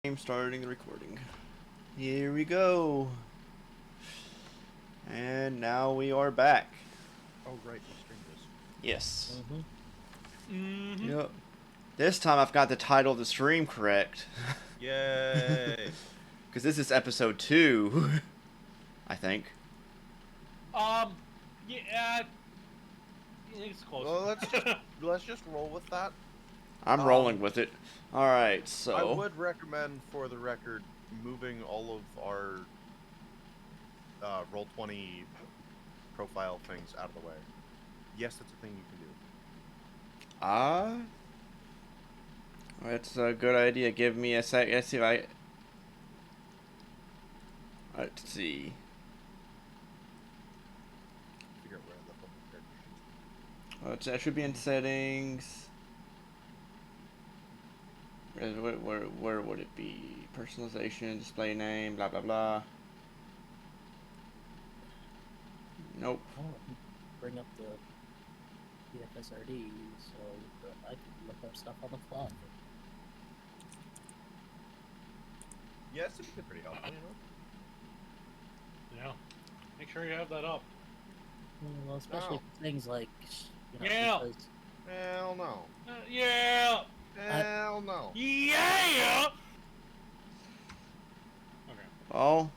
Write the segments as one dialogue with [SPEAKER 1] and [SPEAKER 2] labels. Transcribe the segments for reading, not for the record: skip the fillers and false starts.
[SPEAKER 1] I'm starting the recording. Here we go. And now we are back.
[SPEAKER 2] Oh, right, we streamed this.
[SPEAKER 1] Yes.
[SPEAKER 3] Mm-hmm.
[SPEAKER 1] Yep. This time I've got the title of the stream correct.
[SPEAKER 2] Yay!
[SPEAKER 1] Because this is episode 2. I think.
[SPEAKER 3] Yeah, it's close.
[SPEAKER 2] Well, let's just roll with that.
[SPEAKER 1] I'm rolling with it. Alright, so.
[SPEAKER 2] I would recommend, for the record, moving all of our Roll20 profile things out of the way. Yes, that's a thing you can do.
[SPEAKER 1] That's a good idea. Give me a sec. Let's see if I. Let's see.
[SPEAKER 2] Figure out where I left all my character sheets.
[SPEAKER 1] That should be in settings. Where would it be? Personalization, display name, blah blah blah. Nope.
[SPEAKER 4] Oh, bring up the PFSRD so that I can look up stuff on the fly.
[SPEAKER 2] Yeah, it's pretty helpful, you know?
[SPEAKER 3] Yeah. Make sure you have that up.
[SPEAKER 4] Well, especially things like,
[SPEAKER 3] Yeah.
[SPEAKER 4] because
[SPEAKER 2] Hell no.
[SPEAKER 3] Yeah.
[SPEAKER 2] Hell no.
[SPEAKER 3] Yeah. Okay.
[SPEAKER 1] Oh.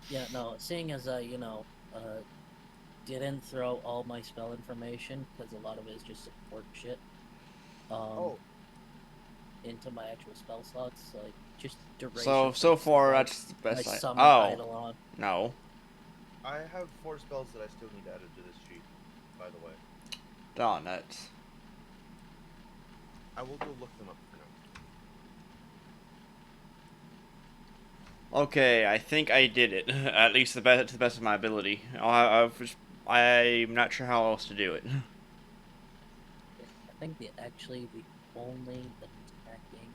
[SPEAKER 4] yeah, no, seeing as I, didn't throw all my spell information because a lot of it is just support shit. Into my actual spell slots, like just duration.
[SPEAKER 1] So far that's the
[SPEAKER 4] I
[SPEAKER 1] best.
[SPEAKER 4] summon
[SPEAKER 1] Oh
[SPEAKER 4] Eidolon.
[SPEAKER 1] no.
[SPEAKER 2] I have 4 spells that I still need added to this sheet, by the way.
[SPEAKER 1] Darn it.
[SPEAKER 2] I will go look them up for now.
[SPEAKER 1] Okay, I think I did it. At least to the best of my ability. I'm not sure how else to do it.
[SPEAKER 4] I think the only attacking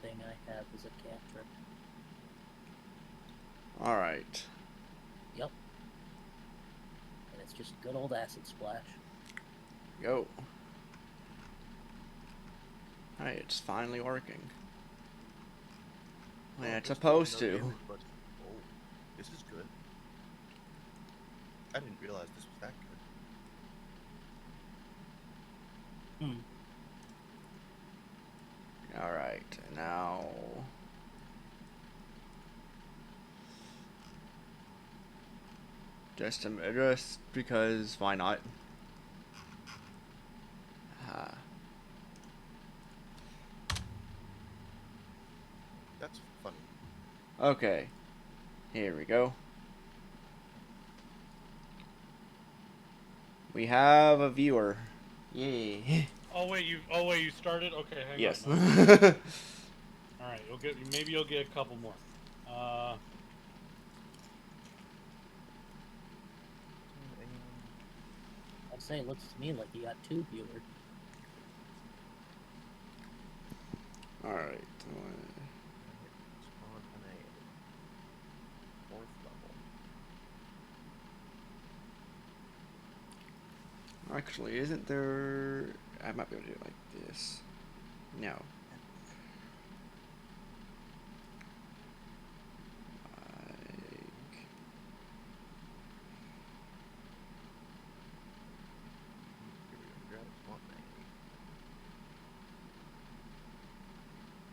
[SPEAKER 4] thing I have is a cantrip.
[SPEAKER 1] Alright.
[SPEAKER 4] Yep. And it's just good old acid splash.
[SPEAKER 1] Go. Alright, it's finally working. When it's supposed to.
[SPEAKER 2] Oh, this is good. I didn't realize this was that good.
[SPEAKER 1] Alright, now. Just because why not?
[SPEAKER 2] That's funny.
[SPEAKER 1] Okay. Here we go. We have a viewer. Yay.
[SPEAKER 3] Oh wait, you started? Okay, hang
[SPEAKER 1] Yes.
[SPEAKER 3] on. All right, maybe you'll get a couple more.
[SPEAKER 4] I'd say it looks to me like you got 2 viewers.
[SPEAKER 1] Alright.
[SPEAKER 2] Spontaneity. 4th level.
[SPEAKER 1] Actually, isn't there... I might be able to do it like this. No.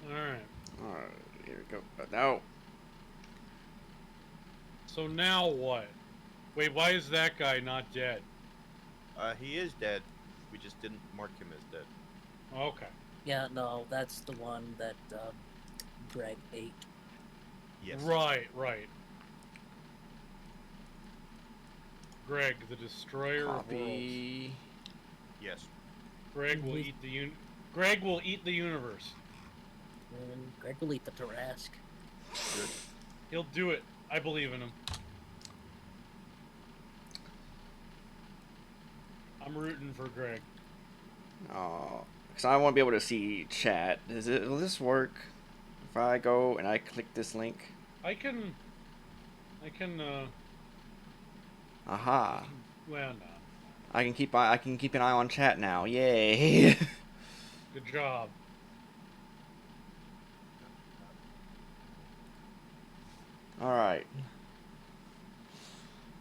[SPEAKER 3] Alright.
[SPEAKER 1] Alright, here we go. No.
[SPEAKER 3] So now what? Wait, why is that guy not dead?
[SPEAKER 2] He is dead. We just didn't mark him as dead.
[SPEAKER 3] Okay.
[SPEAKER 4] Yeah, no, that's the one that Greg ate.
[SPEAKER 2] Yes.
[SPEAKER 3] Right. Greg, the destroyer of worlds.
[SPEAKER 1] Copy.
[SPEAKER 2] Yes.
[SPEAKER 3] Greg will eat Greg will eat the universe.
[SPEAKER 4] And Greg will eat the Tarask.
[SPEAKER 2] Good.
[SPEAKER 3] He'll do it. I believe in him. I'm rooting for Greg.
[SPEAKER 1] Oh, because I want to be able to see chat. Will this work? If I go and I click this link?
[SPEAKER 3] I can
[SPEAKER 1] Aha.
[SPEAKER 3] well, no.
[SPEAKER 1] I can keep an eye on chat now. Yay.
[SPEAKER 3] Good job.
[SPEAKER 1] Alright.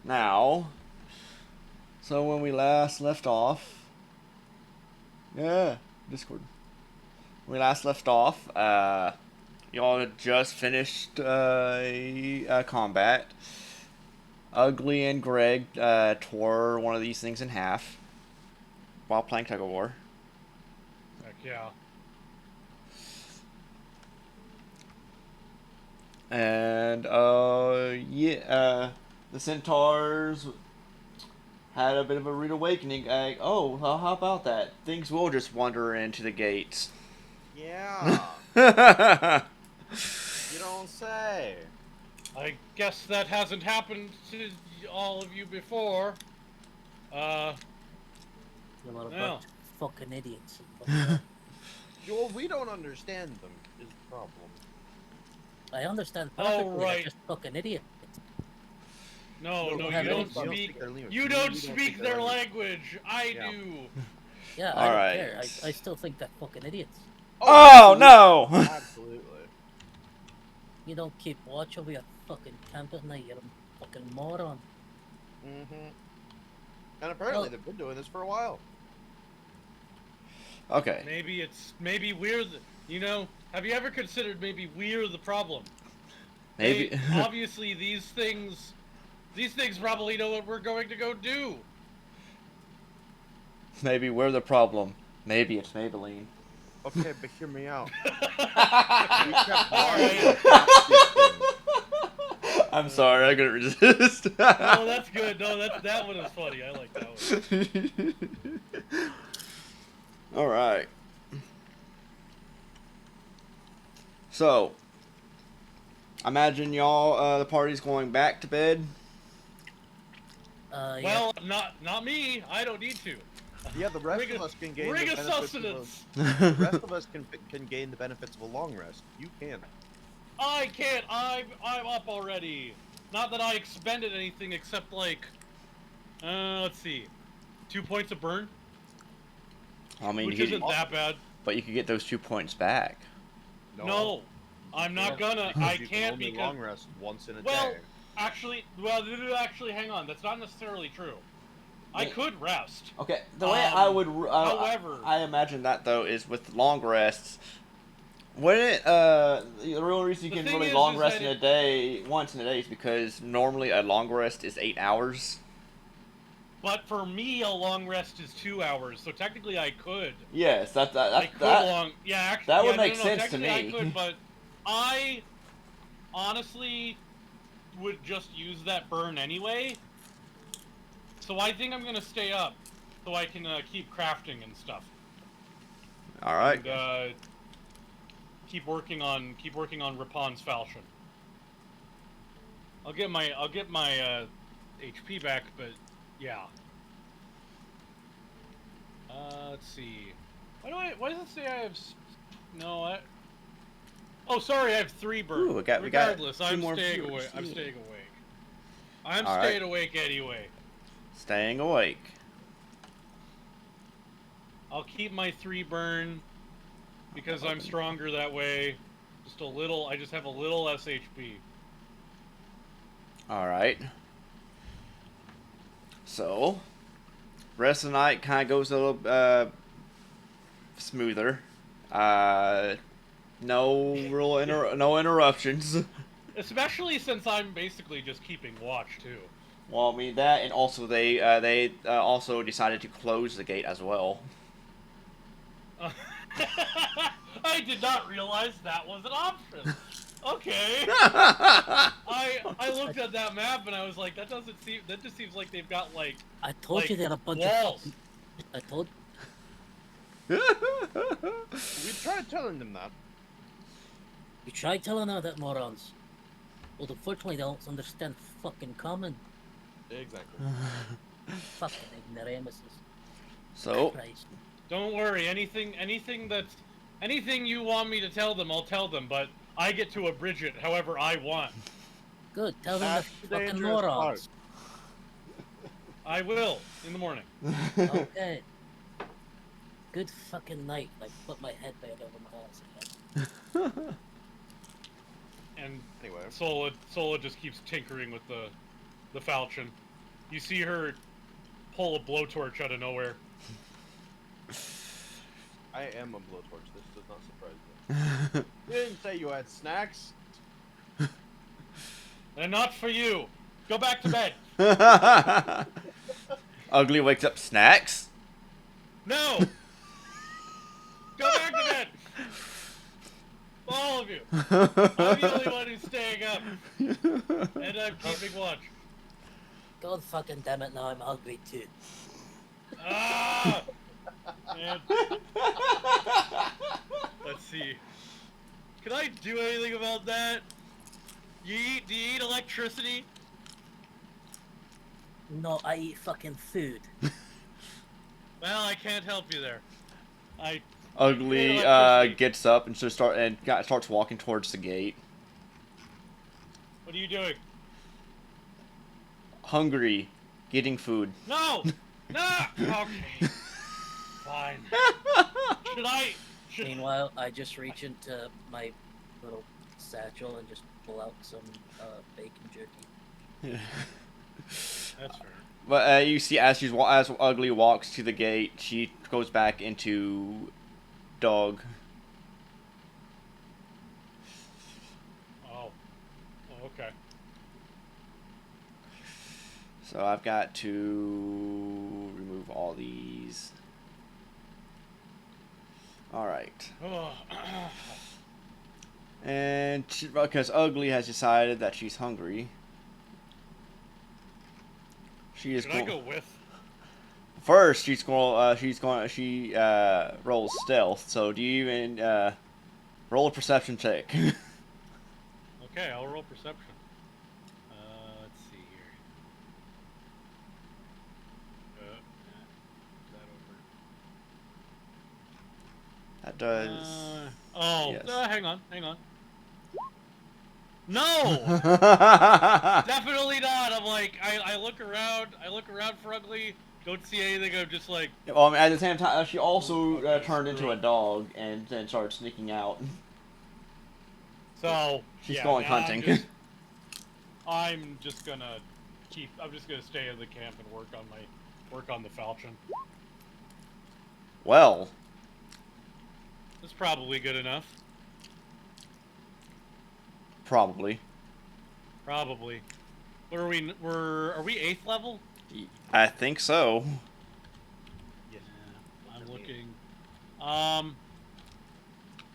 [SPEAKER 1] Now, so when we last left off, yeah, Discord. When we last left off, y'all had just finished a combat. Ugly and Greg tore one of these things in half while playing tug of war.
[SPEAKER 3] Heck yeah.
[SPEAKER 1] And the centaurs had a bit of a rude awakening. Oh, well, how about that? Things will just wander into the gates.
[SPEAKER 2] Yeah. You don't say.
[SPEAKER 3] I guess that hasn't happened to all of you before.
[SPEAKER 4] You're a
[SPEAKER 3] Well.
[SPEAKER 4] bunch of fucking idiots.
[SPEAKER 2] Well, we don't understand them, is the problem.
[SPEAKER 4] I understand
[SPEAKER 3] Oh,
[SPEAKER 4] perfectly.
[SPEAKER 3] right.
[SPEAKER 4] They're just fucking idiots.
[SPEAKER 3] No,
[SPEAKER 2] No,
[SPEAKER 3] you
[SPEAKER 4] have
[SPEAKER 3] don't
[SPEAKER 4] any problem.
[SPEAKER 3] speak.
[SPEAKER 2] their language.
[SPEAKER 3] You
[SPEAKER 2] We
[SPEAKER 3] don't
[SPEAKER 2] speak
[SPEAKER 3] speak their language. I
[SPEAKER 2] Yeah.
[SPEAKER 3] do.
[SPEAKER 4] Yeah,
[SPEAKER 1] All
[SPEAKER 4] I don't
[SPEAKER 1] right.
[SPEAKER 4] care. I still think they're fucking idiots.
[SPEAKER 1] Oh, no!
[SPEAKER 2] Absolutely.
[SPEAKER 4] You don't keep watch over your fucking camp at night, you're a fucking moron.
[SPEAKER 2] Mm-hmm. And apparently
[SPEAKER 4] Well-
[SPEAKER 2] they've been doing this for a while.
[SPEAKER 1] Okay.
[SPEAKER 3] Maybe we're the, you know, have you ever considered maybe we're the problem?
[SPEAKER 1] Maybe.
[SPEAKER 3] Obviously these things probably know what we're going to go do.
[SPEAKER 1] Maybe we're the problem. Maybe it's Maybelline.
[SPEAKER 2] Okay, but hear me out. We kept
[SPEAKER 3] Alright.
[SPEAKER 1] I'm sorry, I couldn't resist.
[SPEAKER 3] No, that's good. No, that one is funny. I like that one.
[SPEAKER 1] Alright. So, imagine y'all, the party's going back to bed.
[SPEAKER 4] Yeah.
[SPEAKER 3] Well, not me. I don't need to.
[SPEAKER 2] Yeah, the rest of us can gain the
[SPEAKER 3] Ring of
[SPEAKER 2] benefits
[SPEAKER 3] sustenance.
[SPEAKER 2] the rest of us can gain the benefits of a long rest. You can't.
[SPEAKER 3] I can't. I'm up already. Not that I expended anything except like, let's see, 2 points of burn,
[SPEAKER 1] I mean,
[SPEAKER 3] which
[SPEAKER 1] you
[SPEAKER 3] isn't
[SPEAKER 1] could,
[SPEAKER 3] that bad.
[SPEAKER 1] but you could get those 2 points back.
[SPEAKER 3] No, I'm not gonna.
[SPEAKER 2] Because
[SPEAKER 3] I
[SPEAKER 2] you
[SPEAKER 3] can't
[SPEAKER 2] can only
[SPEAKER 3] because
[SPEAKER 2] long rest once in a
[SPEAKER 3] well,
[SPEAKER 2] day.
[SPEAKER 3] actually, hang on. That's not necessarily true. I
[SPEAKER 1] Wait.
[SPEAKER 3] could rest.
[SPEAKER 1] Okay, the way I would,
[SPEAKER 3] however-
[SPEAKER 1] I imagine that though is with long rests. Wouldn't it, the real reason you
[SPEAKER 3] The
[SPEAKER 1] can
[SPEAKER 3] thing
[SPEAKER 1] really
[SPEAKER 3] is
[SPEAKER 1] long rest
[SPEAKER 3] that
[SPEAKER 1] in a day, once in a day, is because normally a long rest is 8 hours.
[SPEAKER 3] But for me, a long rest is 2 hours, so technically I could.
[SPEAKER 1] Yes,
[SPEAKER 3] I
[SPEAKER 1] that
[SPEAKER 3] could yeah, actually,
[SPEAKER 1] that would
[SPEAKER 3] yeah,
[SPEAKER 1] make
[SPEAKER 3] no,
[SPEAKER 1] sense to
[SPEAKER 3] technically
[SPEAKER 1] me.
[SPEAKER 3] I could, but I honestly would just use that burn anyway. So I think I'm gonna stay up so I can keep crafting and stuff.
[SPEAKER 1] All right.
[SPEAKER 3] And, keep working on Rapon's falchion. I'll get my HP back, but yeah. Let's see. Why does it say I have? No, oh, sorry, I have 3 burn.
[SPEAKER 1] Ooh, we got
[SPEAKER 3] Regardless,
[SPEAKER 1] 2
[SPEAKER 3] I'm
[SPEAKER 1] more
[SPEAKER 3] staying
[SPEAKER 1] viewers.
[SPEAKER 3] awake. I'm
[SPEAKER 1] Yeah.
[SPEAKER 3] staying awake. I'm
[SPEAKER 1] All
[SPEAKER 3] staying
[SPEAKER 1] right.
[SPEAKER 3] awake anyway.
[SPEAKER 1] Staying awake.
[SPEAKER 3] I'll keep my 3 burn because I'm stronger that way. Just a little. I just have a little less HP.
[SPEAKER 1] All right. So, rest of the night kind of goes a little smoother. No real no interruptions.
[SPEAKER 3] Especially since I'm basically just keeping watch too.
[SPEAKER 1] Well, I mean that, and also they also decided to close the gate as well.
[SPEAKER 3] I did not realize that was an option. Okay. I looked at that map and I was like, that just seems like they've got like
[SPEAKER 4] I told you
[SPEAKER 3] like,
[SPEAKER 4] they're a bunch
[SPEAKER 3] walls.
[SPEAKER 4] of. I told.
[SPEAKER 2] We tried telling them that.
[SPEAKER 4] You tried telling her that, morons. Well, unfortunately, they don't understand fucking common.
[SPEAKER 2] Exactly.
[SPEAKER 4] Fucking ignoramuses.
[SPEAKER 1] So,
[SPEAKER 4] Christ.
[SPEAKER 3] Don't worry, anything you want me to tell them, I'll tell them, but I get to abridge it however I want.
[SPEAKER 4] Good, tell them
[SPEAKER 2] That's
[SPEAKER 4] the
[SPEAKER 2] the
[SPEAKER 4] fucking
[SPEAKER 2] dangerous part.
[SPEAKER 4] morons.
[SPEAKER 3] I will in the morning.
[SPEAKER 4] Okay. Good fucking night. Like, put my headband over my ass again.
[SPEAKER 3] And
[SPEAKER 2] Anyway.
[SPEAKER 3] Sola just keeps tinkering with the falchion. You see her pull a blowtorch out of nowhere.
[SPEAKER 2] I am a blowtorch. This does not surprise me. You didn't say you had snacks.
[SPEAKER 3] And not for you. Go back to bed.
[SPEAKER 1] Ugly wakes up. Snacks?
[SPEAKER 3] No. Go back to bed. All of you. I'm the only one who's staying up. And I'm keeping watch.
[SPEAKER 4] God fucking damn it, now I'm hungry too.
[SPEAKER 3] Ah! Man. Let's see. Can I do anything about that? Do you eat electricity?
[SPEAKER 4] No, I eat fucking food.
[SPEAKER 3] Well, I can't help you there.
[SPEAKER 1] Ugly
[SPEAKER 3] electricity.
[SPEAKER 1] gets up and starts walking towards the gate.
[SPEAKER 3] What are you doing?
[SPEAKER 1] Hungry, getting food.
[SPEAKER 3] No! No! Okay. Fine. Should
[SPEAKER 4] Meanwhile, I just reach into my little satchel and just pull out some bacon jerky.
[SPEAKER 3] That's fair.
[SPEAKER 1] But you see, as Ugly walks to the gate, she goes back into dog.
[SPEAKER 3] Oh, okay.
[SPEAKER 1] So I've got to remove all these. All right. And because Ugly has decided that she's hungry, she is.
[SPEAKER 3] Should I go with?
[SPEAKER 1] First, she rolls stealth. So do you even roll a perception check?
[SPEAKER 3] Okay, I'll roll perception. Let's see here.
[SPEAKER 1] That does. Yes.
[SPEAKER 3] Hang on. No, definitely not. I'm like, I look around for Ugly. Don't see anything. I'm just like.
[SPEAKER 1] Well, I mean, at the same time, she also turned into a dog and then started sneaking out.
[SPEAKER 3] So
[SPEAKER 1] she's going hunting.
[SPEAKER 3] I'm just gonna stay in the camp and work on the falchion.
[SPEAKER 1] Well,
[SPEAKER 3] That's probably good enough.
[SPEAKER 1] Probably.
[SPEAKER 3] What are we? Are we 8th level?
[SPEAKER 1] I think so.
[SPEAKER 3] Yeah, I'm looking.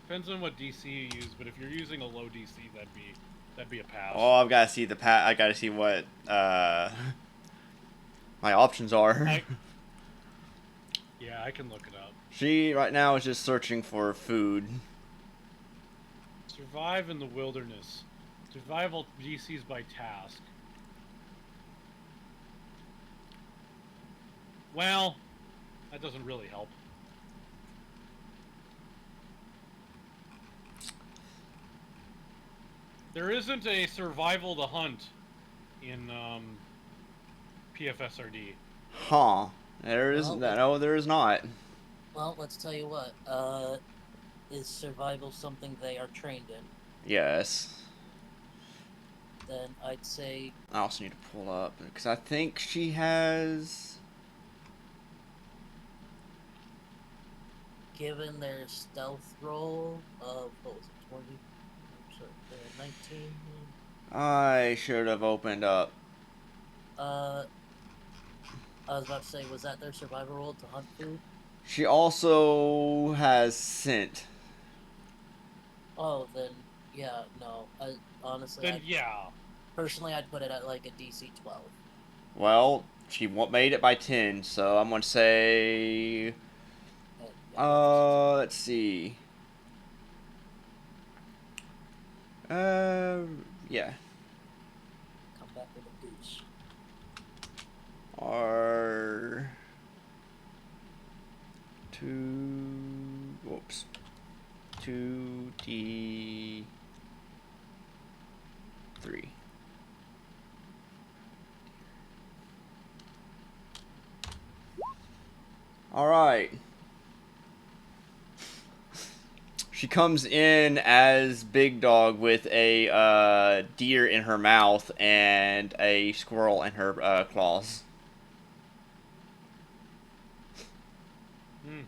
[SPEAKER 3] Depends on what DC you use, but if you're using a low DC, that'd be a pass.
[SPEAKER 1] Oh, I've got to see the I got to see what my options are.
[SPEAKER 3] Yeah, I can look it up.
[SPEAKER 1] She right now is just searching for food.
[SPEAKER 3] Survive in the wilderness. Survival DCs by task. Well, that doesn't really help. There isn't a survival to hunt in PFSRD.
[SPEAKER 1] Huh. There is no, there is not.
[SPEAKER 4] Well, let's tell you what. Is survival something they are trained in?
[SPEAKER 1] Yes.
[SPEAKER 4] Then I'd say.
[SPEAKER 1] I also need to pull up because I think she has.
[SPEAKER 4] Given their stealth roll of what was it, 20? Sorry, 19.
[SPEAKER 1] I should have opened up.
[SPEAKER 4] I was about to say, was that their survival roll to hunt food?
[SPEAKER 1] She also has scent.
[SPEAKER 4] Oh, then yeah, no. Honestly, personally, I'd put it at like a DC 12.
[SPEAKER 1] Well, she made it by 10, so I'm gonna say. Let's see. Yeah.
[SPEAKER 4] Come back with a goose.
[SPEAKER 1] R 2D3. All right. She comes in as Big Dog with a deer in her mouth and a squirrel in her claws.
[SPEAKER 3] Hmm.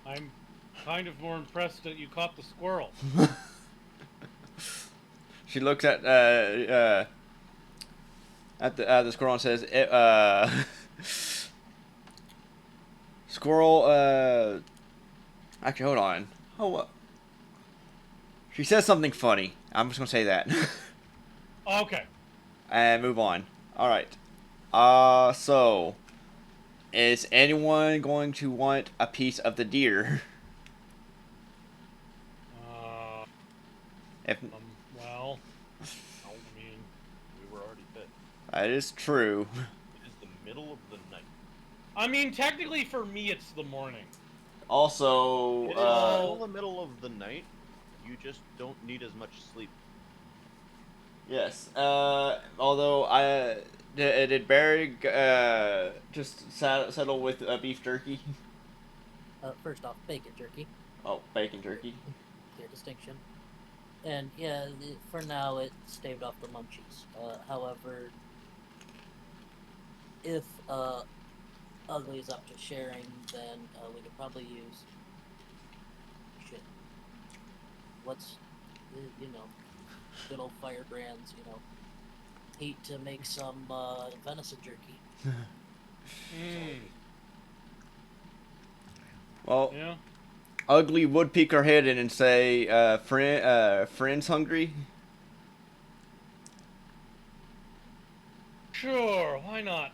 [SPEAKER 3] I'm kind of more impressed that you caught the squirrel.
[SPEAKER 1] She looks at the squirrel and says, "Squirrel, actually, hold on. Oh, what? She says something funny. I'm just gonna say that,
[SPEAKER 3] Okay.
[SPEAKER 1] and move on. All right. So, is anyone going to want a piece of the deer? If
[SPEAKER 3] Well,
[SPEAKER 2] I mean, we were already bit.
[SPEAKER 1] that is true.
[SPEAKER 2] It is the middle of the night.
[SPEAKER 3] I mean, technically for me, it's the morning.
[SPEAKER 1] Also,
[SPEAKER 2] It is still the middle of the night. You just don't need as much sleep.
[SPEAKER 1] yes. Although did Barry just settle with beef jerky?
[SPEAKER 4] First off, bacon jerky.
[SPEAKER 1] Oh, bacon jerky.
[SPEAKER 4] Clear distinction. And yeah, for now it staved off the munchies. However, if Ugly is up to sharing, then we could probably use shit. What's good old firebrands, heat to make some venison jerky.
[SPEAKER 1] Well,
[SPEAKER 3] Yeah.
[SPEAKER 1] Ugly would peek her head in and say, "Friends hungry?"
[SPEAKER 3] Sure, why not?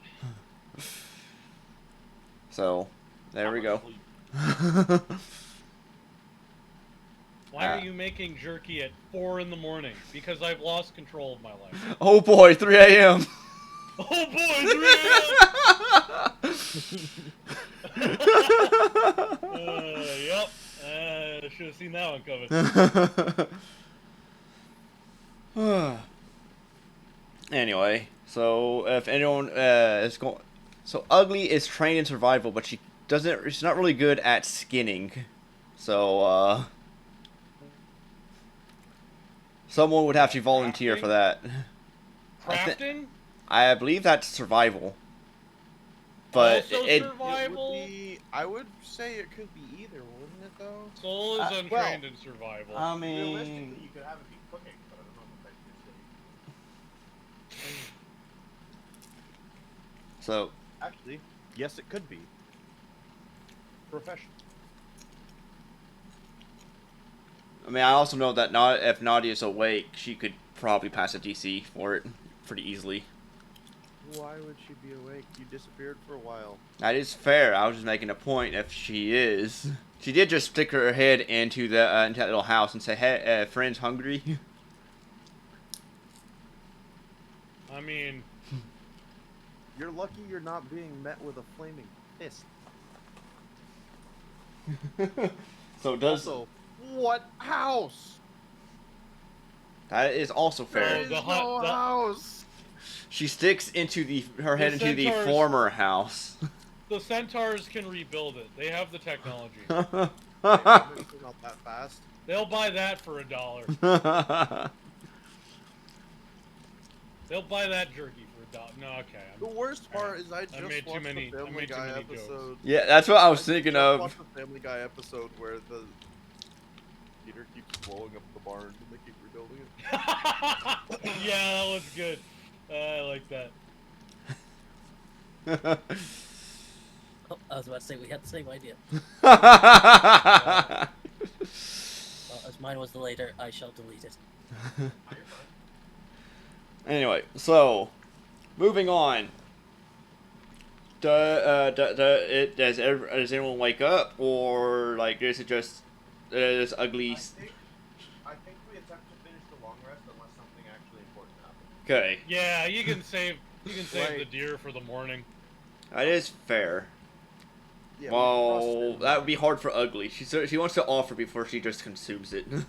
[SPEAKER 1] So, there we go.
[SPEAKER 2] Sleep.
[SPEAKER 3] Why are you making jerky at 4 in the morning? Because I've lost control of my life.
[SPEAKER 1] Oh boy, 3 a.m.
[SPEAKER 3] Oh boy, 3 a.m. Yep. Should have seen that one coming.
[SPEAKER 1] Anyway, so if anyone is going, so Ugly is trained in survival, but she's not really good at skinning. So someone would have to volunteer for that.
[SPEAKER 3] Crafting?
[SPEAKER 1] I believe that's survival. But
[SPEAKER 3] Also
[SPEAKER 1] it
[SPEAKER 3] survival?
[SPEAKER 2] I would say it could be either, wouldn't it, though?
[SPEAKER 3] Soul is untrained
[SPEAKER 2] well,
[SPEAKER 3] in survival.
[SPEAKER 1] I
[SPEAKER 2] Realistically,
[SPEAKER 1] mean,
[SPEAKER 2] you could have it be cooking, but I don't know if that's good.
[SPEAKER 1] so
[SPEAKER 2] Actually, yes, it could be. Professional.
[SPEAKER 1] I mean, I also know that not if Nadia's awake, she could probably pass a DC for it pretty easily.
[SPEAKER 2] Why would she be awake? You disappeared for a while.
[SPEAKER 1] That is fair. I was just making a point. If she is, she did just stick her head into that little house and say, "Hey, friends, hungry?"
[SPEAKER 3] I mean,
[SPEAKER 2] You're lucky you're not being met with a flaming fist.
[SPEAKER 1] So does
[SPEAKER 2] Also, what house?
[SPEAKER 1] that is also
[SPEAKER 2] There
[SPEAKER 1] fair.
[SPEAKER 2] is
[SPEAKER 3] the
[SPEAKER 2] no
[SPEAKER 3] hut-
[SPEAKER 2] house.
[SPEAKER 1] She sticks her head into the
[SPEAKER 3] centaurs-
[SPEAKER 1] former house.
[SPEAKER 3] the centaurs can rebuild it. They have the technology.
[SPEAKER 2] It's not that fast.
[SPEAKER 3] They'll buy that for $1. They'll buy that jerky for $1. No, okay.
[SPEAKER 2] The worst part is I just
[SPEAKER 3] made too
[SPEAKER 2] watched
[SPEAKER 3] many-
[SPEAKER 2] the
[SPEAKER 3] I
[SPEAKER 2] Family
[SPEAKER 3] made too
[SPEAKER 2] Guy
[SPEAKER 3] many
[SPEAKER 2] episode.
[SPEAKER 1] Yeah, that's what I was
[SPEAKER 2] I
[SPEAKER 1] thinking
[SPEAKER 2] just
[SPEAKER 1] of.
[SPEAKER 2] watched the Family Guy episode where the Peter keeps blowing up the barn and they keep rebuilding it.
[SPEAKER 3] Yeah, that was good. I like that.
[SPEAKER 4] Oh, I was about to say we had the same idea. As mine was the later, I shall delete it.
[SPEAKER 1] Anyway, so moving on. Does anyone wake up, or like is it just Ugly?
[SPEAKER 2] I think we attempt to finish the long rest unless something actually important happens.
[SPEAKER 1] Okay,
[SPEAKER 3] Yeah, you can save the
[SPEAKER 2] Right.
[SPEAKER 3] deer for the morning.
[SPEAKER 1] that is fair.
[SPEAKER 2] Yeah,
[SPEAKER 1] Well, that would be hard for Ugly. She wants to offer before she just consumes it.
[SPEAKER 2] Then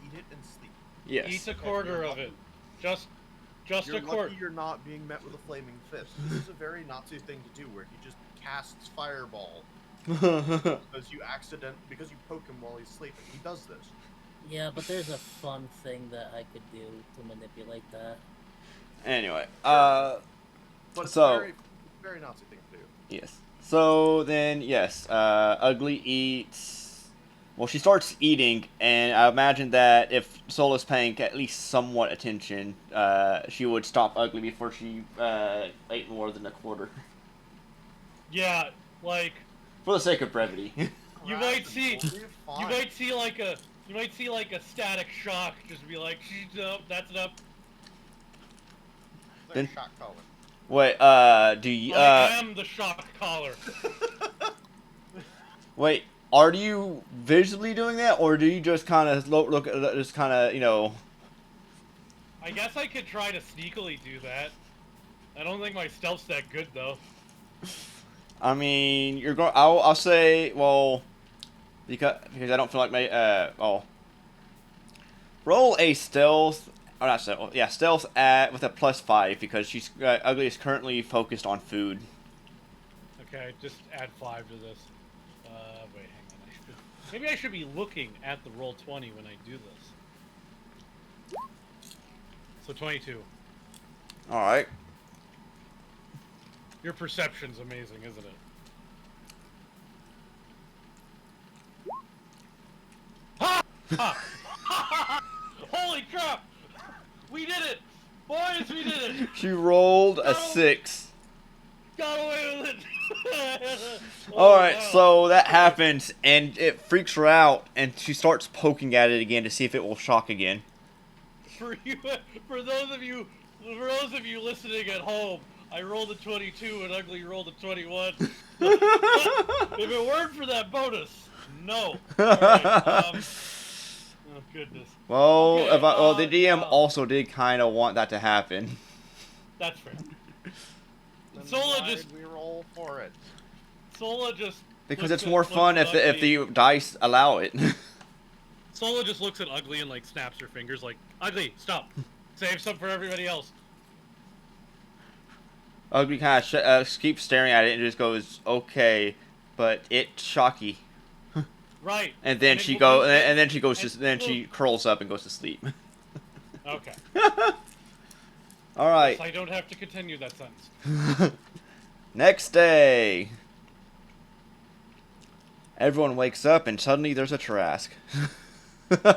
[SPEAKER 2] eat it and sleep.
[SPEAKER 1] Yes.
[SPEAKER 3] Eat a quarter of it. Just
[SPEAKER 2] You're
[SPEAKER 3] a quarter.
[SPEAKER 2] lucky you're not being met with a flaming fist. This is a very Nazi thing to do, where he just casts fireball. because you poke him while he's sleeping. He does this.
[SPEAKER 4] Yeah, but there's a fun thing that I could do to manipulate that.
[SPEAKER 1] Anyway,
[SPEAKER 2] But it's
[SPEAKER 1] so
[SPEAKER 2] very Nazi thing to do.
[SPEAKER 1] yes. So then, yes, Ugly eats. Well, she starts eating, and I imagine that if Sola's paying at least somewhat attention, she would stop Ugly before she ate more than a quarter.
[SPEAKER 3] Yeah, like
[SPEAKER 1] For the sake of brevity.
[SPEAKER 3] you might see
[SPEAKER 2] Fine.
[SPEAKER 3] like a static shock, just be like, nope, that's enough.
[SPEAKER 2] There's
[SPEAKER 1] Then-
[SPEAKER 2] shot collar.
[SPEAKER 1] Wait, do you,
[SPEAKER 3] I am the shock collar.
[SPEAKER 1] wait, are you visually doing that, or do you just kind of look at, just kind of, you know...
[SPEAKER 3] I guess I could try to sneakily do that. I don't think my stealth's that good though.
[SPEAKER 1] I mean, you're going. I'll say, well, because I don't feel like my roll a stealth. Or not stealth. Yeah, stealth at with a +5 because she's Ugly is currently focused on food.
[SPEAKER 3] Okay, just add 5 to this. Wait, hang on. Maybe I should be looking at the roll 20 when I do this. So 22.
[SPEAKER 1] All right.
[SPEAKER 3] Your perception's amazing, isn't it? Ha! Ha! Holy crap! We did it! Boys, we did it!
[SPEAKER 1] She rolled a
[SPEAKER 3] No.
[SPEAKER 1] 6.
[SPEAKER 3] Got away with it!
[SPEAKER 1] All right,
[SPEAKER 3] wow.
[SPEAKER 1] so that happens, and it freaks her out, and she starts poking at it again to see if it will shock again.
[SPEAKER 3] For those of you listening at home, I rolled a 22 and Ugly rolled a 21. If it weren't for that bonus, no. Alright, oh goodness.
[SPEAKER 1] Well,
[SPEAKER 3] Okay,
[SPEAKER 1] the DM
[SPEAKER 3] wow.
[SPEAKER 1] also did kind of want that to happen.
[SPEAKER 3] That's fair.
[SPEAKER 2] Then
[SPEAKER 3] Sola
[SPEAKER 2] why
[SPEAKER 3] just-
[SPEAKER 2] did we roll for it?
[SPEAKER 3] Sola just
[SPEAKER 1] Because
[SPEAKER 3] looks
[SPEAKER 1] it's more fun
[SPEAKER 3] looks
[SPEAKER 1] if
[SPEAKER 3] at
[SPEAKER 1] the
[SPEAKER 3] Ugly.
[SPEAKER 1] dice allow it.
[SPEAKER 3] Sola just looks at Ugly and like snaps her fingers like, Ugly, stop. Save some for everybody else.
[SPEAKER 1] Ugly kind of keeps staring at it and just goes, "Okay, but it's shocky."
[SPEAKER 3] Right.
[SPEAKER 1] And then
[SPEAKER 3] it
[SPEAKER 1] she
[SPEAKER 3] will-
[SPEAKER 1] then she curls up and goes to sleep.
[SPEAKER 3] Okay.
[SPEAKER 1] All right.
[SPEAKER 3] I don't have to continue that sentence.
[SPEAKER 1] Next day. Everyone wakes up and suddenly there's a Trask.
[SPEAKER 2] Kill it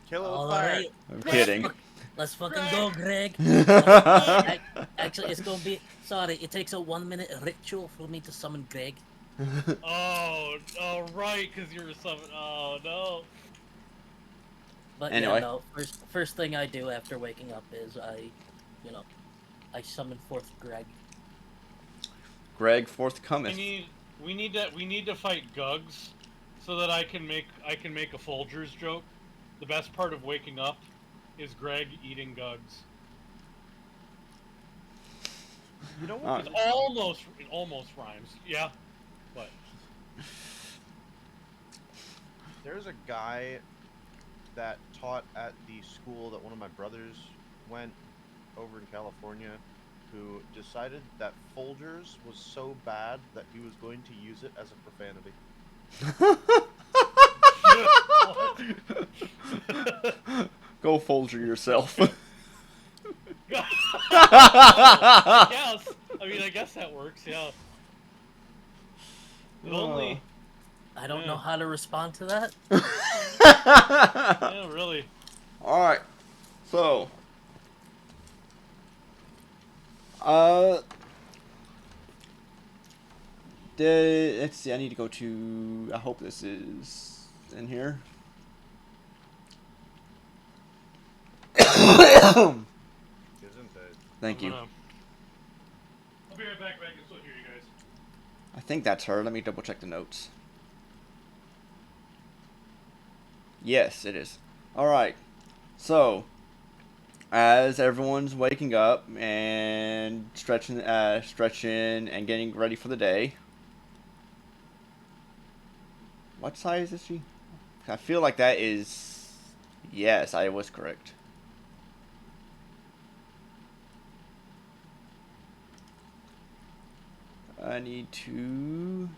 [SPEAKER 2] with
[SPEAKER 4] All
[SPEAKER 2] fire.
[SPEAKER 4] right,
[SPEAKER 1] I'm kidding.
[SPEAKER 4] let's fucking go, Greg. Actually, it's gonna be. Sorry, it takes a 1-minute ritual for me to summon Greg.
[SPEAKER 3] Oh, right, because you're summon. Oh no.
[SPEAKER 4] But
[SPEAKER 1] Anyway.
[SPEAKER 4] yeah, no. First thing I do after waking up is I summon forth Greg.
[SPEAKER 1] Greg
[SPEAKER 3] We
[SPEAKER 1] forthcometh.
[SPEAKER 3] need to fight Gugs, so that I can make a Folgers joke. The best part of waking up is Greg eating Gugs.
[SPEAKER 2] You know what?
[SPEAKER 3] It almost rhymes. Yeah. What?
[SPEAKER 2] There's a guy that taught at the school that one of my brothers went over in California who decided that Folgers was so bad that he was going to use it as a profanity.
[SPEAKER 1] Go Folger yourself.
[SPEAKER 3] Yes. I guess that works. Yeah. It only.
[SPEAKER 4] I don't
[SPEAKER 3] Yeah.
[SPEAKER 4] know how to respond to that.
[SPEAKER 3] Yeah, really.
[SPEAKER 1] All right. So, let's see. I need to go to. I hope this is in here.
[SPEAKER 2] Isn't it?
[SPEAKER 1] Thank you.
[SPEAKER 3] I'll be right back. I can still hear you guys.
[SPEAKER 1] I think that's her. Let me double check the notes. Yes, it is. All right. So, as everyone's waking up and stretching and getting ready for the day. What size is she? I feel like that is. Yes, I was correct. I need to.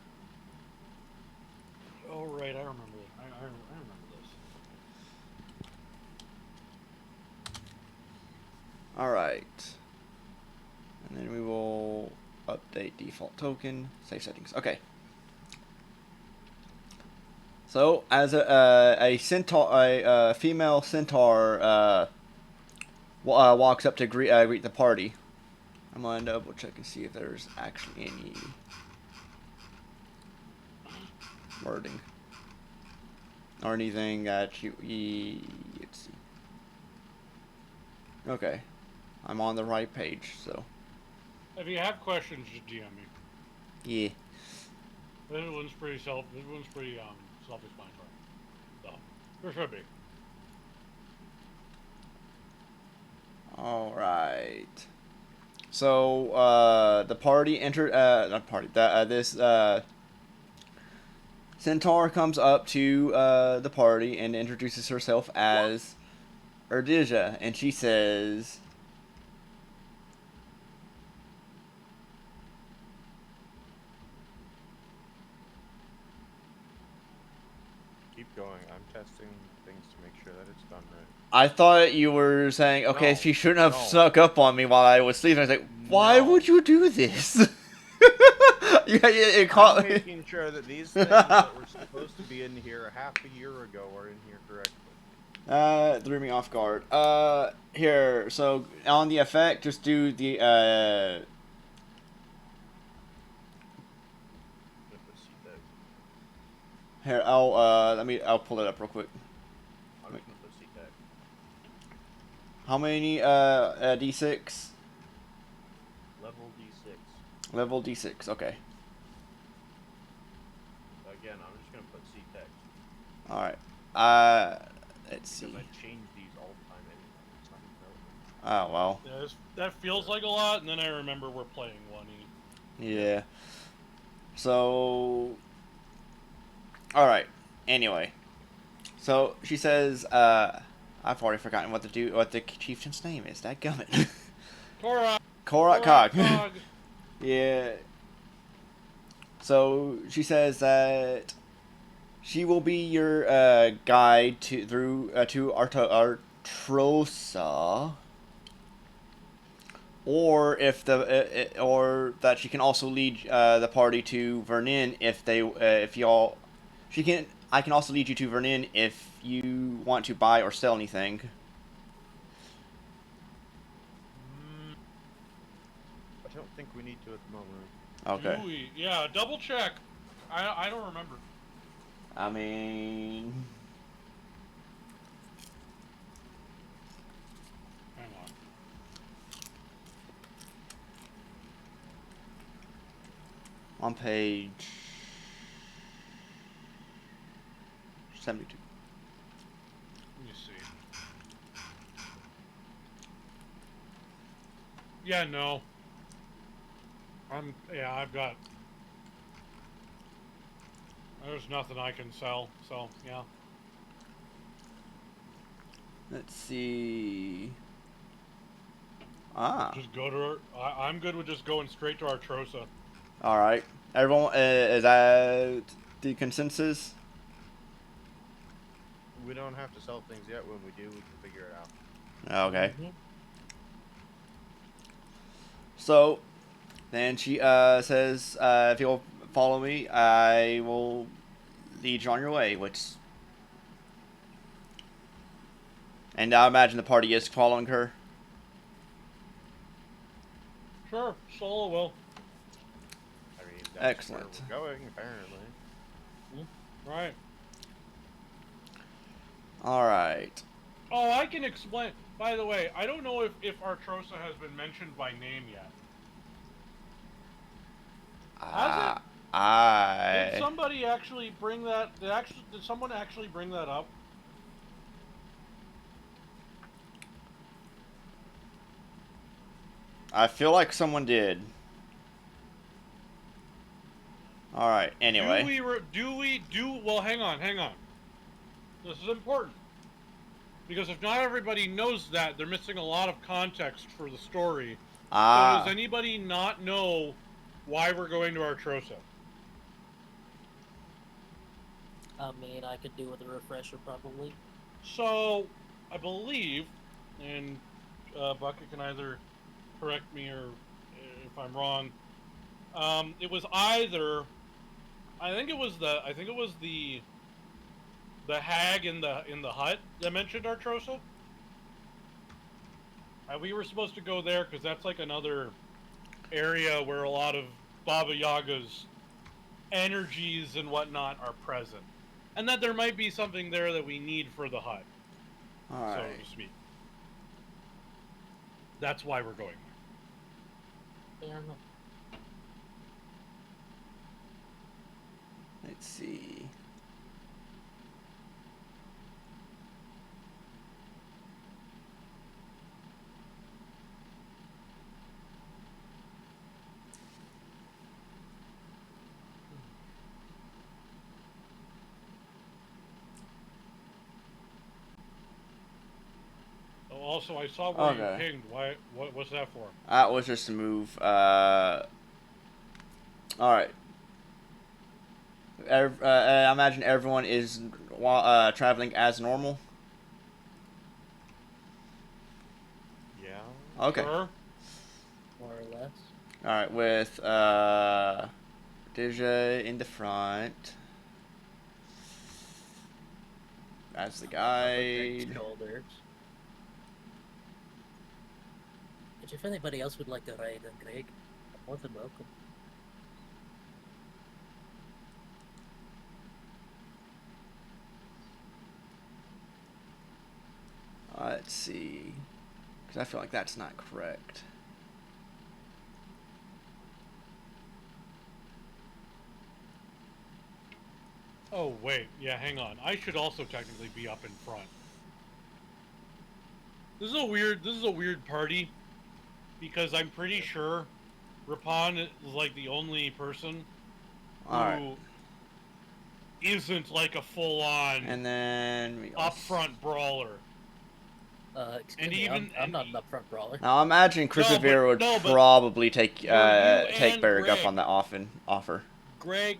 [SPEAKER 1] Alright. And then we will update default token, save settings. Okay. So, as a centaur, a female centaur walks up to greet the party. I'm gonna double check and see if there's actually any wording or anything that let's see. Okay, I'm on the right page, so
[SPEAKER 3] If you have questions, just DM me.
[SPEAKER 1] yeah.
[SPEAKER 3] This one's pretty self-explanatory. So, there should be.
[SPEAKER 1] All right. So the party entered. Not party. This centaur comes up to the party and introduces herself as Erdija, and she says,
[SPEAKER 2] Keep going. I'm testing things to make sure that it's done right.
[SPEAKER 1] I thought you were saying, okay,
[SPEAKER 2] No,
[SPEAKER 1] she shouldn't have
[SPEAKER 2] no.
[SPEAKER 1] snuck up on me while I was sleeping. I was like, why
[SPEAKER 2] No.
[SPEAKER 1] would you do this? It
[SPEAKER 2] I'm
[SPEAKER 1] caught me.
[SPEAKER 2] making sure that these things that were supposed to be in here half a year ago are in here correctly.
[SPEAKER 1] Threw me off guard. Here, so on the effect, just do the,
[SPEAKER 2] I'm gonna put C-Tech.
[SPEAKER 1] here, I'll pull it up real quick.
[SPEAKER 2] I'm just gonna put C-Tech.
[SPEAKER 1] How many, D6?
[SPEAKER 2] Level D6.
[SPEAKER 1] Level D6, okay.
[SPEAKER 2] Again, I'm just gonna put C-Tech.
[SPEAKER 1] Alright. Let's see.
[SPEAKER 2] Because I change these all the time anyway. It's not relevant.
[SPEAKER 1] Oh, well.
[SPEAKER 3] Yeah, that feels like a lot, and then I remember we're playing 1E.
[SPEAKER 1] Yeah. So... Alright. Anyway. So, she says, I've already forgotten what the chieftain's name is. Dadgummit. Korak Cog. Yeah. So, she says that she will be your guide to Artrosa, or if or that she can also lead the party to Vernin I can also lead you to Vernin if you want to buy or sell anything.
[SPEAKER 2] I don't think we need to at the moment.
[SPEAKER 1] Okay.
[SPEAKER 3] Do we? Yeah, double check. I don't remember.
[SPEAKER 1] I mean,
[SPEAKER 3] Hang on.
[SPEAKER 1] on page 72.
[SPEAKER 3] Let me see. Yeah, no. I've got... There's nothing I can sell, so, yeah.
[SPEAKER 1] Let's see. Ah.
[SPEAKER 3] Just go to her. I'm good with just going straight to Artrosa.
[SPEAKER 1] All right. Everyone, is that the consensus?
[SPEAKER 2] We don't have to sell things yet. When we do, we can figure it out.
[SPEAKER 1] Okay.
[SPEAKER 3] Mm-hmm.
[SPEAKER 1] So, then she says, if you'll follow me, I will lead you on your way, and I imagine the party is following her.
[SPEAKER 3] Sure, Solo will.
[SPEAKER 2] I mean, that's
[SPEAKER 1] Excellent.
[SPEAKER 2] where we're going, apparently.
[SPEAKER 3] Right.
[SPEAKER 1] Alright.
[SPEAKER 3] Oh, I can explain. By the way, I don't know if Artrosa has been mentioned by name yet. Did somebody actually bring that? Did someone actually bring that up?
[SPEAKER 1] I feel like someone did. Alright, anyway.
[SPEAKER 3] Well, hang on. This is important. Because if not everybody knows that, they're missing a lot of context for the story. So does anybody not know why we're going to Artrosa?
[SPEAKER 4] I mean, I could do with a refresher, probably.
[SPEAKER 3] So, I believe, and Bucket can either correct me or if I'm wrong. It was either, I think it was the hag in the hut that mentioned Artrosa. We were supposed to go there because that's like another area where a lot of Baba Yaga's energies and whatnot are present, and that there might be something there that we need for the hut,
[SPEAKER 1] All right.
[SPEAKER 3] so to speak. That's why we're going there.
[SPEAKER 4] Fair enough.
[SPEAKER 1] Let's see.
[SPEAKER 3] Also, I saw where
[SPEAKER 1] Okay.
[SPEAKER 3] you pinged. Why? What's that for?
[SPEAKER 1] That was just a move. All right. I imagine everyone is traveling as normal.
[SPEAKER 2] Yeah.
[SPEAKER 1] Okay.
[SPEAKER 3] Sure.
[SPEAKER 4] More or less.
[SPEAKER 1] All right, with DJ in the front as the guide.
[SPEAKER 4] Shoulders. Which, if anybody else would like to ride on Greg, more than welcome.
[SPEAKER 1] Let's see, because I feel like that's not correct.
[SPEAKER 3] Oh wait, yeah. Hang on. I should also technically be up in front. This is a weird party, because I'm pretty sure Rapon is like the only person who
[SPEAKER 1] All right,
[SPEAKER 3] isn't like a full-on
[SPEAKER 1] and then we
[SPEAKER 3] upfront brawler.
[SPEAKER 4] Excuse
[SPEAKER 3] And
[SPEAKER 4] me,
[SPEAKER 3] even-
[SPEAKER 4] I'm not an upfront brawler.
[SPEAKER 1] Now I imagine Christopher would
[SPEAKER 3] but
[SPEAKER 1] probably take
[SPEAKER 3] for you and
[SPEAKER 1] Berg up
[SPEAKER 3] Greg-
[SPEAKER 1] on that offer.
[SPEAKER 3] Greg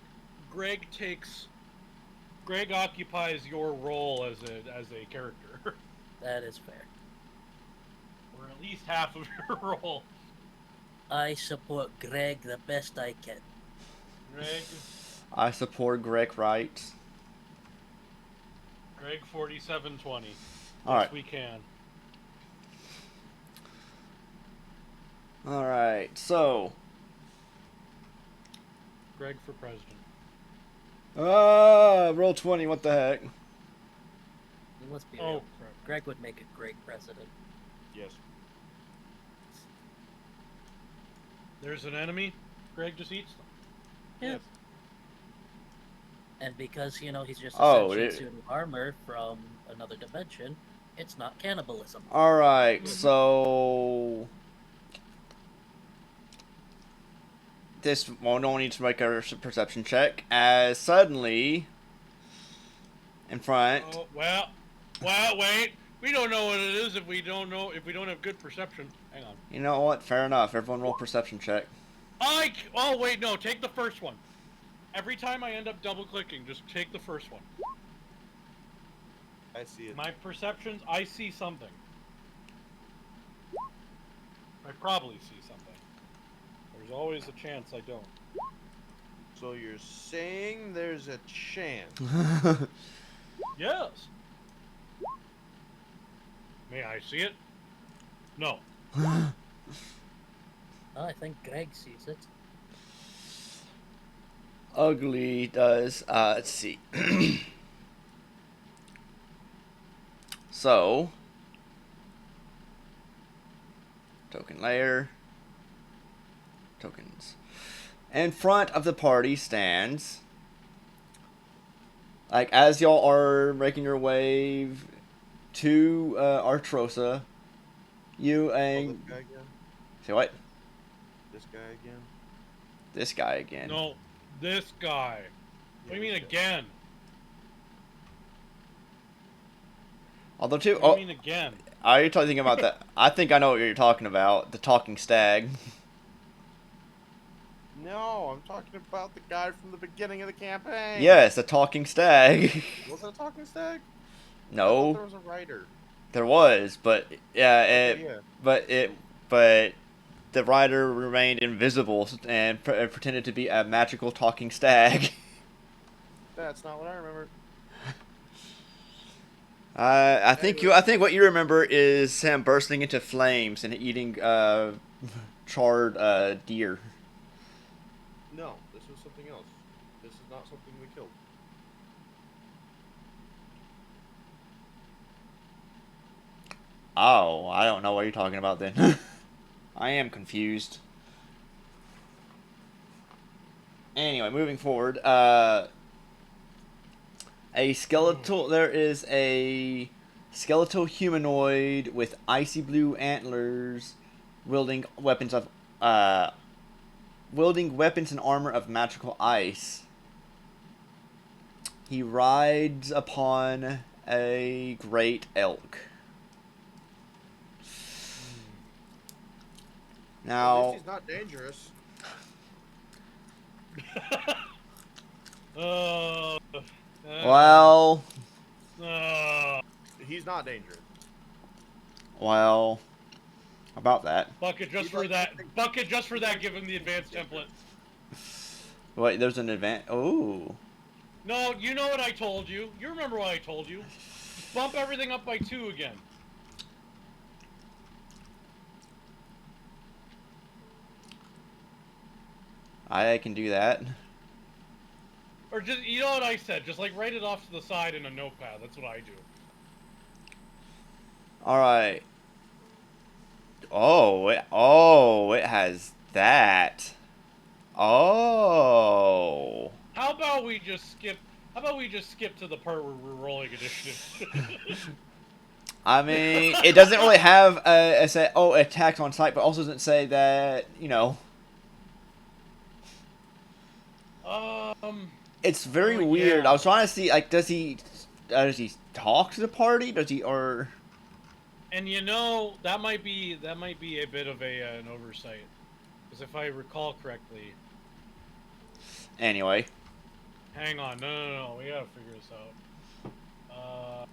[SPEAKER 3] occupies your role as a character,
[SPEAKER 4] That is fair.
[SPEAKER 3] or at least half of your role.
[SPEAKER 4] I support Greg the best I can.
[SPEAKER 3] Greg
[SPEAKER 1] I support Greg Wright.
[SPEAKER 3] 4720.
[SPEAKER 1] All
[SPEAKER 3] Yes,
[SPEAKER 1] right.
[SPEAKER 3] we can.
[SPEAKER 1] All right, so
[SPEAKER 3] Greg for president.
[SPEAKER 1] roll 20. What the heck?
[SPEAKER 4] Let's be
[SPEAKER 3] Oh,
[SPEAKER 4] real.
[SPEAKER 3] crap.
[SPEAKER 4] Greg would make a great president.
[SPEAKER 2] Yes.
[SPEAKER 3] There's an enemy. Greg just eats them.
[SPEAKER 4] Yeah.
[SPEAKER 3] Yes.
[SPEAKER 4] And because, he's just a
[SPEAKER 1] Oh,
[SPEAKER 4] sentient
[SPEAKER 1] it-
[SPEAKER 4] suit of armor from another dimension, it's not cannibalism.
[SPEAKER 1] All right, so this one will need to make a perception check as suddenly in front.
[SPEAKER 3] Oh, well, wait. We don't know what it is if we don't have good perception. Hang on.
[SPEAKER 1] You know what? Fair enough. Everyone roll perception check.
[SPEAKER 3] Oh, wait, no. Take the first one. Every time I end up double-clicking, just take the first one.
[SPEAKER 2] I see it.
[SPEAKER 3] My perceptions, I see something. I probably see something. There's always a chance I don't.
[SPEAKER 2] So you're saying there's a chance?
[SPEAKER 3] Yes. May I see it? No.
[SPEAKER 4] Oh, I think Greg sees it.
[SPEAKER 1] Ugly does. Let's see. So, token layer, tokens. In front of the party stands, like as y'all are making your way to Artrosa, you
[SPEAKER 2] Oh,
[SPEAKER 1] and
[SPEAKER 2] this guy again?
[SPEAKER 1] say what?
[SPEAKER 2] This guy again?
[SPEAKER 1] This guy again.
[SPEAKER 3] No, this guy. What do you mean
[SPEAKER 2] this guy.
[SPEAKER 3] again?
[SPEAKER 1] Although too.
[SPEAKER 3] What do
[SPEAKER 1] Oh,
[SPEAKER 3] you mean again?
[SPEAKER 1] are you thinking about that? I think I know what you're talking about. The talking stag.
[SPEAKER 2] No, I'm talking about the guy from the beginning of the campaign.
[SPEAKER 1] Yes, the talking stag.
[SPEAKER 2] Was it a talking stag? I thought
[SPEAKER 1] No.
[SPEAKER 2] there was a writer.
[SPEAKER 1] There was, but yeah,
[SPEAKER 2] Okay, yeah.
[SPEAKER 1] but the rider remained invisible and pretended to be a magical talking stag.
[SPEAKER 2] That's not what I remember.
[SPEAKER 1] I
[SPEAKER 2] Anyways.
[SPEAKER 1] think what you remember is Sam bursting into flames and eating charred deer.
[SPEAKER 2] No, this was something else. This is not something we killed.
[SPEAKER 1] Oh, I don't know what you're talking about then. I am confused. Anyway, moving forward, a skeletal. There is a skeletal humanoid with icy blue antlers, wielding weapons of uh, wielding weapons and armor of magical ice. He rides upon a great elk.
[SPEAKER 2] At
[SPEAKER 1] Now,
[SPEAKER 2] least he's not dangerous.
[SPEAKER 3] Uh,
[SPEAKER 1] well,
[SPEAKER 2] He's not dangerous.
[SPEAKER 1] well, about that.
[SPEAKER 3] bucket just
[SPEAKER 2] He'd
[SPEAKER 3] for
[SPEAKER 2] like
[SPEAKER 3] that.
[SPEAKER 2] to think-
[SPEAKER 3] Bucket just for
[SPEAKER 2] he'd
[SPEAKER 3] that.
[SPEAKER 2] like
[SPEAKER 3] Give
[SPEAKER 2] to
[SPEAKER 3] him the
[SPEAKER 2] think he's
[SPEAKER 3] advanced template.
[SPEAKER 2] dangerous.
[SPEAKER 1] Wait, there's an event. Oh,
[SPEAKER 3] No, you know what I told you. You remember what I told you. Just bump everything up by 2 again.
[SPEAKER 1] I can do that.
[SPEAKER 3] Or just, you know what I said. Just like write it off to the side in a notepad. That's what I do.
[SPEAKER 1] All right. It has that. Oh.
[SPEAKER 3] How about we just skip? How about we just skip to the part where we're rolling initiative?
[SPEAKER 1] I mean, it doesn't really have a say. Oh, attacks on sight, but also doesn't say that. It's very
[SPEAKER 3] Oh,
[SPEAKER 1] weird.
[SPEAKER 3] yeah.
[SPEAKER 1] I was trying to see, like, does he talk to the party? Does he, or?
[SPEAKER 3] And that might be a bit of an oversight, because if I recall correctly,
[SPEAKER 1] Anyway,
[SPEAKER 3] hang on, no, we gotta figure this out.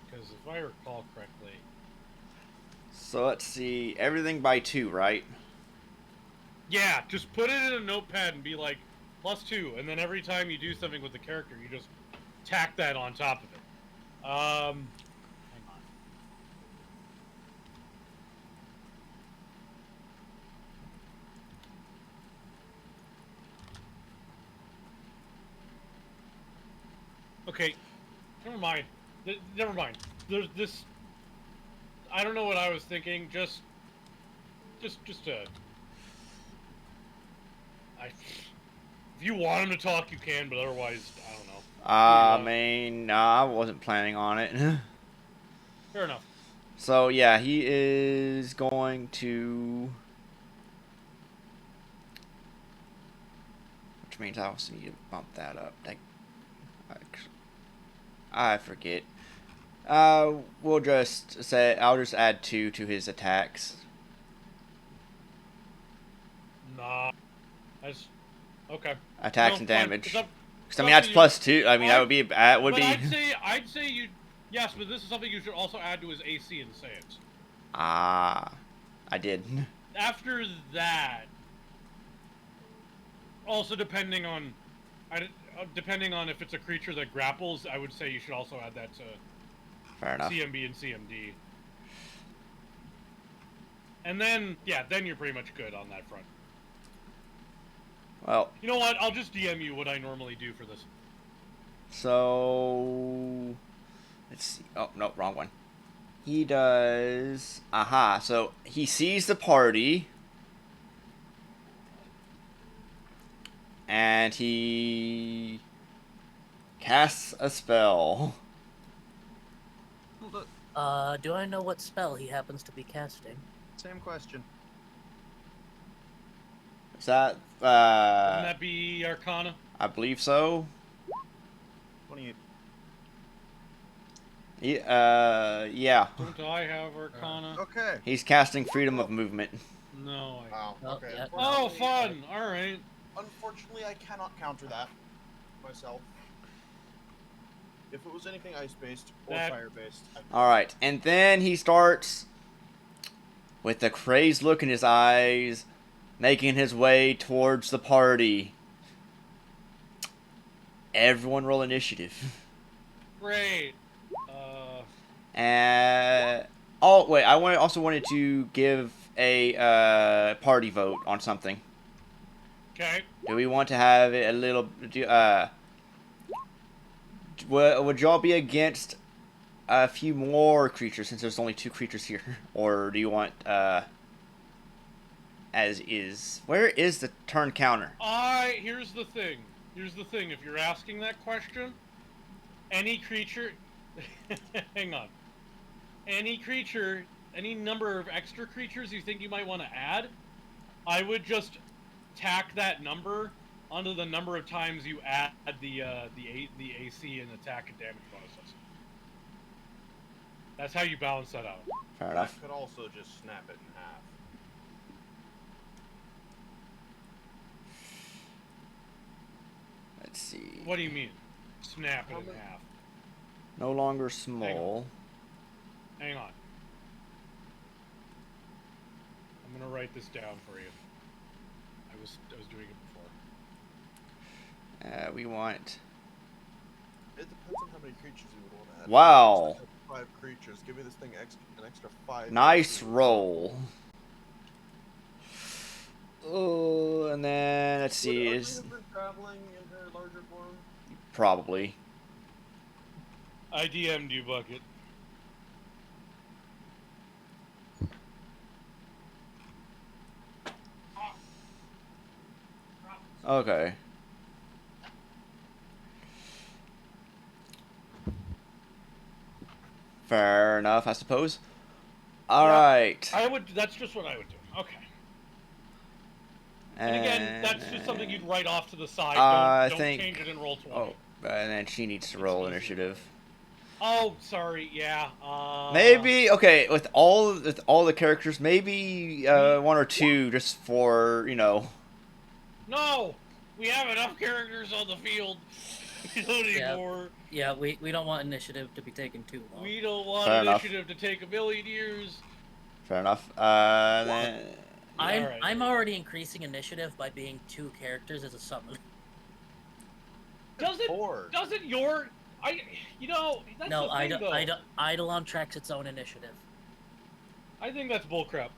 [SPEAKER 3] Because if I recall correctly,
[SPEAKER 1] so let's see. Everything by 2, right?
[SPEAKER 3] yeah, just put it in a notepad and be like +2, and then every time you do something with the character, you just tack that on top of it. Hang on. Okay, never mind. Never mind. There's this. I don't know what I was thinking. Just if you want him to talk, you can, but otherwise, I don't know.
[SPEAKER 1] I mean, nah, I wasn't planning on it.
[SPEAKER 3] Fair enough.
[SPEAKER 1] So yeah, he is going to, which means I also need to bump that up. I forget. We'll just say I'll just add 2 to his attacks.
[SPEAKER 3] Nah. That's okay.
[SPEAKER 1] Attacks
[SPEAKER 3] No,
[SPEAKER 1] and
[SPEAKER 3] fine.
[SPEAKER 1] damage.
[SPEAKER 3] It's up-
[SPEAKER 1] Because I mean that's +2. I mean that would be
[SPEAKER 3] But I'd say you. Yes, but this is something you should also add to his AC and saves.
[SPEAKER 1] I did.
[SPEAKER 3] After that, also depending on if it's a creature that grapples, I would say you should also add that to
[SPEAKER 1] Fair enough.
[SPEAKER 3] CMB and CMD. And then, yeah, then you're pretty much good on that front.
[SPEAKER 1] Well,
[SPEAKER 3] You know what? I'll just DM you what I normally do for this.
[SPEAKER 1] so let's see. Oh no, wrong one. He does. Aha. So he sees the party. And he casts a spell.
[SPEAKER 2] Look,
[SPEAKER 4] Do I know what spell he happens to be casting?
[SPEAKER 2] same question.
[SPEAKER 1] Is that
[SPEAKER 3] Wouldn't that be Arcana?
[SPEAKER 1] I believe so.
[SPEAKER 2] 28.
[SPEAKER 1] Yeah.
[SPEAKER 3] Don't I have Arcana?
[SPEAKER 2] Okay.
[SPEAKER 1] He's casting freedom of movement.
[SPEAKER 3] No.
[SPEAKER 2] Wow.
[SPEAKER 4] Oh,
[SPEAKER 2] Okay.
[SPEAKER 4] yeah.
[SPEAKER 3] Oh,
[SPEAKER 2] Unfortunately,
[SPEAKER 3] fun! Alright.
[SPEAKER 2] Unfortunately, I cannot counter that myself. If it was anything ice-based or
[SPEAKER 3] That-
[SPEAKER 2] fire-based,
[SPEAKER 1] All right, and then he starts with a crazed look in his eyes, making his way towards the party. Everyone roll initiative.
[SPEAKER 3] Great.
[SPEAKER 1] Oh wait, also wanted to give a party vote on something.
[SPEAKER 3] Okay.
[SPEAKER 1] Do we want to have it a little? Would y'all be against a few more creatures since there's only 2 creatures here, or do you want as is? Where is the turn counter?
[SPEAKER 3] Here's the thing. Here's the thing. If you're asking that question, any creature, hang on. Any creature, any number of extra creatures you think you might want to add, I would just tack that number onto the number of times you add the AC and attack and damage bonuses. That's how you balance that out.
[SPEAKER 1] Fair
[SPEAKER 2] I
[SPEAKER 1] enough.
[SPEAKER 2] could also just snap it in half.
[SPEAKER 1] Let's see.
[SPEAKER 3] What do you mean? Snap it
[SPEAKER 2] How
[SPEAKER 3] in
[SPEAKER 2] many-
[SPEAKER 3] half.
[SPEAKER 1] No longer small.
[SPEAKER 3] Hang on. I'm gonna write this down for you. I was doing it before.
[SPEAKER 1] We want.
[SPEAKER 2] It depends on how many creatures you would want to add.
[SPEAKER 1] Wow.
[SPEAKER 2] It's like 5 creatures. Give me this thing an extra 5.
[SPEAKER 1] Nice roll. Oh, and then let's see.
[SPEAKER 2] Would
[SPEAKER 1] Is
[SPEAKER 2] have been traveling in her larger form?
[SPEAKER 1] probably.
[SPEAKER 3] I DM'd you, Bucket.
[SPEAKER 1] Okay. Fair enough, I suppose. All right.
[SPEAKER 3] That's just what I would do. Okay. And again, that's just something you'd write off to the side.
[SPEAKER 1] I
[SPEAKER 3] Don't
[SPEAKER 1] think-
[SPEAKER 3] change it in roll 20.
[SPEAKER 1] Oh, and then she needs to roll
[SPEAKER 3] easy.
[SPEAKER 1] initiative.
[SPEAKER 3] Oh, sorry. Yeah.
[SPEAKER 1] Maybe okay with all the characters. Maybe 1 or 2 just for
[SPEAKER 3] No, we have enough characters on the field. We don't need
[SPEAKER 4] Yeah.
[SPEAKER 3] more.
[SPEAKER 4] Yeah, we don't want initiative to be taken too long.
[SPEAKER 3] We don't want
[SPEAKER 1] Fair enough.
[SPEAKER 3] initiative to take a million years.
[SPEAKER 1] Fair enough. Then
[SPEAKER 3] Alright.
[SPEAKER 4] I'm already increasing initiative by being 2 characters as a summon.
[SPEAKER 3] Doesn't
[SPEAKER 2] 4.
[SPEAKER 3] your that's
[SPEAKER 4] No,
[SPEAKER 3] the thing, though.
[SPEAKER 4] Eidolon tracks its own initiative.
[SPEAKER 3] I think that's bullcrap.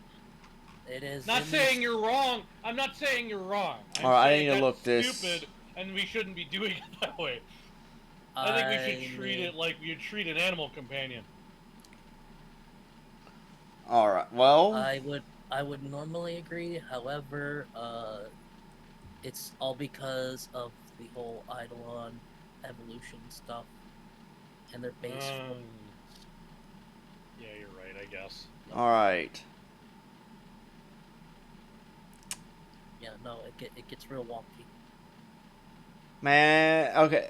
[SPEAKER 4] It is.
[SPEAKER 3] Not
[SPEAKER 4] in
[SPEAKER 3] saying you're wrong. I'm not saying you're wrong. I'm
[SPEAKER 1] Alright, I
[SPEAKER 3] saying
[SPEAKER 1] need to
[SPEAKER 3] that's
[SPEAKER 1] look this-
[SPEAKER 3] stupid, and we shouldn't be doing it that way. I think we should treat it like you'd treat an animal companion.
[SPEAKER 1] all right. Well,
[SPEAKER 4] I would normally agree. However, it's all because of the whole Eidolon evolution stuff and their base.
[SPEAKER 3] Yeah, you're right. I guess.
[SPEAKER 1] all right.
[SPEAKER 4] Yeah, no, it gets real wonky.
[SPEAKER 1] Man, okay.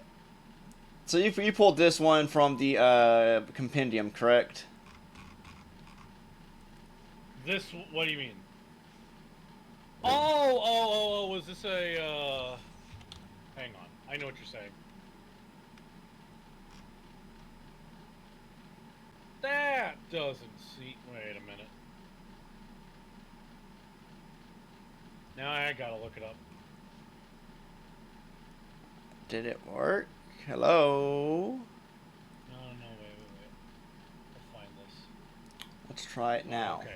[SPEAKER 1] So you pulled this one from the compendium, correct?
[SPEAKER 3] What do you mean? Oh, was this a, hang on. I know what you're saying. That doesn't see, wait a minute. Now I gotta look it up.
[SPEAKER 1] Did it work? Hello.
[SPEAKER 3] No, wait. I'll find this.
[SPEAKER 1] Let's try it now.
[SPEAKER 3] Okay.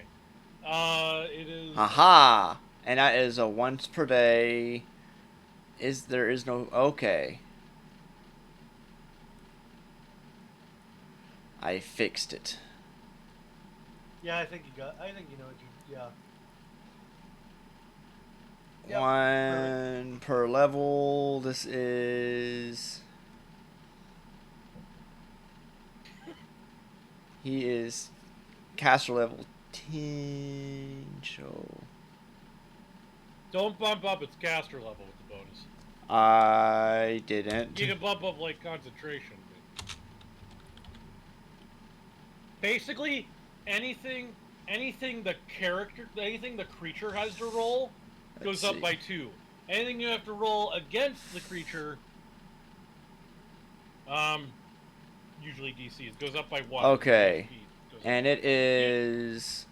[SPEAKER 3] It is.
[SPEAKER 1] Aha! And that is a once per day. There is no okay. I fixed it.
[SPEAKER 5] Yeah, I think you know what you. Yeah. Yep,
[SPEAKER 1] 1 per level. This is. He is caster level 10. So
[SPEAKER 3] Don't bump up its caster level with the bonus.
[SPEAKER 1] I didn't.
[SPEAKER 3] You can bump up like concentration. Basically, anything the creature has to roll
[SPEAKER 1] Let's
[SPEAKER 3] goes up
[SPEAKER 1] see.
[SPEAKER 3] by 2. Anything you have to roll against the creature usually DC. It goes up by 1.
[SPEAKER 1] Okay.
[SPEAKER 3] Speed goes up.
[SPEAKER 1] And it is.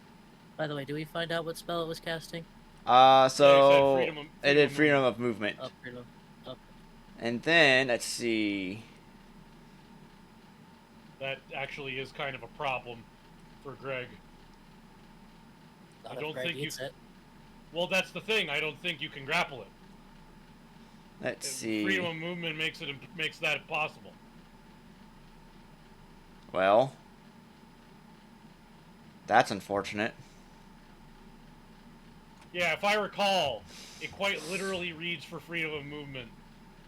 [SPEAKER 4] By the way, do we find out what spell it was casting?
[SPEAKER 1] So
[SPEAKER 3] freedom of-
[SPEAKER 1] it
[SPEAKER 3] freedom
[SPEAKER 1] did
[SPEAKER 3] of
[SPEAKER 1] freedom of movement.
[SPEAKER 4] Oh, freedom. Okay.
[SPEAKER 1] And then let's see.
[SPEAKER 3] That actually is kind of a problem for Greg.
[SPEAKER 4] Not
[SPEAKER 3] I
[SPEAKER 4] if
[SPEAKER 3] don't
[SPEAKER 4] Greg
[SPEAKER 3] think you-
[SPEAKER 4] eats it.
[SPEAKER 3] Well, that's the thing. I don't think you can grapple it.
[SPEAKER 1] Let's see.
[SPEAKER 3] Freedom of movement makes that impossible.
[SPEAKER 1] Well, that's unfortunate.
[SPEAKER 3] Yeah, if I recall, it quite literally reads for freedom of movement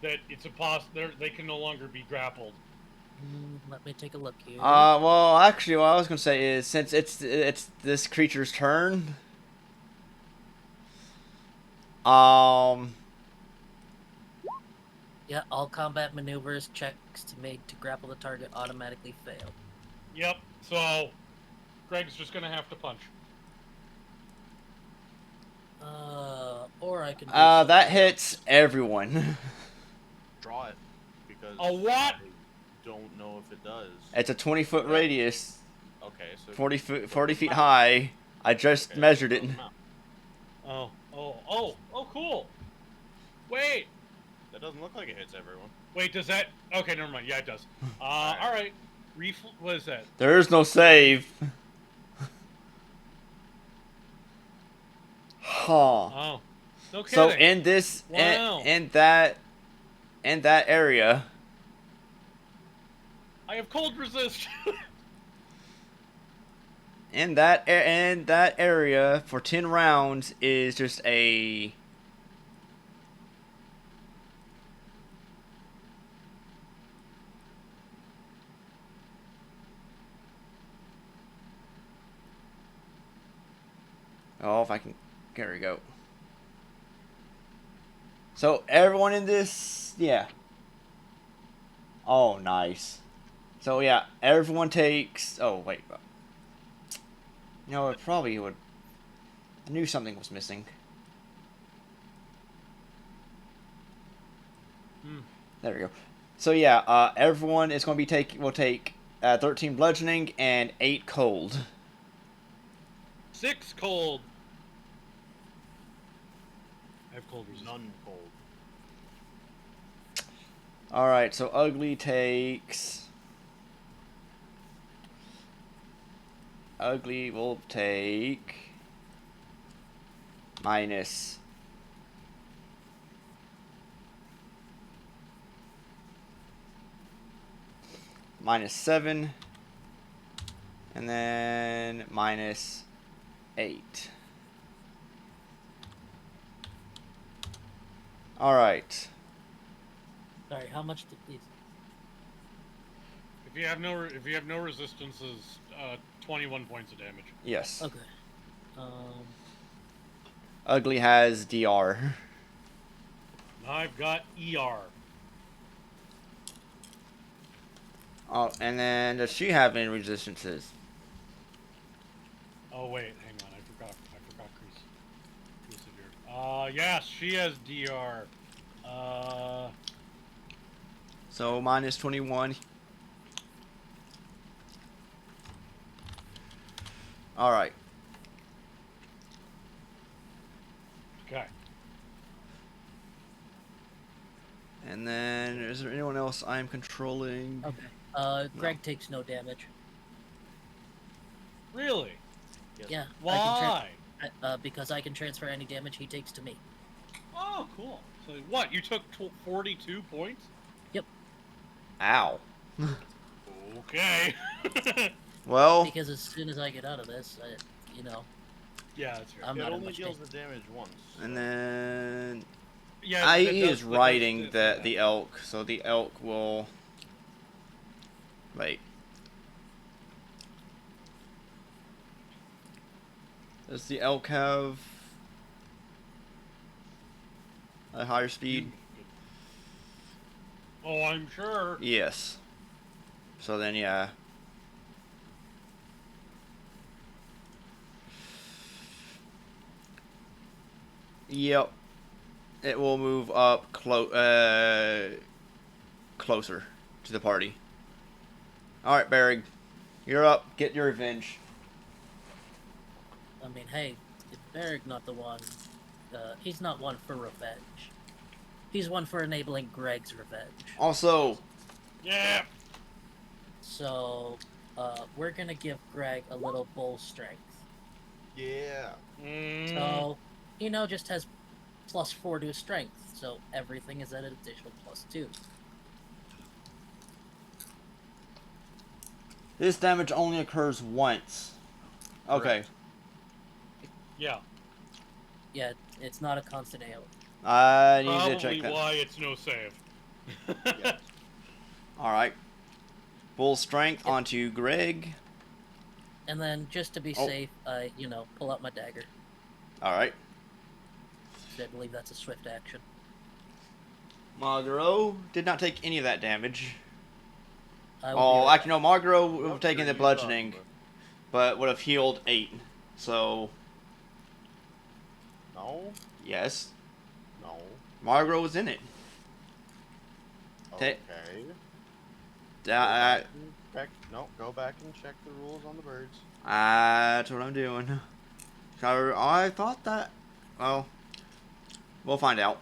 [SPEAKER 3] that it's impossible. They can no longer be grappled.
[SPEAKER 4] Let me take a look here.
[SPEAKER 1] Well, actually, what I was gonna say is since it's this creature's turn.
[SPEAKER 4] Yeah, all combat maneuvers, checks to make to grapple the target automatically fail.
[SPEAKER 3] Yep. So, Greg's just gonna have to punch.
[SPEAKER 4] Or I can. Do
[SPEAKER 1] That
[SPEAKER 4] something
[SPEAKER 1] hits everyone.
[SPEAKER 2] Draw it, because
[SPEAKER 3] A what?
[SPEAKER 2] I don't know if it does.
[SPEAKER 1] It's a 20-foot radius,
[SPEAKER 2] Okay, so
[SPEAKER 1] 40 feet high. I just
[SPEAKER 2] Okay,
[SPEAKER 1] measured it.
[SPEAKER 2] throw them out.
[SPEAKER 3] Oh, cool. Wait,
[SPEAKER 2] That doesn't look like it hits everyone.
[SPEAKER 3] does that? Okay, never mind. Yeah, it does.
[SPEAKER 2] Alright.
[SPEAKER 3] All right. What is that?
[SPEAKER 1] There is no save. Huh.
[SPEAKER 3] Oh, no kidding.
[SPEAKER 1] So in this,
[SPEAKER 3] Wow.
[SPEAKER 1] in that area,
[SPEAKER 3] I have cold resist.
[SPEAKER 1] in that area for 10 rounds is just a. Oh, if I can, there we go. So everyone in this, yeah. Oh, nice. So yeah, everyone takes. Oh wait. No, it probably would. I knew something was missing. There we go. So yeah, everyone is going to be will take 13 bludgeoning and 8 cold.
[SPEAKER 3] 6 cold. I have cold resist.
[SPEAKER 2] None cold.
[SPEAKER 1] All right, so Ugly takes. Ugly will take minus -7, and then -8. All right.
[SPEAKER 4] Sorry, how much did these?
[SPEAKER 3] If you have no resistances, 21 points of damage.
[SPEAKER 1] Yes.
[SPEAKER 4] Okay.
[SPEAKER 1] Ugly has DR.
[SPEAKER 3] I've got ER.
[SPEAKER 1] Oh, and then does she have any resistances?
[SPEAKER 3] Oh wait, hang on. I forgot Crusader. Yes, she has DR.
[SPEAKER 1] So -21. All right.
[SPEAKER 3] Okay.
[SPEAKER 1] And then is there anyone else I'm controlling?
[SPEAKER 4] Okay. Greg takes no damage.
[SPEAKER 3] Really?
[SPEAKER 2] Yes.
[SPEAKER 4] Yeah.
[SPEAKER 3] Why?
[SPEAKER 4] Because I can transfer any damage he takes to me.
[SPEAKER 3] Oh, cool. So what? You took 42 points?
[SPEAKER 1] Ow.
[SPEAKER 3] Okay.
[SPEAKER 1] Well,
[SPEAKER 4] Because as soon as I get out of this,
[SPEAKER 3] Yeah, that's right.
[SPEAKER 4] I'm
[SPEAKER 2] It
[SPEAKER 4] not in
[SPEAKER 2] only
[SPEAKER 4] much
[SPEAKER 2] deals
[SPEAKER 4] pain.
[SPEAKER 2] the damage once.
[SPEAKER 1] and then
[SPEAKER 3] Yeah,
[SPEAKER 1] IE
[SPEAKER 3] that does-
[SPEAKER 1] is
[SPEAKER 3] that does-
[SPEAKER 1] riding
[SPEAKER 3] that-
[SPEAKER 1] the elk, so the elk will. Wait. Does the elk have a higher speed?
[SPEAKER 3] Oh, I'm sure.
[SPEAKER 1] Yes. So then, yeah. Yep. It will move up closer to the party. All right, Barrig, you're up. Get your revenge.
[SPEAKER 4] I mean, hey, if Beric not the one, he's not one for revenge. He's one for enabling Greg's revenge.
[SPEAKER 1] Also,
[SPEAKER 3] Yeah.
[SPEAKER 4] So, we're gonna give Greg a little bull strength.
[SPEAKER 2] Yeah.
[SPEAKER 4] So, just has +4 to his strength, so everything is at an additional +2.
[SPEAKER 1] this damage only occurs once. Okay.
[SPEAKER 2] Correct.
[SPEAKER 3] Yeah.
[SPEAKER 4] Yeah, it's not a constant AoE.
[SPEAKER 1] I need to
[SPEAKER 3] Probably
[SPEAKER 1] check that.
[SPEAKER 3] why it's no save.
[SPEAKER 2] Yes.
[SPEAKER 1] All right. Full strength
[SPEAKER 4] Yep.
[SPEAKER 1] onto Greg.
[SPEAKER 4] And then, just to be
[SPEAKER 1] Oh.
[SPEAKER 4] safe, I, pull out my dagger.
[SPEAKER 1] All right.
[SPEAKER 4] So I believe that's a swift action.
[SPEAKER 1] Margaro did not take any of that damage.
[SPEAKER 4] I will
[SPEAKER 1] Oh,
[SPEAKER 4] be right
[SPEAKER 1] actually, no. Margaro would have
[SPEAKER 2] What
[SPEAKER 1] taken
[SPEAKER 2] are
[SPEAKER 1] the
[SPEAKER 2] you
[SPEAKER 1] bludgeoning,
[SPEAKER 2] talking
[SPEAKER 1] but would have healed 8. So,
[SPEAKER 2] about?
[SPEAKER 1] yes.
[SPEAKER 2] No.
[SPEAKER 1] Margaro was in it.
[SPEAKER 2] Okay. Go back and check the rules on the birds.
[SPEAKER 1] That's what I'm doing. So, I thought that... Well, we'll find out.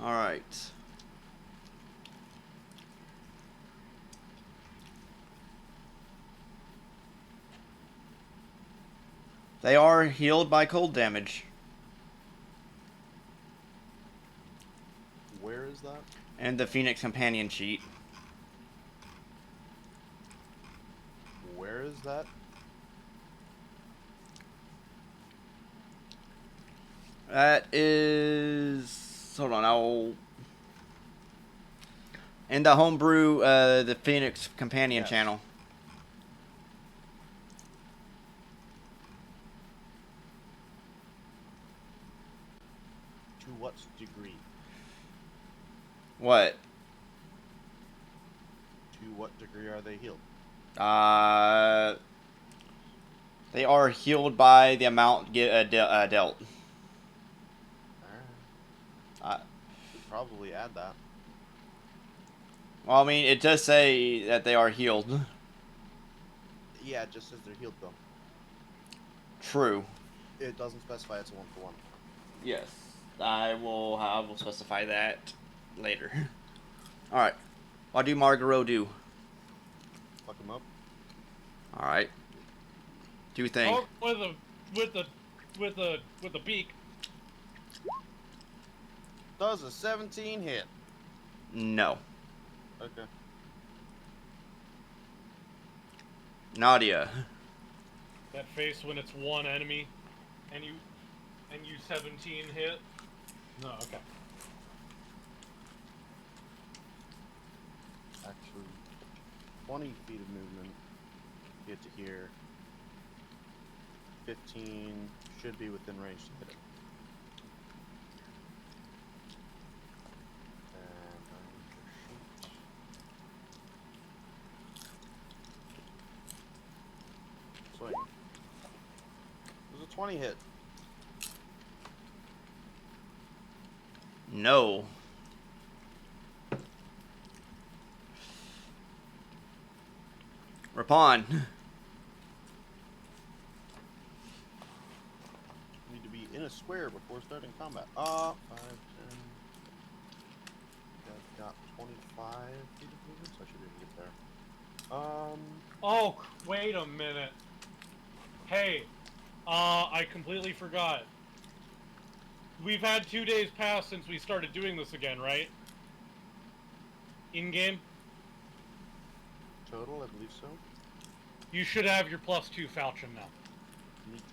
[SPEAKER 1] Alright. They are healed by cold damage.
[SPEAKER 2] Where is that?
[SPEAKER 1] And the Phoenix Companion sheet.
[SPEAKER 2] Where is that?
[SPEAKER 1] That is... Hold on, I'll... In the homebrew, the Phoenix Companion
[SPEAKER 2] Yes.
[SPEAKER 1] channel.
[SPEAKER 2] To what degree?
[SPEAKER 1] What?
[SPEAKER 2] To what degree are they healed?
[SPEAKER 1] They are healed by the amount dealt.
[SPEAKER 2] Alright. Should probably add that.
[SPEAKER 1] Well, I mean, it does say that they are healed.
[SPEAKER 2] Yeah, it just says they're healed though.
[SPEAKER 1] True.
[SPEAKER 2] It doesn't specify it's a 1-for-1.
[SPEAKER 1] Yes. I will specify that later. Alright. What do Margaro do?
[SPEAKER 2] Fuck him up.
[SPEAKER 1] Alright. Do you think?
[SPEAKER 3] Oh, with the beak.
[SPEAKER 2] Does a 17 hit?
[SPEAKER 1] No.
[SPEAKER 2] Okay.
[SPEAKER 1] Nadia.
[SPEAKER 3] That face when it's one enemy, and you 17 hit. No, okay.
[SPEAKER 2] Actually, 20 feet of movement. Get to here. 15 should be within range to hit it. And swing. There's a 20 hit.
[SPEAKER 1] No. Rapon.
[SPEAKER 2] Need to be in a square before starting combat. 5, 10. I've got 25 feet of movement, so I should be able to get there.
[SPEAKER 3] Oh, wait a minute. Hey, I completely forgot. We've had 2 days pass since we started doing this again, right? In-game?
[SPEAKER 2] Total, I believe so.
[SPEAKER 3] You should have your +2 falchion now.
[SPEAKER 2] Neat.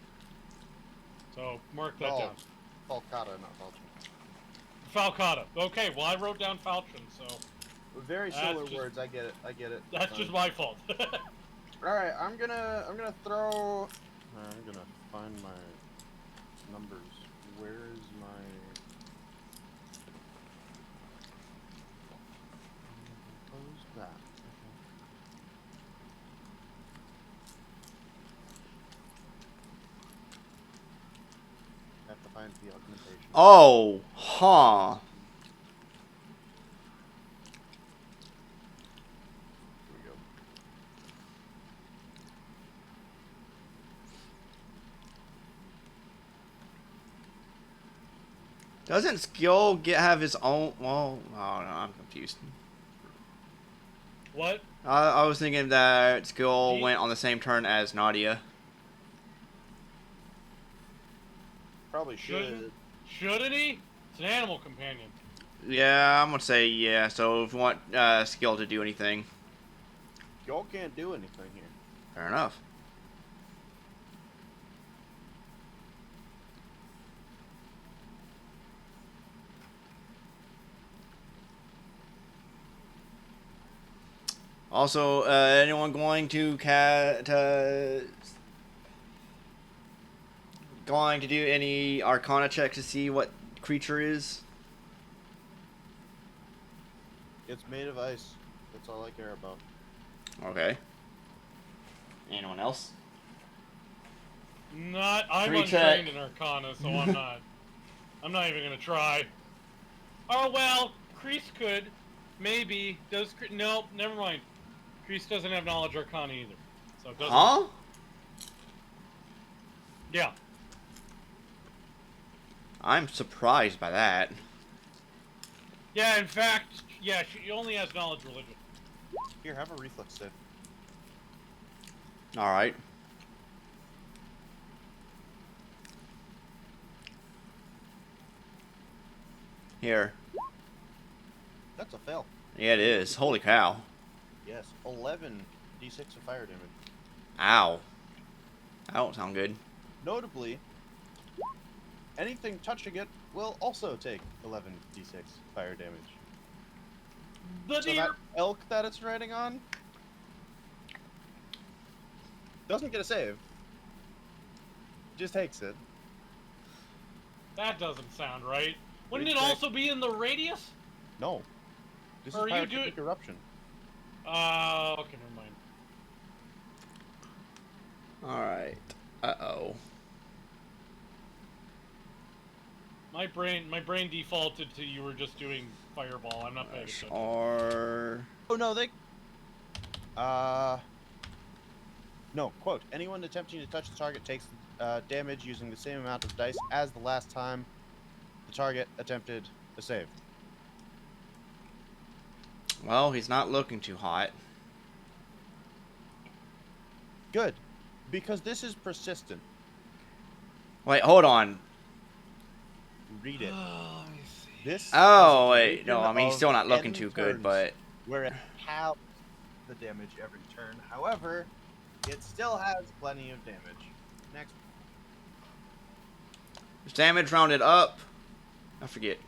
[SPEAKER 3] So, mark that
[SPEAKER 2] Oh,
[SPEAKER 3] down.
[SPEAKER 2] Falcata, not Falchion.
[SPEAKER 3] Falcata. Okay, well I wrote down falchion, so
[SPEAKER 2] Very
[SPEAKER 3] That's
[SPEAKER 2] similar
[SPEAKER 3] just-
[SPEAKER 2] words. I get it.
[SPEAKER 3] that's just my fault.
[SPEAKER 2] All right, I'm gonna throw. I'm gonna find my numbers. Where is my? Close that. Have to find the augmentation.
[SPEAKER 1] Oh, huh.
[SPEAKER 2] Here we go.
[SPEAKER 1] Doesn't Skill have his own? Well, oh no, I'm confused.
[SPEAKER 3] What?
[SPEAKER 1] I was thinking that Skill
[SPEAKER 3] Gee.
[SPEAKER 1] went on the same turn as Nadia.
[SPEAKER 2] Probably should.
[SPEAKER 3] Shouldn't he? It's an animal companion.
[SPEAKER 1] Yeah, I'm gonna say yeah. So if you want Skill to do anything,
[SPEAKER 2] Y'all can't do anything here.
[SPEAKER 1] fair enough. Also, anyone going to going to do any Arcana checks to see what creature is?
[SPEAKER 2] It's made of ice. That's all I care about.
[SPEAKER 1] Okay. Anyone else?
[SPEAKER 3] I'm
[SPEAKER 1] Free
[SPEAKER 3] untrained
[SPEAKER 1] check.
[SPEAKER 3] in Arcana, so I'm not. I'm not even gonna try. Oh well, Kreese could, maybe. Does nope? Never mind. Kreese doesn't have knowledge Arcana either, so it doesn't.
[SPEAKER 1] Huh?
[SPEAKER 3] Yeah.
[SPEAKER 1] I'm surprised by that.
[SPEAKER 3] Yeah. In fact, yeah. She only has knowledge religion.
[SPEAKER 2] Here, have a reflex save.
[SPEAKER 1] All right. Here.
[SPEAKER 2] That's a fail.
[SPEAKER 1] Yeah, it is. Holy cow.
[SPEAKER 2] Yes, 11 d6 of fire damage.
[SPEAKER 1] Ow. That don't sound good.
[SPEAKER 2] Notably, anything touching it will also take 11 d6 fire damage.
[SPEAKER 3] The
[SPEAKER 2] So
[SPEAKER 3] deer.
[SPEAKER 2] that elk that it's riding on doesn't get a save. Just takes it.
[SPEAKER 3] That doesn't sound right. Wouldn't it
[SPEAKER 2] Reflex.
[SPEAKER 3] also be in the radius?
[SPEAKER 2] No. This
[SPEAKER 3] Or
[SPEAKER 2] is
[SPEAKER 3] you
[SPEAKER 2] pyroclastic
[SPEAKER 3] do-
[SPEAKER 2] eruption.
[SPEAKER 3] Okay, never mind.
[SPEAKER 1] All right. Uh-oh.
[SPEAKER 3] My brain defaulted to you were just doing fireball. I'm not paying attention.
[SPEAKER 1] Or...
[SPEAKER 2] Oh no, they. No, quote. Anyone attempting to touch the target takes damage using the same amount of dice as the last time the target attempted a save.
[SPEAKER 1] Well, he's not looking too hot.
[SPEAKER 2] Good. Because this is persistent.
[SPEAKER 1] Wait, hold on.
[SPEAKER 2] Read it.
[SPEAKER 3] Let me see.
[SPEAKER 2] This
[SPEAKER 1] Oh,
[SPEAKER 2] is a
[SPEAKER 1] wait. No,
[SPEAKER 2] duration
[SPEAKER 1] I mean, he's
[SPEAKER 2] of
[SPEAKER 1] still not looking
[SPEAKER 2] 10
[SPEAKER 1] too good,
[SPEAKER 2] turns,
[SPEAKER 1] but...
[SPEAKER 2] where it halves the damage every turn. However, it still has plenty of damage. Next.
[SPEAKER 1] Is damage rounded up? I forget.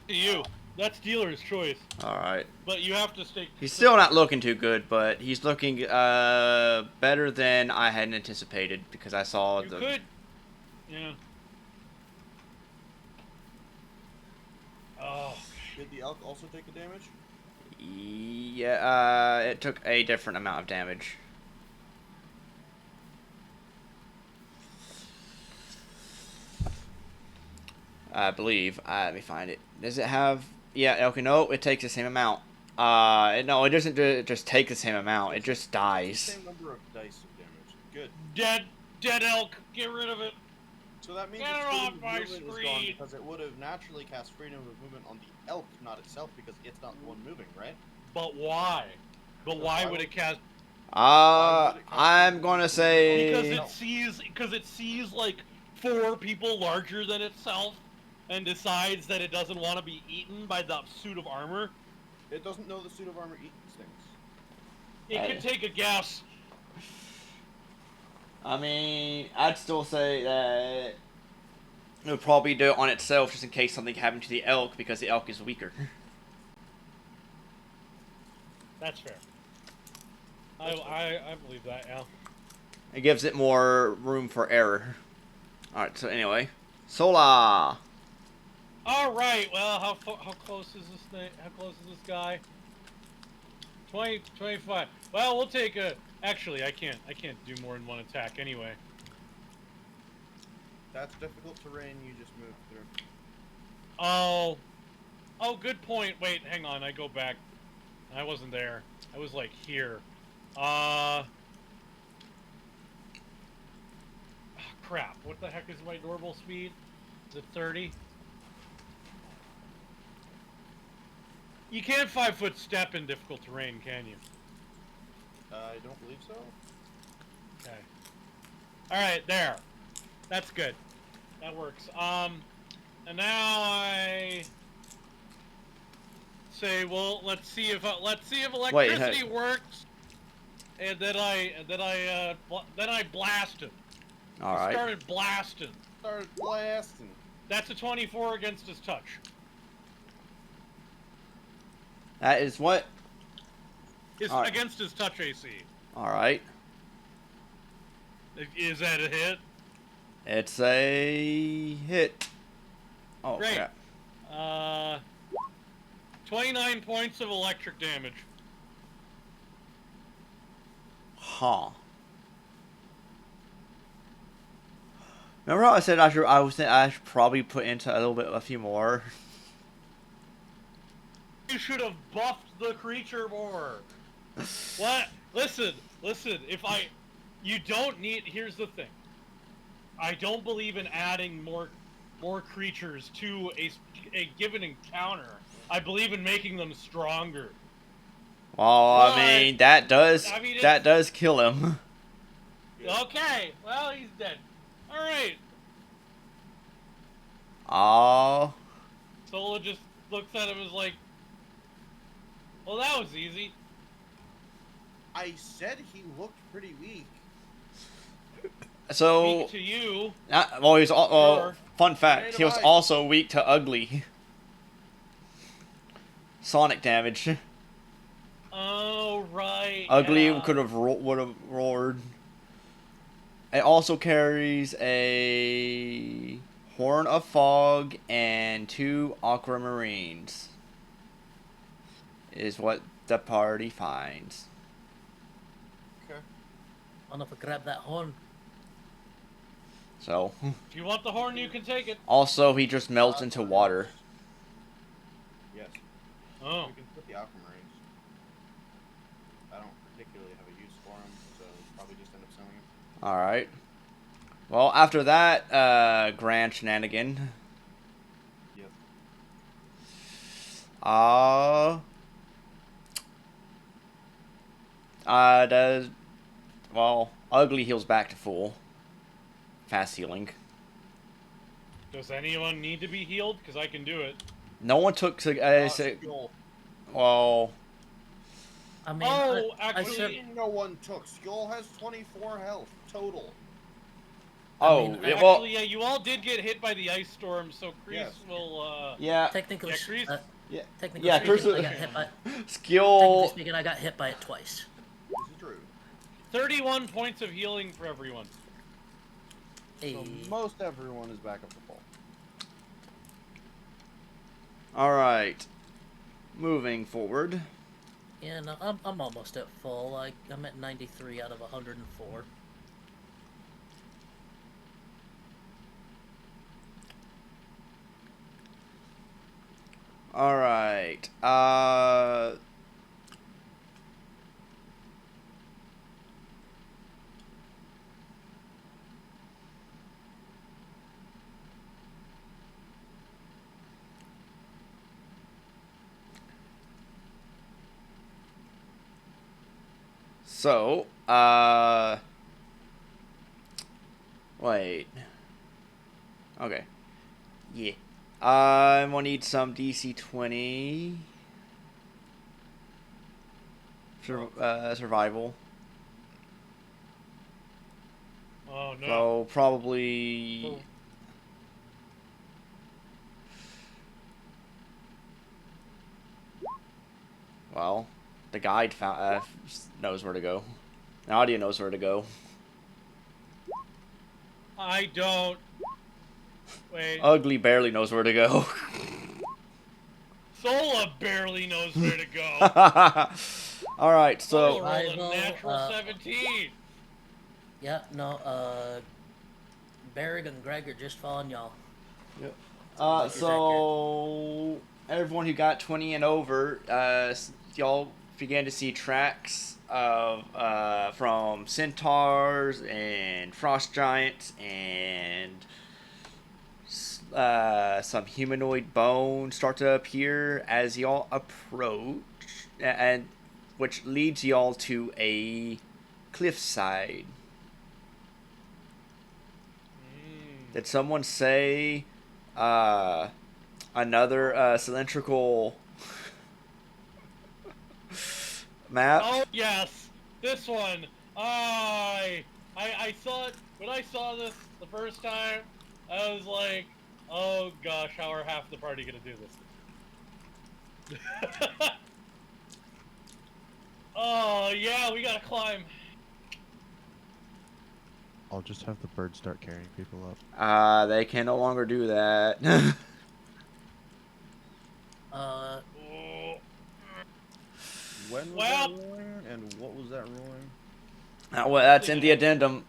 [SPEAKER 3] To you. That's dealer's choice.
[SPEAKER 1] Alright.
[SPEAKER 3] But you have to stay.
[SPEAKER 1] He's still not looking too good, but he's looking better than I had anticipated because I saw
[SPEAKER 3] You
[SPEAKER 1] the...
[SPEAKER 3] could. Yeah. Oh.
[SPEAKER 2] Did the elk also take the damage?
[SPEAKER 1] Yeah, it took a different amount of damage. I believe. Let me find it. Does it have... Yeah, okay, no, it takes the same amount. No, it doesn't just take the same amount. It just dies.
[SPEAKER 2] Same number of dice of damage. Good.
[SPEAKER 3] Dead elk. Get rid of it.
[SPEAKER 2] So that means
[SPEAKER 3] Get
[SPEAKER 2] its
[SPEAKER 3] it
[SPEAKER 2] freedom
[SPEAKER 3] off
[SPEAKER 2] of
[SPEAKER 3] my
[SPEAKER 2] movement is gone
[SPEAKER 3] screen.
[SPEAKER 2] because it would have naturally cast freedom of movement on the elk, not itself, because it's not the one moving, right?
[SPEAKER 3] But why? But why would it cast?
[SPEAKER 1] I'm gonna say...
[SPEAKER 3] Because it sees like 4 people larger than itself, and decides that it doesn't want to be eaten by the suit of armor.
[SPEAKER 2] It doesn't know the suit of armor eats things.
[SPEAKER 3] It could take a guess.
[SPEAKER 1] I mean, I'd still say that it would probably do it on itself just in case something happened to the elk because the elk is weaker.
[SPEAKER 3] That's fair. I believe that. Yeah.
[SPEAKER 1] It gives it more room for error. Alright, so anyway. Sola!
[SPEAKER 3] All right. Well, how close is this thing? How close is this guy? 20, 25. Well, we'll take a. Actually, I can't do more than one attack anyway.
[SPEAKER 2] That's difficult terrain you just moved through.
[SPEAKER 3] Oh, good point. Wait, hang on. I go back. I wasn't there. I was like here. Crap. What the heck is my normal speed? Is it 30? You can't 5-foot step in difficult terrain, can you?
[SPEAKER 2] I don't believe so.
[SPEAKER 3] Okay. Alright, there. That's good. That works. And now I say, well, let's see if electricity works. And then I blast him.
[SPEAKER 1] All
[SPEAKER 3] I
[SPEAKER 1] right.
[SPEAKER 3] started blasting.
[SPEAKER 2] Started blasting.
[SPEAKER 3] That's a 24 against his touch.
[SPEAKER 1] That is what? All right.
[SPEAKER 3] Against his touch AC.
[SPEAKER 1] All right.
[SPEAKER 3] Is that a hit?
[SPEAKER 1] It's a hit. Oh,
[SPEAKER 3] Great.
[SPEAKER 1] crap.
[SPEAKER 3] 29 points of electric damage.
[SPEAKER 1] Huh. Remember how I said I should probably put into a few more?
[SPEAKER 3] You should have buffed the creature more. What? Listen. You don't need. Here's the thing. I don't believe in adding more creatures to a given encounter. I believe in making them stronger.
[SPEAKER 1] Well,
[SPEAKER 3] But,
[SPEAKER 1] I mean that does kill him.
[SPEAKER 3] Okay. Well, he's dead. All right.
[SPEAKER 1] Oh.
[SPEAKER 3] Sola just looks at him and is like, well, that was easy.
[SPEAKER 2] I said he looked pretty weak.
[SPEAKER 1] So.
[SPEAKER 3] Weak to you.
[SPEAKER 1] Well, he's
[SPEAKER 3] Sure.
[SPEAKER 1] fun fact. He was also weak to ugly. Sonic damage.
[SPEAKER 3] Oh, right.
[SPEAKER 1] Ugly
[SPEAKER 3] yeah.
[SPEAKER 1] would have roared. It also carries a Horn of Fog and 2 Aquamarines. Is what the party finds.
[SPEAKER 2] Okay.
[SPEAKER 4] I don't know if I grab that horn.
[SPEAKER 1] So.
[SPEAKER 3] If you want the horn, you can take it.
[SPEAKER 1] Also, he just melts into water.
[SPEAKER 2] Yes.
[SPEAKER 3] Oh.
[SPEAKER 2] We can put the aquamarines. I don't particularly have a use for them, so probably just end up selling them.
[SPEAKER 1] Alright. Well, after that, grand shenanigan.
[SPEAKER 2] Yep.
[SPEAKER 1] Well, ugly heals back to full. Fast healing.
[SPEAKER 3] Does anyone need to be healed? Because I can do it.
[SPEAKER 1] No one took,
[SPEAKER 2] Skill.
[SPEAKER 1] well,
[SPEAKER 4] I mean,
[SPEAKER 3] Oh,
[SPEAKER 4] I
[SPEAKER 3] actually,
[SPEAKER 4] said,
[SPEAKER 2] No one took. Skill has 24 health total.
[SPEAKER 1] oh,
[SPEAKER 4] mean,
[SPEAKER 1] yeah, well,
[SPEAKER 3] actually, yeah, you all did get hit by the ice storm, so Kreese
[SPEAKER 2] Yes.
[SPEAKER 3] will,
[SPEAKER 1] yeah,
[SPEAKER 4] technically,
[SPEAKER 3] Yeah, Kreese-
[SPEAKER 1] yeah,
[SPEAKER 4] technically
[SPEAKER 1] yeah,
[SPEAKER 4] speaking,
[SPEAKER 1] Kreese-
[SPEAKER 4] I got hit by. Technically
[SPEAKER 1] skill,
[SPEAKER 4] speaking, I got hit by it twice.
[SPEAKER 2] This is true.
[SPEAKER 3] 31 points of healing for everyone.
[SPEAKER 4] Hey,
[SPEAKER 2] So most everyone is back up to full.
[SPEAKER 1] alright, moving forward.
[SPEAKER 4] yeah, no, I'm almost at full. I'm at 93 out of 104.
[SPEAKER 1] Alright, so, wait. Okay. Yeah. I'm gonna need some DC 20. Survival.
[SPEAKER 3] Oh, no.
[SPEAKER 1] So, probably.
[SPEAKER 3] Oh.
[SPEAKER 1] Well, the guide knows where to go. Nadia knows where to go.
[SPEAKER 3] I don't. Wait.
[SPEAKER 1] Ugly barely knows where to go.
[SPEAKER 3] Sola barely knows where to go.
[SPEAKER 1] Alright,
[SPEAKER 3] Sola
[SPEAKER 1] so.
[SPEAKER 3] rolled a natural 17.
[SPEAKER 4] Yeah, no, Barrick and Greg are just following y'all.
[SPEAKER 1] Yep.
[SPEAKER 4] Sounds like you're
[SPEAKER 1] So everyone who got 20 and over, y'all began to see tracks of from centaurs and frost giants and some humanoid bones start to appear as y'all approach, and which leads y'all to a cliffside. Did someone say another cylindrical map?
[SPEAKER 3] Oh yes, this one. I saw it when I saw this the first time. I was like, oh gosh, how are half the party gonna do this? Oh yeah, we gotta climb.
[SPEAKER 2] I'll just have the bird start carrying people up.
[SPEAKER 1] They can no longer do that.
[SPEAKER 4] Uh,
[SPEAKER 3] Oh.
[SPEAKER 2] When was
[SPEAKER 3] Well-
[SPEAKER 2] that ruling, and what was that ruling?
[SPEAKER 1] Well, that's in the addendum.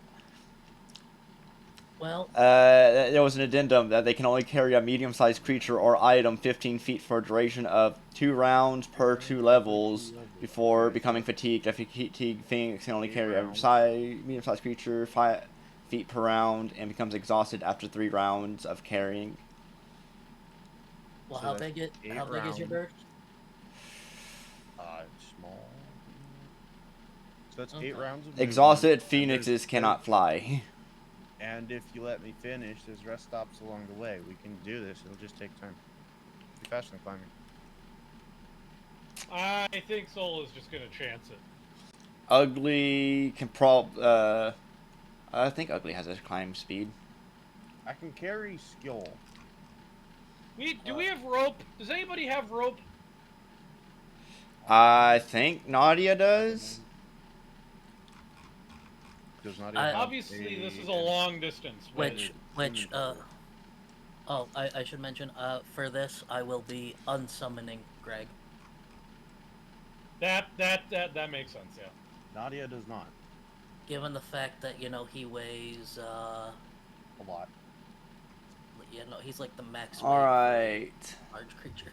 [SPEAKER 4] well,
[SPEAKER 1] There was an addendum that they can only carry a medium-sized creature or item 15 feet for a duration of 2 rounds per 2 levels before becoming fatigued. A fatigued Phoenix can only carry a medium-sized creature 5 feet per round and becomes exhausted after 3 rounds of carrying.
[SPEAKER 4] well,
[SPEAKER 2] So
[SPEAKER 4] how
[SPEAKER 2] that's
[SPEAKER 4] big is
[SPEAKER 2] 8
[SPEAKER 4] your
[SPEAKER 2] rounds.
[SPEAKER 4] bird?
[SPEAKER 2] Small. So that's
[SPEAKER 4] Okay.
[SPEAKER 2] 8 rounds of
[SPEAKER 1] Exhausted
[SPEAKER 2] movement, and
[SPEAKER 1] phoenixes
[SPEAKER 2] there's
[SPEAKER 1] cannot fly.
[SPEAKER 2] And if you let me finish, there's rest stops along the way. We can do this. It'll just take time. Be faster than climbing.
[SPEAKER 3] I think Soul is just gonna chance it.
[SPEAKER 1] Ugly can I think Ugly has a climb speed.
[SPEAKER 2] I can carry skill.
[SPEAKER 3] Do we have rope? Does anybody have rope?
[SPEAKER 1] I think Nadia does.
[SPEAKER 2] Does not even
[SPEAKER 4] I-
[SPEAKER 2] have
[SPEAKER 3] Obviously, this is a long distance.
[SPEAKER 4] Which,
[SPEAKER 2] inventory.
[SPEAKER 4] oh, I should mention, for this, I will be unsummoning Greg.
[SPEAKER 3] That makes sense. Yeah.
[SPEAKER 2] Nadia does not.
[SPEAKER 4] Given the fact that, he weighs,
[SPEAKER 2] A lot.
[SPEAKER 4] he's like the max weight
[SPEAKER 1] Alright.
[SPEAKER 4] for a large creature.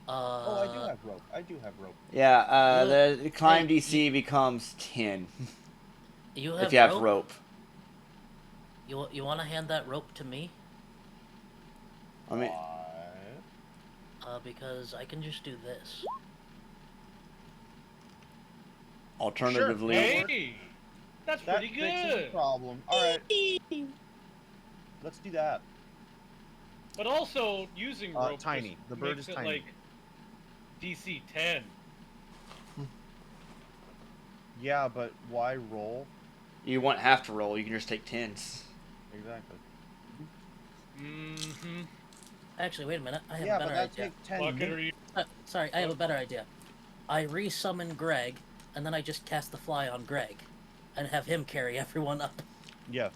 [SPEAKER 2] Oh, I do have rope. I do have rope.
[SPEAKER 1] Yeah,
[SPEAKER 4] You-
[SPEAKER 1] the climb
[SPEAKER 4] hey,
[SPEAKER 1] DC becomes 10
[SPEAKER 4] You have
[SPEAKER 1] if you have
[SPEAKER 4] rope?
[SPEAKER 1] rope.
[SPEAKER 4] You want to hand that rope to me?
[SPEAKER 1] I mean,
[SPEAKER 4] Because I can just do this.
[SPEAKER 1] alternatively,
[SPEAKER 3] Hey, that's
[SPEAKER 2] That
[SPEAKER 3] pretty
[SPEAKER 2] fixes the
[SPEAKER 3] good.
[SPEAKER 2] problem. Alright. Let's do that.
[SPEAKER 3] But also using rope
[SPEAKER 2] tiny.
[SPEAKER 3] just
[SPEAKER 2] The bird
[SPEAKER 3] makes
[SPEAKER 2] is
[SPEAKER 3] it
[SPEAKER 2] tiny.
[SPEAKER 3] like DC 10.
[SPEAKER 2] Yeah, but why roll?
[SPEAKER 1] you won't have to roll. You can just take 10s.
[SPEAKER 2] Exactly.
[SPEAKER 3] Mm-hmm.
[SPEAKER 4] Actually, wait a minute. I have
[SPEAKER 2] Yeah,
[SPEAKER 4] a
[SPEAKER 2] but
[SPEAKER 4] better
[SPEAKER 2] that
[SPEAKER 4] idea.
[SPEAKER 2] takes 10
[SPEAKER 3] Bucket,
[SPEAKER 2] minutes.
[SPEAKER 3] are you?
[SPEAKER 4] Sorry, I have a better idea. I resummon Greg, and then I just cast the fly on Greg, and have him carry everyone up.
[SPEAKER 2] Yeah.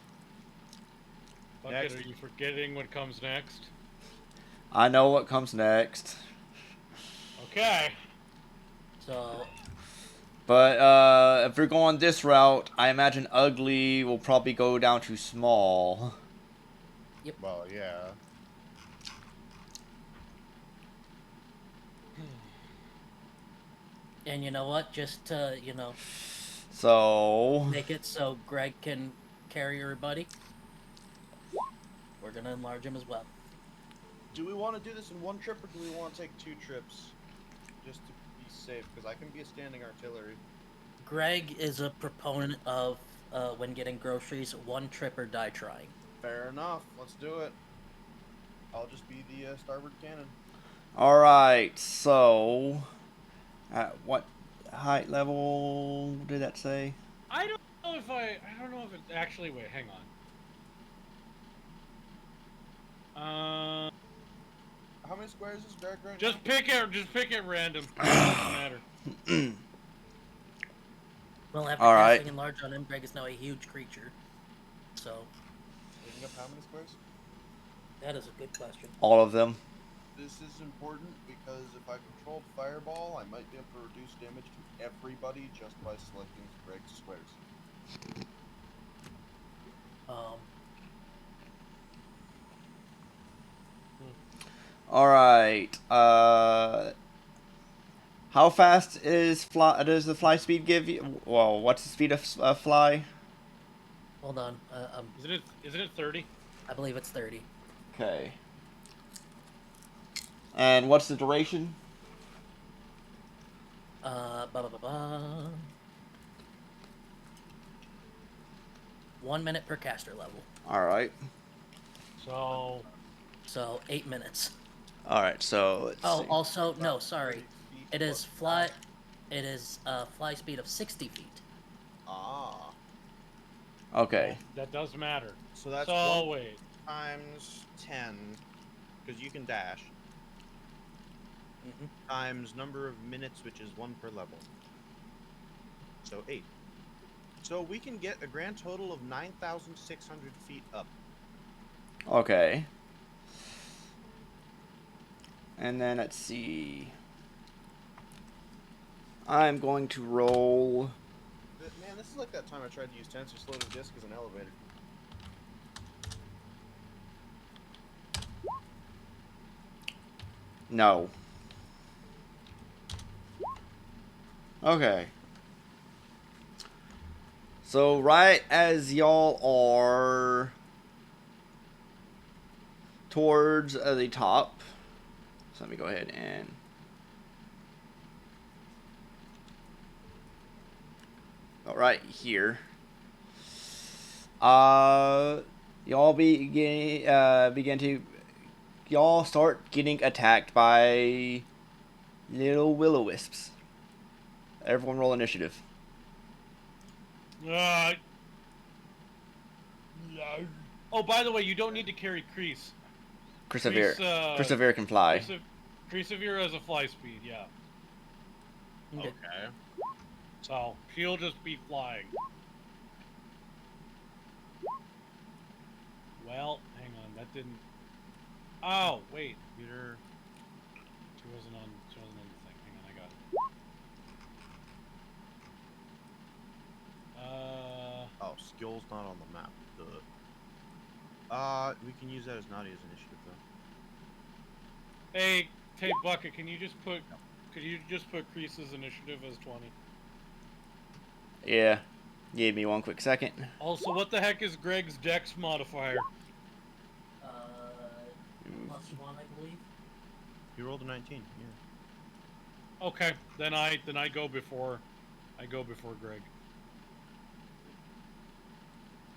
[SPEAKER 3] Bucket,
[SPEAKER 2] Next.
[SPEAKER 3] are you forgetting what comes next?
[SPEAKER 1] I know what comes next.
[SPEAKER 3] Okay.
[SPEAKER 4] So,
[SPEAKER 1] But if we're going this route, I imagine Ugly will probably go down to small.
[SPEAKER 2] Well, yeah.
[SPEAKER 4] and you know what? Just to,
[SPEAKER 1] So,
[SPEAKER 4] make it so Greg can carry everybody, we're gonna enlarge him as well.
[SPEAKER 2] Do we want to do this in one trip, or do we want to take 2 trips? Just to be safe, because I can be a standing artillery.
[SPEAKER 4] Greg is a proponent of, when getting groceries, one trip or die trying.
[SPEAKER 2] Fair enough. Let's do it. I'll just be the starboard cannon.
[SPEAKER 1] alright, so, at what height level did that say?
[SPEAKER 3] I don't know if it actually. Wait, hang on.
[SPEAKER 2] How many squares is Derek right
[SPEAKER 3] Just
[SPEAKER 2] now?
[SPEAKER 3] pick it random. It doesn't matter.
[SPEAKER 4] Well, after
[SPEAKER 1] Alright.
[SPEAKER 4] casting enlarge on him, Greg is now a huge creature. So,
[SPEAKER 2] Taking up how many squares?
[SPEAKER 4] that is a good question.
[SPEAKER 1] All of them.
[SPEAKER 2] This is important because if I controlled Fireball, I might be able to reduce damage to everybody just by selecting Greg's squares.
[SPEAKER 1] All right. How fast does the fly speed give you? Well, what's the speed of fly?
[SPEAKER 4] Hold on.
[SPEAKER 3] Isn't it 30?
[SPEAKER 4] I believe it's 30.
[SPEAKER 1] Okay. And what's the duration?
[SPEAKER 4] Ba ba ba ba. 1 minute per caster level.
[SPEAKER 1] All right.
[SPEAKER 3] So
[SPEAKER 4] So 8 minutes.
[SPEAKER 1] All right. So let's
[SPEAKER 4] Oh,
[SPEAKER 1] see.
[SPEAKER 4] also no,
[SPEAKER 2] About
[SPEAKER 4] sorry.
[SPEAKER 2] 30 feet
[SPEAKER 4] It is
[SPEAKER 2] plus
[SPEAKER 4] fly.
[SPEAKER 2] that.
[SPEAKER 4] It is fly speed of 60 feet.
[SPEAKER 2] Ah.
[SPEAKER 1] Okay.
[SPEAKER 3] well, that does matter.
[SPEAKER 2] So that's
[SPEAKER 3] So
[SPEAKER 2] 1
[SPEAKER 3] wait.
[SPEAKER 2] times 10, because you can dash,
[SPEAKER 4] Mm-hmm.
[SPEAKER 2] times number of minutes, which is 1 per level. So 8. So we can get a grand total of 9,600 feet up.
[SPEAKER 1] Okay. And then let's see. I'm going to roll.
[SPEAKER 2] Man, this is like that time I tried to use tensor slow to disk as an elevator.
[SPEAKER 1] No. Okay. So right as y'all are towards the top, so let me go ahead and right here. Y'all begin to y'all start getting attacked by little will-o-wisps. Everyone roll initiative.
[SPEAKER 3] Oh, by the way, you don't need to carry Crease.
[SPEAKER 1] Persevere.
[SPEAKER 3] Crease,
[SPEAKER 1] Persevere can fly.
[SPEAKER 3] Persevere has a fly speed, yeah.
[SPEAKER 4] Okay.
[SPEAKER 2] Okay.
[SPEAKER 3] So she'll just be flying. Well, hang on, that didn't. Oh, wait, computer. She wasn't on the thing. Hang on, I got it.
[SPEAKER 2] Oh, skill's not on the map. Duh. We can use that as Nadia's initiative though.
[SPEAKER 3] Hey, Bucket, can you just put Crease's initiative as 20?
[SPEAKER 1] Yeah. Give me one quick second.
[SPEAKER 3] Also, what the heck is Greg's Dex modifier?
[SPEAKER 4] Uh, +1, I believe.
[SPEAKER 2] You rolled a 19. Yeah.
[SPEAKER 3] Okay, then I go before Greg.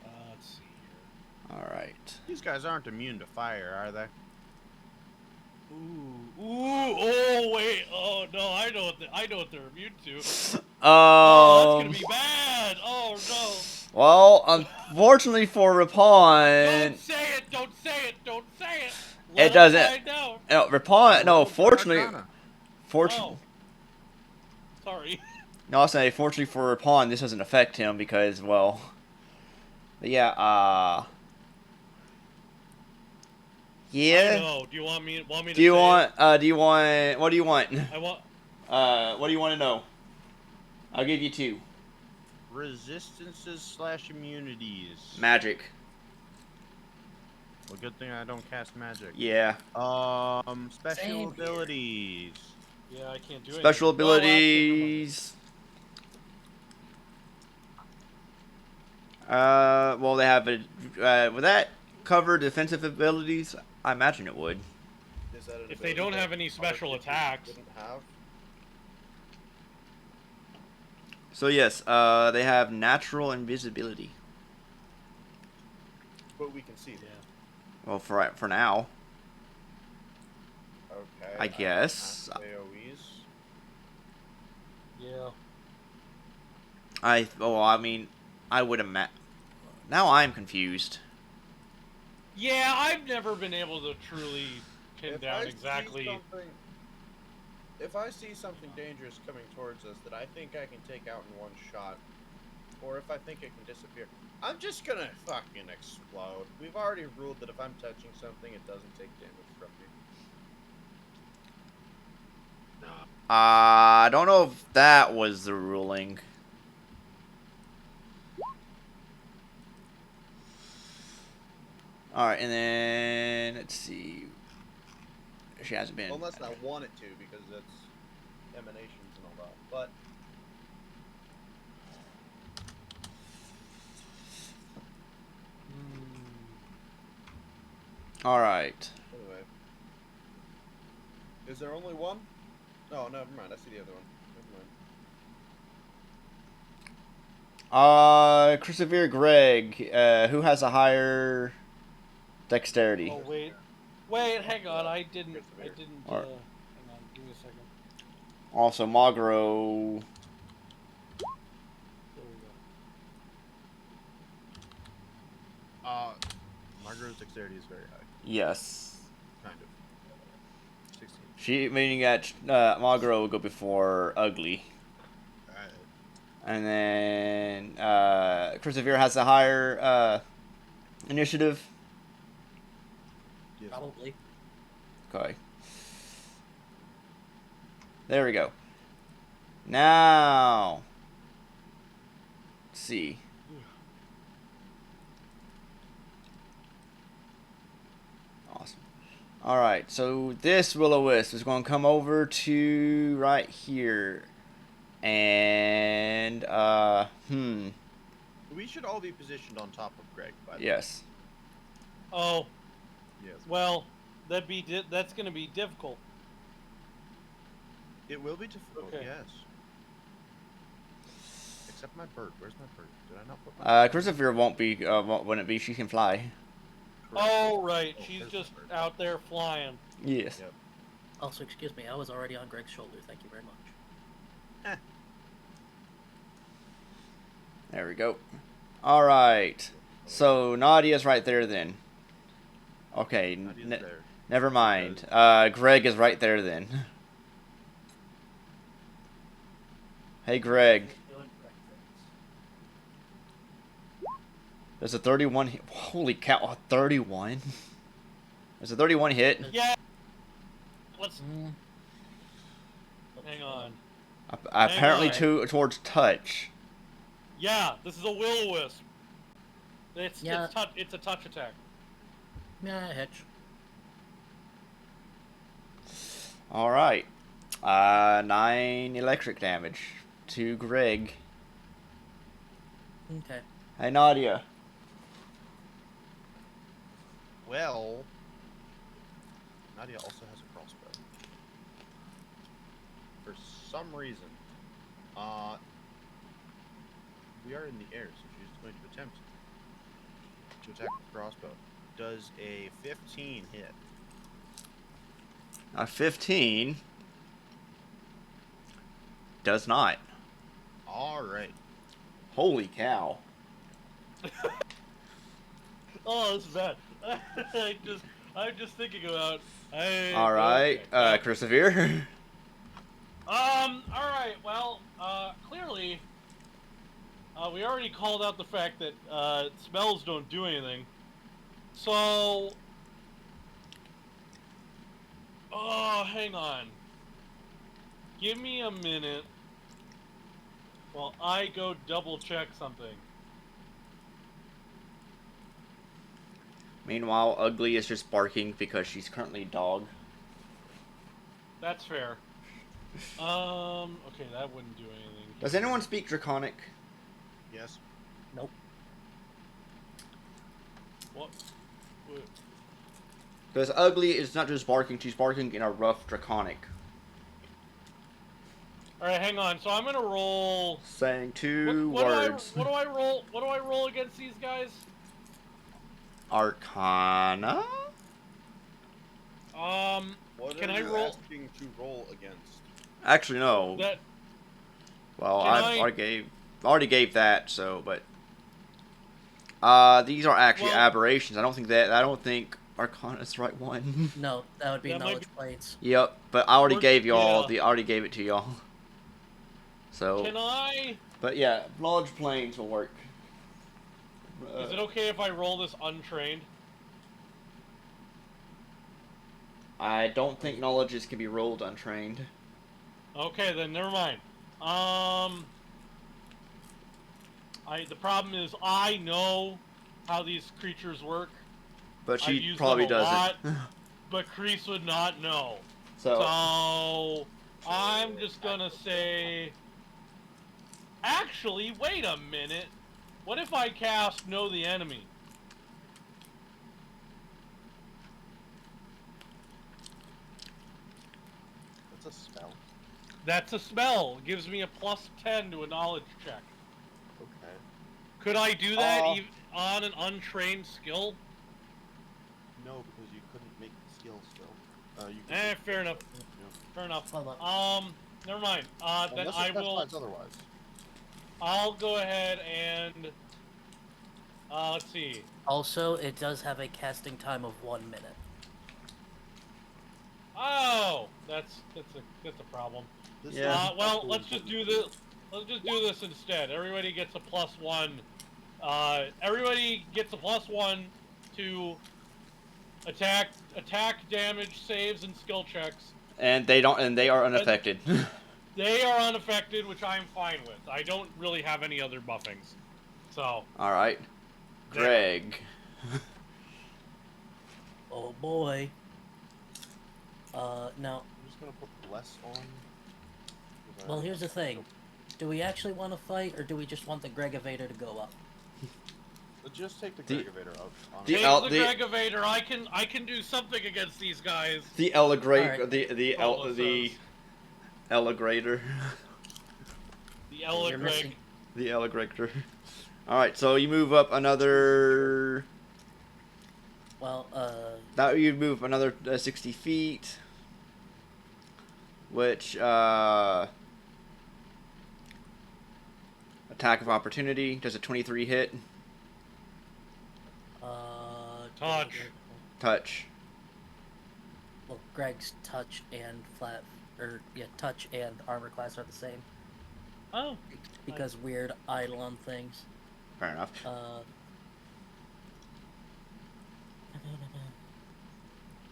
[SPEAKER 3] Let's see here.
[SPEAKER 1] All right.
[SPEAKER 2] These guys aren't immune to fire, are they?
[SPEAKER 3] Oh wait, oh no, I know what they're immune to.
[SPEAKER 1] Um.
[SPEAKER 3] Oh, that's gonna be bad. Oh no.
[SPEAKER 1] Well, unfortunately for Rapon,
[SPEAKER 3] Don't say it. Don't say it. Don't say it.
[SPEAKER 1] it
[SPEAKER 3] Let us
[SPEAKER 1] doesn't.
[SPEAKER 3] find out.
[SPEAKER 1] No, Rapon. No,
[SPEAKER 2] rolled for
[SPEAKER 1] fortunately,
[SPEAKER 2] Arcana.
[SPEAKER 3] Oh, sorry.
[SPEAKER 1] no, I'll say fortunately for Rapon, this doesn't affect him because, well, yeah. Yeah.
[SPEAKER 3] I know. Do you want me? To
[SPEAKER 1] Do you
[SPEAKER 3] say
[SPEAKER 1] want?
[SPEAKER 3] It?
[SPEAKER 1] Do you want? What do you want?
[SPEAKER 3] I want.
[SPEAKER 1] What do you want to know? I'll give you 2.
[SPEAKER 2] Resistances / immunities.
[SPEAKER 1] Magic.
[SPEAKER 2] Well, good thing I don't cast magic.
[SPEAKER 1] Yeah.
[SPEAKER 2] Special
[SPEAKER 4] Same
[SPEAKER 2] abilities.
[SPEAKER 3] Yeah, I can't do it.
[SPEAKER 1] Special
[SPEAKER 3] Oh, actually, never mind.
[SPEAKER 1] abilities. Well, they have a. Would that cover defensive abilities? I imagine it would.
[SPEAKER 2] Is that an
[SPEAKER 3] If they
[SPEAKER 2] ability
[SPEAKER 3] don't
[SPEAKER 2] that
[SPEAKER 3] have any
[SPEAKER 2] other
[SPEAKER 3] special
[SPEAKER 2] creatures
[SPEAKER 3] attacks.
[SPEAKER 2] wouldn't have?
[SPEAKER 1] So yes, they have natural invisibility.
[SPEAKER 2] But we can see them.
[SPEAKER 1] Well, for now,
[SPEAKER 2] Okay.
[SPEAKER 1] I guess.
[SPEAKER 2] AoEs.
[SPEAKER 3] Yeah.
[SPEAKER 1] I mean, I would imagine. Now I'm confused.
[SPEAKER 3] Yeah, I've never been able to truly pin
[SPEAKER 2] If
[SPEAKER 3] down
[SPEAKER 2] I see
[SPEAKER 3] exactly.
[SPEAKER 2] if I see something dangerous coming towards us that I think I can take out in one shot, or if I think it can disappear, I'm just gonna fucking explode. We've already ruled that if I'm touching something, it doesn't take damage from me.
[SPEAKER 1] I don't know if that was the ruling. Alright, and then let's see. she hasn't been.
[SPEAKER 2] Unless I want it to, because it's emanations and all that. But
[SPEAKER 1] All right.
[SPEAKER 2] anyway, is there only one? No, never mind. I see the other one. Never mind.
[SPEAKER 1] Christopher Greg, who has a higher dexterity?
[SPEAKER 5] Oh wait, hang on. I didn't.
[SPEAKER 1] Alright.
[SPEAKER 5] Hang on. Give me a second.
[SPEAKER 1] Also, Magro.
[SPEAKER 5] There we go.
[SPEAKER 2] Margaret's dexterity is very high.
[SPEAKER 1] Yes.
[SPEAKER 2] Kind of. 16.
[SPEAKER 1] She meaning that Magro will go before Ugly. And then Christopher has a higher initiative.
[SPEAKER 2] Yes.
[SPEAKER 4] Probably.
[SPEAKER 1] Okay. There we go. Now, let's see. Awesome. All right. So this will-o-wisp is going to come over to right here, and
[SPEAKER 2] We should all be positioned on top of Greg, by the way.
[SPEAKER 1] yes.
[SPEAKER 5] Oh,
[SPEAKER 2] Yes.
[SPEAKER 5] well, that's gonna be difficult.
[SPEAKER 2] It will be difficult,
[SPEAKER 5] Okay.
[SPEAKER 2] yes. Except my bird. Where's my bird? Did I not put my bird?
[SPEAKER 1] Christopher wouldn't be. She can fly.
[SPEAKER 2] Correct.
[SPEAKER 5] Oh right,
[SPEAKER 2] Oh,
[SPEAKER 5] she's
[SPEAKER 2] there's
[SPEAKER 5] just
[SPEAKER 2] my bird.
[SPEAKER 5] out there flying.
[SPEAKER 1] Yes.
[SPEAKER 2] Yep.
[SPEAKER 4] Also, excuse me, I was already on Greg's shoulder. Thank you very much.
[SPEAKER 1] There we go. All right. So Nadia's right there then. Okay.
[SPEAKER 2] Nadia's there.
[SPEAKER 1] Never mind. Greg is right there then. Hey, Greg. There's a 31 hit. Holy cow, a 31? There's a 31 hit.
[SPEAKER 5] Yeah. Let's
[SPEAKER 4] Mm,
[SPEAKER 5] hang on.
[SPEAKER 1] Apparently
[SPEAKER 5] on.
[SPEAKER 1] towards touch.
[SPEAKER 5] Yeah, this is a will-o-wisp.
[SPEAKER 4] Yeah.
[SPEAKER 5] It's a touch attack.
[SPEAKER 4] yeah, hitch.
[SPEAKER 1] All right. 9 electric damage to Greg.
[SPEAKER 4] Okay.
[SPEAKER 1] Hey, Nadia.
[SPEAKER 2] Well, Nadia also has a crossbow. For some reason, we are in the air, so she's going to attempt to attack with the crossbow. Does a 15 hit?
[SPEAKER 1] A 15 does not.
[SPEAKER 2] All right.
[SPEAKER 1] Holy cow.
[SPEAKER 5] Oh, this is bad. I'm just thinking about.
[SPEAKER 1] All right,
[SPEAKER 5] okay.
[SPEAKER 1] Christopher.
[SPEAKER 5] All right. Well, clearly, we already called out the fact that smells don't do anything. So, oh, hang on. Give me a minute while I go double check something.
[SPEAKER 1] Meanwhile, Ugly is just barking because she's currently a dog.
[SPEAKER 5] That's fair. Okay, that wouldn't do anything.
[SPEAKER 1] Does anyone speak Draconic?
[SPEAKER 2] Yes.
[SPEAKER 4] Nope.
[SPEAKER 5] What?
[SPEAKER 1] Because Ugly is not just barking, she's barking in a rough Draconic.
[SPEAKER 5] Alright, hang on. So I'm gonna roll.
[SPEAKER 1] Saying two
[SPEAKER 5] What
[SPEAKER 1] words.
[SPEAKER 5] do I roll? What do I roll against these guys?
[SPEAKER 1] Arcana?
[SPEAKER 2] What
[SPEAKER 5] Can
[SPEAKER 2] are
[SPEAKER 5] I
[SPEAKER 2] you
[SPEAKER 5] roll?
[SPEAKER 2] asking to roll against?
[SPEAKER 1] Actually, no.
[SPEAKER 5] That.
[SPEAKER 1] Well,
[SPEAKER 5] Can
[SPEAKER 1] I
[SPEAKER 5] I-
[SPEAKER 1] already gave that, so, but these are actually
[SPEAKER 5] Well-
[SPEAKER 1] aberrations. I don't think Arcana is the right one.
[SPEAKER 4] No, that would be
[SPEAKER 5] That might
[SPEAKER 4] knowledge planes.
[SPEAKER 1] Yep, but I already
[SPEAKER 5] Or-
[SPEAKER 1] gave y'all
[SPEAKER 5] yeah.
[SPEAKER 1] I already gave it to y'all. So,
[SPEAKER 5] Can I?
[SPEAKER 1] but yeah, knowledge planes will work.
[SPEAKER 5] Is it okay if I roll this untrained?
[SPEAKER 1] I don't think knowledges can be rolled untrained.
[SPEAKER 5] Okay, then never mind. The problem is I know how these creatures work.
[SPEAKER 1] But
[SPEAKER 5] I've
[SPEAKER 1] she
[SPEAKER 5] used
[SPEAKER 1] probably
[SPEAKER 5] them a
[SPEAKER 1] doesn't.
[SPEAKER 3] but Kreese would not know.
[SPEAKER 1] So
[SPEAKER 3] So I'm just gonna say. Actually, wait a minute. What if I cast Know the Enemy?
[SPEAKER 2] That's a spell.
[SPEAKER 3] That's a spell. It gives me a +10 to a knowledge check.
[SPEAKER 2] Okay.
[SPEAKER 3] Could I do that on an untrained skill?
[SPEAKER 2] No, because you couldn't make the skill still. You could
[SPEAKER 3] Fair enough.
[SPEAKER 2] Yeah.
[SPEAKER 3] Fair enough.
[SPEAKER 4] Hold on.
[SPEAKER 3] Never mind. Then
[SPEAKER 2] Unless
[SPEAKER 3] I
[SPEAKER 2] it
[SPEAKER 3] will.
[SPEAKER 2] specifies otherwise.
[SPEAKER 3] I'll go ahead and. Let's see.
[SPEAKER 4] Also, it does have a casting time of 1 minute.
[SPEAKER 3] Oh, that's a problem.
[SPEAKER 2] This
[SPEAKER 1] Yeah.
[SPEAKER 2] is
[SPEAKER 3] Well,
[SPEAKER 2] cool
[SPEAKER 3] let's just
[SPEAKER 2] that
[SPEAKER 3] do
[SPEAKER 2] you
[SPEAKER 3] this. Let's just do this instead. Everybody gets a +1. Everybody gets a +1 to attack, damage, saves, and skill checks.
[SPEAKER 1] and they are unaffected.
[SPEAKER 3] They are unaffected, which I'm fine with. I don't really have any other buffings, so.
[SPEAKER 1] All right,
[SPEAKER 3] there.
[SPEAKER 1] Greg.
[SPEAKER 4] Oh boy. Now,
[SPEAKER 2] I'm just gonna put less on. 'cause
[SPEAKER 4] well, here's the thing. Do we actually want to fight, or do we just want the Gregovator to go up?
[SPEAKER 2] Let's just take the
[SPEAKER 1] The-
[SPEAKER 2] Gregovator out.
[SPEAKER 1] the
[SPEAKER 3] Take
[SPEAKER 1] el-
[SPEAKER 3] the
[SPEAKER 1] the-
[SPEAKER 3] Gregovator. I can do something against these guys.
[SPEAKER 1] The Elegrate,
[SPEAKER 4] Alright.
[SPEAKER 1] the Elegrator,
[SPEAKER 3] The
[SPEAKER 4] You're
[SPEAKER 3] Ella
[SPEAKER 4] missing.
[SPEAKER 3] Greg.
[SPEAKER 1] the Elegrator. All right, so you move up another.
[SPEAKER 4] Well,
[SPEAKER 1] That you move another 60 feet, which attack of opportunity. Does a 23 hit?
[SPEAKER 3] Touch.
[SPEAKER 1] Touch.
[SPEAKER 4] Well, Greg's touch and touch and armor class are the same
[SPEAKER 3] Oh.
[SPEAKER 4] because weird eidolon things.
[SPEAKER 1] Fair enough.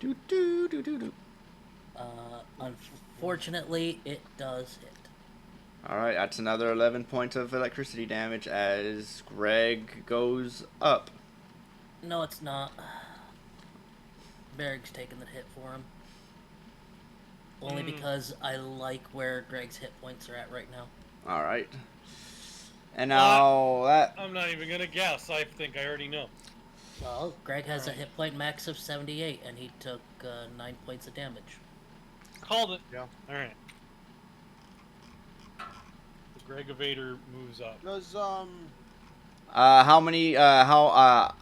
[SPEAKER 1] Do do do do do.
[SPEAKER 4] Unfortunately, it does hit.
[SPEAKER 1] All right, that's another 11 points of electricity damage as Greg goes up.
[SPEAKER 4] No, it's not. Berg's taking the hit for him. Only because I like where Greg's hit points are at right now.
[SPEAKER 1] All right. And now that
[SPEAKER 3] I'm not even gonna guess. I think I already know.
[SPEAKER 4] Well, Greg has a hit point max of 78, and he took 9 points of damage.
[SPEAKER 3] Called it.
[SPEAKER 2] Yeah.
[SPEAKER 3] All right. The Gregovator moves up.
[SPEAKER 2] Does
[SPEAKER 1] how many how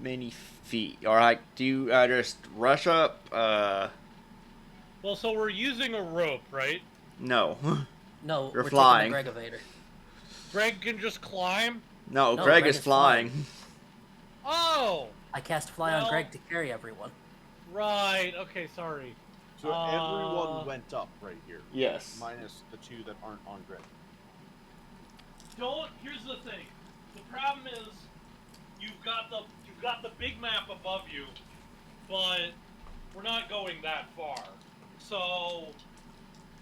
[SPEAKER 1] many feet? Or like, do you just rush up?
[SPEAKER 3] Well, so we're using a rope, right?
[SPEAKER 1] No.
[SPEAKER 4] No,
[SPEAKER 1] You're
[SPEAKER 4] we're
[SPEAKER 1] flying.
[SPEAKER 4] taking the Gregovator.
[SPEAKER 3] Greg can just climb.
[SPEAKER 1] No,
[SPEAKER 4] No,
[SPEAKER 1] Greg
[SPEAKER 4] Greg
[SPEAKER 1] is
[SPEAKER 4] is
[SPEAKER 1] flying.
[SPEAKER 3] Oh,
[SPEAKER 4] I cast Fly
[SPEAKER 3] Well-
[SPEAKER 4] on Greg to carry everyone.
[SPEAKER 3] right. Okay, sorry.
[SPEAKER 2] so? Everyone went up right here,
[SPEAKER 1] Yes.
[SPEAKER 2] minus the two that aren't on Greg.
[SPEAKER 3] Don't. Here's the thing. The problem is, you've got the big map above you, but we're not going that far. So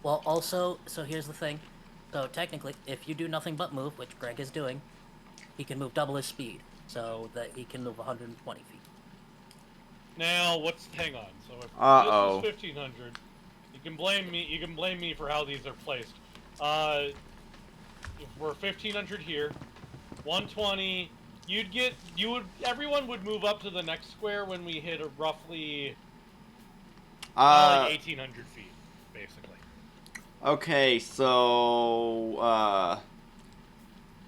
[SPEAKER 4] Well, also, so here's the thing. So technically, if you do nothing but move, which Greg is doing, he can move double his speed, so that he can move 120 feet.
[SPEAKER 3] now, hang on. So if
[SPEAKER 1] Uh-oh.
[SPEAKER 3] this is 1500, you can blame me. You can blame me for how these are placed. If we're 1500 here, 120. Everyone would move up to the next square when we hit a roughly like 1800 feet, basically.
[SPEAKER 1] Okay, so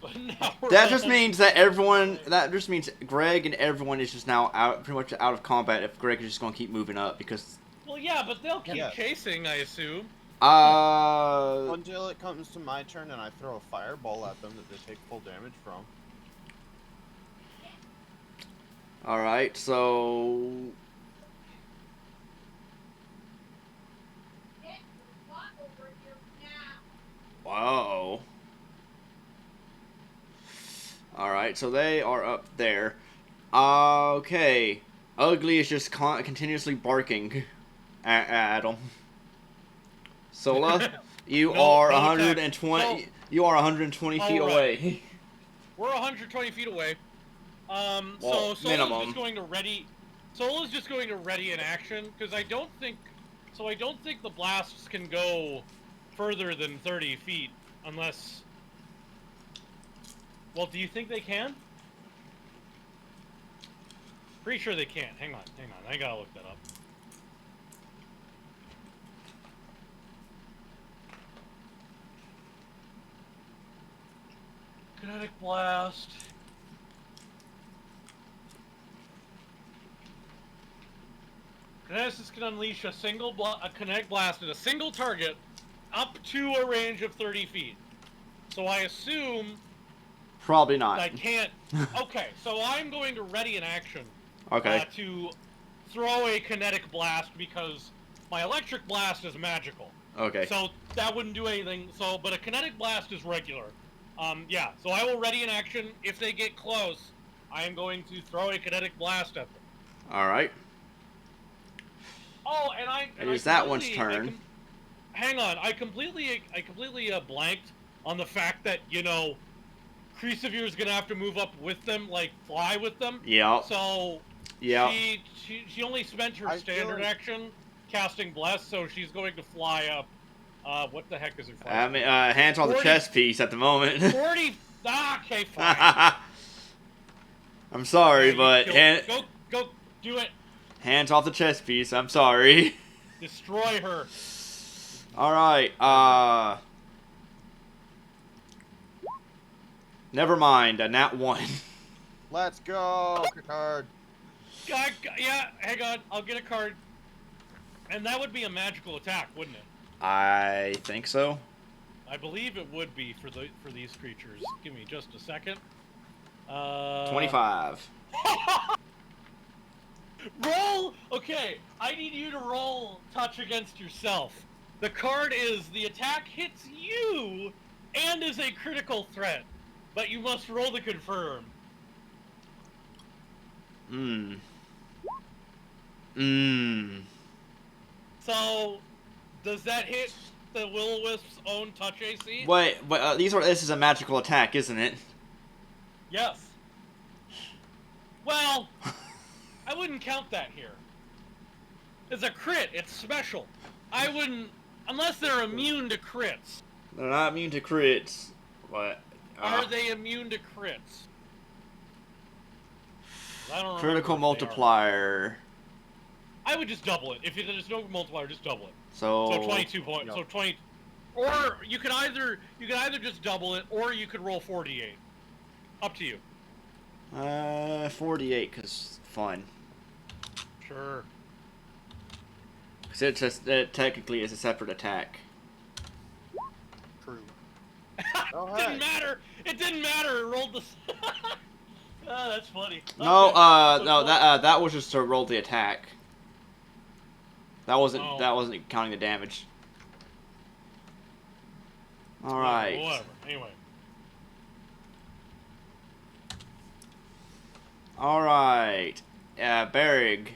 [SPEAKER 3] But now we're
[SPEAKER 1] that just
[SPEAKER 3] on-
[SPEAKER 1] means that everyone. That just means Greg and everyone is just now pretty much out of combat. If Greg is just gonna keep moving up, because
[SPEAKER 3] Well, yeah, but they'll keep
[SPEAKER 2] Yeah.
[SPEAKER 3] chasing, I assume.
[SPEAKER 2] Until it comes to my turn and I throw a fireball at them that they take full damage from.
[SPEAKER 1] all right, so whoa. All right, so they are up there. Okay, Ugly is just continuously barking at them. Sola, you
[SPEAKER 3] No,
[SPEAKER 1] are
[SPEAKER 3] no
[SPEAKER 1] 120.
[SPEAKER 3] attack.
[SPEAKER 1] You are 120 feet
[SPEAKER 3] All right.
[SPEAKER 1] away.
[SPEAKER 3] We're 120 feet away.
[SPEAKER 1] Well,
[SPEAKER 3] So Solo's
[SPEAKER 1] minimum.
[SPEAKER 3] just going to ready.
[SPEAKER 5] Sola's just going to ready in action because I don't think the blasts can go further than 30 feet unless. Well, do you think they can? Pretty sure they can't. Hang on. I gotta look that up. Kinetic blast. Kinesis can unleash a kinetic blast at a single target up to a range of 30 feet. So I assume
[SPEAKER 1] Probably not.
[SPEAKER 5] I can't. Okay, so I'm going to ready in action.
[SPEAKER 1] Okay.
[SPEAKER 5] To throw a kinetic blast because my electric blast is magical.
[SPEAKER 1] Okay.
[SPEAKER 5] So that wouldn't do anything. So, but a kinetic blast is regular. Yeah. So I will ready in action. If they get close, I am going to throw a kinetic blast at them.
[SPEAKER 1] All right.
[SPEAKER 5] Oh, and
[SPEAKER 1] It is that one's turn.
[SPEAKER 5] Hang on. I completely blanked on the fact that Kreesavir is gonna have to move up with them, like fly with them.
[SPEAKER 1] Yeah.
[SPEAKER 5] So.
[SPEAKER 1] Yeah.
[SPEAKER 5] She only spent her standard action casting Bless, so she's going to fly up. What the heck is her fly?
[SPEAKER 1] I mean, hands on the chess piece at the moment.
[SPEAKER 5] 40. Okay, fine.
[SPEAKER 1] I'm sorry, but
[SPEAKER 5] go do it.
[SPEAKER 1] Hands off the chess piece. I'm sorry.
[SPEAKER 5] Destroy her.
[SPEAKER 1] All right. Never mind. A nat 1.
[SPEAKER 2] Let's go. Card.
[SPEAKER 5] Yeah, hang on. I'll get a card. And that would be a magical attack, wouldn't it?
[SPEAKER 1] I think so.
[SPEAKER 5] I believe it would be for these creatures. Give me just a second.
[SPEAKER 1] 25.
[SPEAKER 5] Roll! Okay, I need you to roll touch against yourself. The card is the attack hits you and is a critical threat, but you must roll to confirm. So, does that hit the Will-O-Wisp's own touch AC?
[SPEAKER 1] Wait, this is a magical attack, isn't it?
[SPEAKER 5] Yes. Well, I wouldn't count that here. It's a crit. It's special. I wouldn't, unless they're immune to crits.
[SPEAKER 1] They're not immune to crits. What?
[SPEAKER 5] Are they immune to crits? I don't
[SPEAKER 1] Critical multiplier.
[SPEAKER 5] I would just double it. If there's no multiplier, just double it.
[SPEAKER 1] So
[SPEAKER 5] 22 points.
[SPEAKER 2] No.
[SPEAKER 5] So 20. Or you could either just double it, or you could roll 48. Up to you.
[SPEAKER 1] 48, cause fun.
[SPEAKER 5] Sure.
[SPEAKER 1] Cause it technically is a separate attack.
[SPEAKER 2] True.
[SPEAKER 5] It didn't matter. It didn't matter. It rolled the. Oh, that's funny.
[SPEAKER 1] No,
[SPEAKER 5] Okay.
[SPEAKER 1] no, that was just to roll the attack. That wasn't counting the damage. All right.
[SPEAKER 5] Whatever. Anyway.
[SPEAKER 1] All right. Berrig.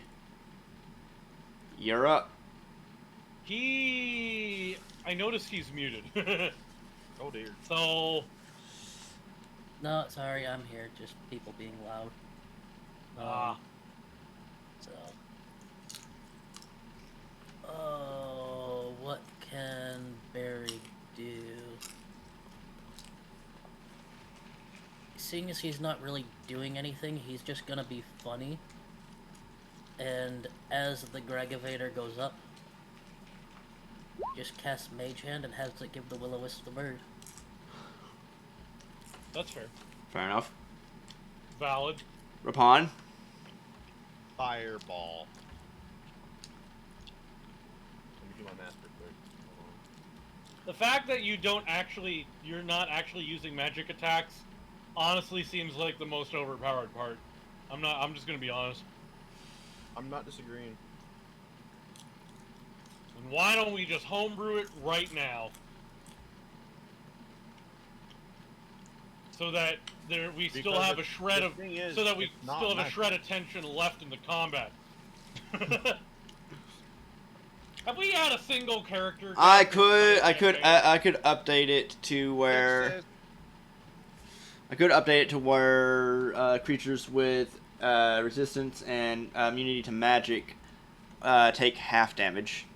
[SPEAKER 1] You're up.
[SPEAKER 5] I noticed he's muted.
[SPEAKER 2] Oh dear.
[SPEAKER 5] So.
[SPEAKER 4] No, sorry, I'm here. Just people being loud. So. Oh, what can Barry do? Seeing as he's not really doing anything, he's just gonna be funny. And as the Gregovator goes up, just cast Mage Hand and has it give the Will-O-Wisp the bird.
[SPEAKER 5] That's fair.
[SPEAKER 1] Fair enough.
[SPEAKER 5] Valid.
[SPEAKER 1] Rapon.
[SPEAKER 2] Fireball. Let me do my math real quick. Hold on.
[SPEAKER 5] The fact that you're not actually using magic attacks, honestly seems like the most overpowered part. I'm just gonna be honest.
[SPEAKER 2] I'm not disagreeing.
[SPEAKER 5] And why don't we just homebrew it right now? So that we still
[SPEAKER 2] Because
[SPEAKER 5] have a shred of
[SPEAKER 2] thing is,
[SPEAKER 5] so that we
[SPEAKER 2] it's not
[SPEAKER 5] still have a
[SPEAKER 2] magic.
[SPEAKER 5] shred of tension left in the combat. Have we had a single character?
[SPEAKER 1] I could update it to where
[SPEAKER 2] It says
[SPEAKER 1] creatures with resistance and immunity to magic take half damage.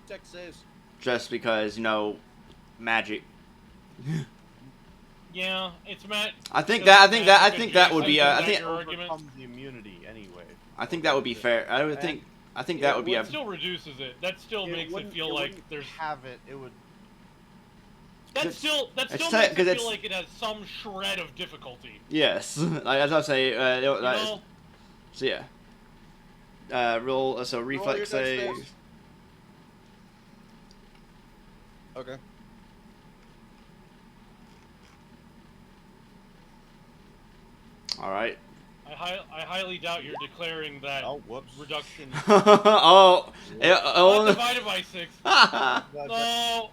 [SPEAKER 2] Dex saves.
[SPEAKER 1] Just because, you know, magic.
[SPEAKER 3] Yeah, it's Matt.
[SPEAKER 1] I think that would be
[SPEAKER 3] I
[SPEAKER 1] I think
[SPEAKER 3] your argument.
[SPEAKER 2] Overcome the immunity anyway.
[SPEAKER 1] I think that would be fair. I think that would be
[SPEAKER 3] It still reduces it. That still makes it feel like there's.
[SPEAKER 2] Have it. It would.
[SPEAKER 3] That still makes it feel like it has some shred of difficulty.
[SPEAKER 1] Yes, like, as I say,
[SPEAKER 3] You know?
[SPEAKER 1] so yeah. Roll so reflex
[SPEAKER 2] Roll your dex
[SPEAKER 1] saves.
[SPEAKER 2] saves. Okay.
[SPEAKER 1] All right.
[SPEAKER 3] I highly doubt you're declaring that
[SPEAKER 2] Oh, whoops.
[SPEAKER 3] reduction.
[SPEAKER 1] Oh,
[SPEAKER 3] Not divided by 6. No.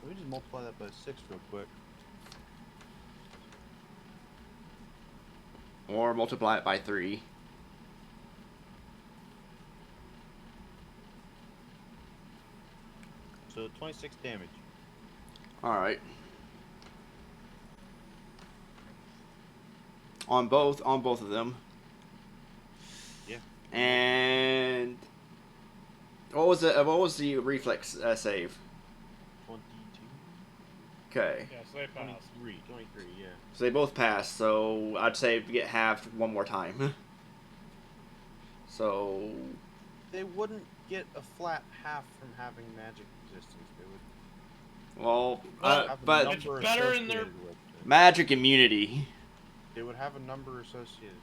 [SPEAKER 2] Let me just multiply that by 6 real quick.
[SPEAKER 1] or multiply it by 3.
[SPEAKER 2] So 26 damage.
[SPEAKER 1] All right. On both of them.
[SPEAKER 2] Yeah.
[SPEAKER 1] And what was the reflex save?
[SPEAKER 2] 22.
[SPEAKER 1] Okay.
[SPEAKER 3] Yes, they pass.
[SPEAKER 2] 23, yeah.
[SPEAKER 1] So they both pass. So I'd say get halved one more time. So
[SPEAKER 2] They wouldn't get a flat half from having magic resistance. They would
[SPEAKER 1] well,
[SPEAKER 3] Well,
[SPEAKER 2] have a
[SPEAKER 1] but
[SPEAKER 3] it's
[SPEAKER 2] number
[SPEAKER 3] better in their-
[SPEAKER 2] associated with it.
[SPEAKER 1] magic immunity.
[SPEAKER 2] They would have a number associated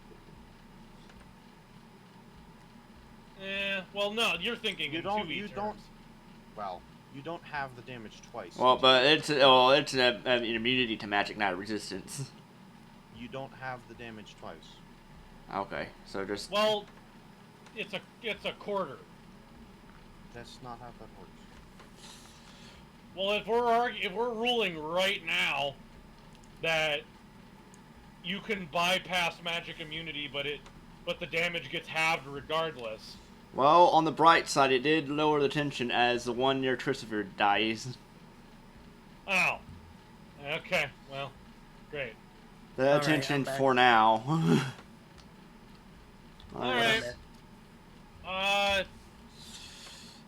[SPEAKER 2] with
[SPEAKER 3] Well, no, you're thinking
[SPEAKER 2] You
[SPEAKER 3] in
[SPEAKER 2] don't-
[SPEAKER 3] 2e
[SPEAKER 2] you
[SPEAKER 3] terms.
[SPEAKER 2] don't- it. Well, you don't have the damage twice.
[SPEAKER 1] Well, but it's an immunity to magic, not a resistance.
[SPEAKER 2] You don't have the damage twice.
[SPEAKER 1] Okay, so just
[SPEAKER 3] Well, it's a quarter.
[SPEAKER 2] That's not how that works.
[SPEAKER 3] Well, if we're ruling right now that you can bypass magic immunity, but the damage gets halved regardless.
[SPEAKER 1] well, on the bright side, it did lower the tension as the one near Trisavir dies.
[SPEAKER 3] Oh. Okay. Well, great.
[SPEAKER 1] The
[SPEAKER 4] Alright,
[SPEAKER 1] attention
[SPEAKER 4] I'm back.
[SPEAKER 1] for now.
[SPEAKER 3] Alright.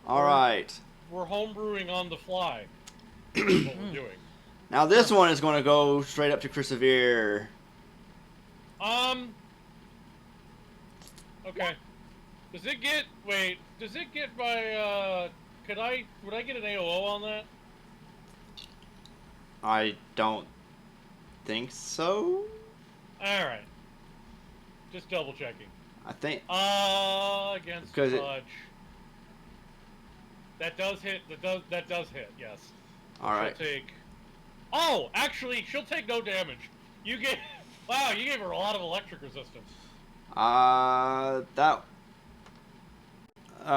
[SPEAKER 1] All right.
[SPEAKER 3] We're homebrewing on the fly. Is what we're doing.
[SPEAKER 1] Now this one is going to go straight up to Trisavir.
[SPEAKER 3] Okay. Does it get my would I get an AOO on that?
[SPEAKER 1] I don't think so.
[SPEAKER 3] Alright. Just double checking.
[SPEAKER 1] I think
[SPEAKER 3] Against
[SPEAKER 1] 'Cause it-
[SPEAKER 3] touch. That does hit. That does hit. Yes.
[SPEAKER 1] all right.
[SPEAKER 3] She'll take. Oh, actually, she'll take no damage. You gave. Wow, you gave her a lot of electric resistance.
[SPEAKER 1] That.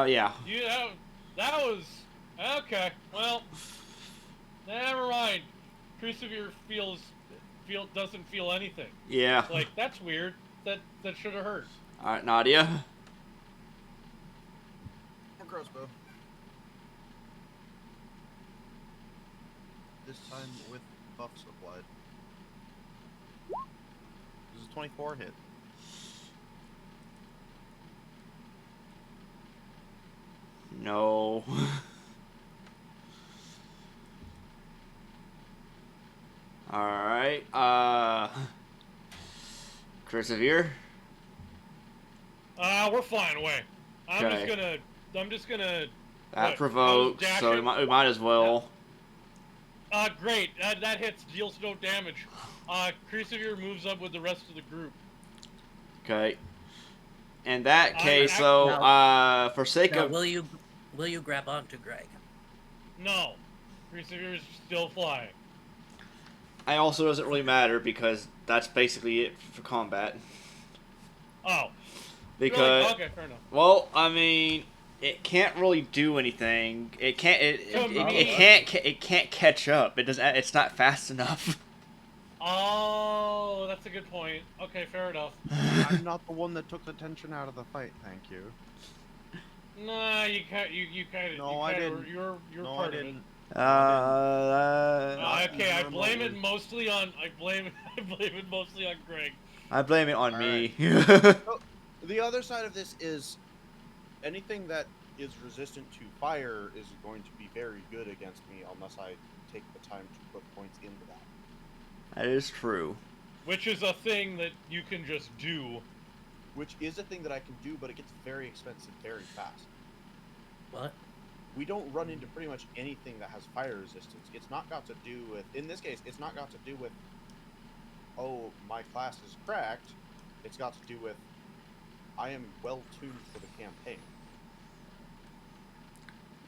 [SPEAKER 1] Yeah.
[SPEAKER 3] Yeah, that was okay. Well, never mind. Crucifer doesn't feel anything.
[SPEAKER 1] Yeah.
[SPEAKER 3] Like that's weird. That should have hurt.
[SPEAKER 1] All right, Nadia.
[SPEAKER 2] Or crossbow. This time with buffs applied. This is 24 hit.
[SPEAKER 1] No. All right. Trisavir.
[SPEAKER 3] We're flying away. I'm
[SPEAKER 1] Okay.
[SPEAKER 3] just gonna.
[SPEAKER 1] That
[SPEAKER 3] What,
[SPEAKER 1] provokes,
[SPEAKER 3] I was
[SPEAKER 1] so we might as well.
[SPEAKER 3] Great. That hits, deals no damage. Crucifer moves up with the rest of the group.
[SPEAKER 1] Okay. In that
[SPEAKER 3] I-
[SPEAKER 1] case,
[SPEAKER 3] I-
[SPEAKER 1] so for sake
[SPEAKER 4] Now,
[SPEAKER 1] of
[SPEAKER 4] will you grab onto Greg?
[SPEAKER 3] No, Crucifer is still flying.
[SPEAKER 1] I also doesn't really matter because that's basically it for combat.
[SPEAKER 3] Oh.
[SPEAKER 1] Because
[SPEAKER 3] Really? Okay, fair enough.
[SPEAKER 1] well, I mean, it can't really do anything. It can't. It can't catch up. It does. It's not fast enough.
[SPEAKER 3] Oh, that's a good point. Okay, fair enough.
[SPEAKER 2] I'm not the one that took the tension out of the fight, thank you.
[SPEAKER 3] Nah, you kind of.
[SPEAKER 2] No, I didn't.
[SPEAKER 3] You're
[SPEAKER 2] No,
[SPEAKER 3] part
[SPEAKER 2] I
[SPEAKER 3] of it.
[SPEAKER 2] didn't.
[SPEAKER 3] Okay, I blame it
[SPEAKER 2] remotely.
[SPEAKER 3] mostly on I blame it mostly on Greg.
[SPEAKER 1] I blame it on
[SPEAKER 2] All
[SPEAKER 1] me.
[SPEAKER 2] So, the other side of this is anything that is resistant to fire is going to be very good against me unless I take the time to put points into that.
[SPEAKER 1] That is true.
[SPEAKER 3] Which is a thing that you can just do.
[SPEAKER 2] Which is a thing that I can do, but it gets very expensive very fast.
[SPEAKER 4] What?
[SPEAKER 2] We don't run into pretty much anything that has fire resistance. It's not got to do with, in this case, it's not got to do with, oh, my class is cracked. It's got to do with, I am well tuned for the campaign.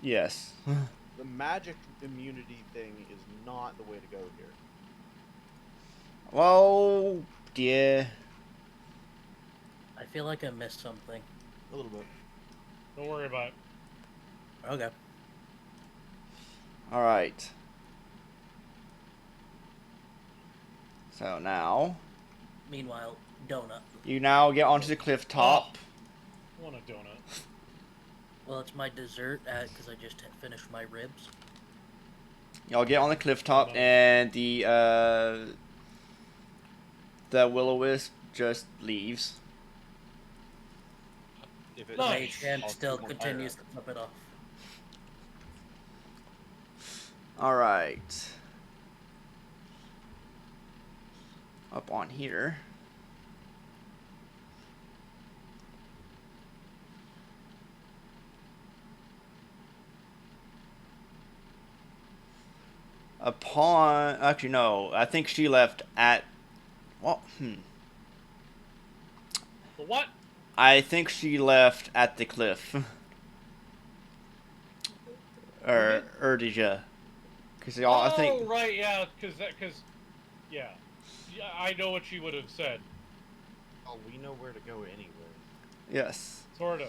[SPEAKER 1] Yes.
[SPEAKER 2] The magic immunity thing is not the way to go here.
[SPEAKER 1] Well, yeah.
[SPEAKER 4] I feel like I missed something.
[SPEAKER 2] A little bit.
[SPEAKER 3] Don't worry about it.
[SPEAKER 4] Okay.
[SPEAKER 1] All right. So now,
[SPEAKER 4] Meanwhile, donut.
[SPEAKER 1] you now get onto the cliff top.
[SPEAKER 3] I want a donut.
[SPEAKER 4] Well, it's my dessert because I just finished my ribs.
[SPEAKER 1] Y'all get on the cliff top,
[SPEAKER 3] Nice.
[SPEAKER 1] and the will-o-wisp just leaves.
[SPEAKER 2] If it
[SPEAKER 3] Nice.
[SPEAKER 4] Mage hand
[SPEAKER 2] I'll
[SPEAKER 4] still
[SPEAKER 2] shoot more
[SPEAKER 4] continues to
[SPEAKER 2] fire
[SPEAKER 4] flip it off.
[SPEAKER 1] All right. Up on here. Actually no, I think she left at, well,
[SPEAKER 3] The what?
[SPEAKER 1] I think she left at the cliff. Or did ya? Because y'all, I think,
[SPEAKER 3] Right, yeah, because yeah, I know what she would have said.
[SPEAKER 2] Oh, we know where to go anyway.
[SPEAKER 1] yes.
[SPEAKER 3] Sort of,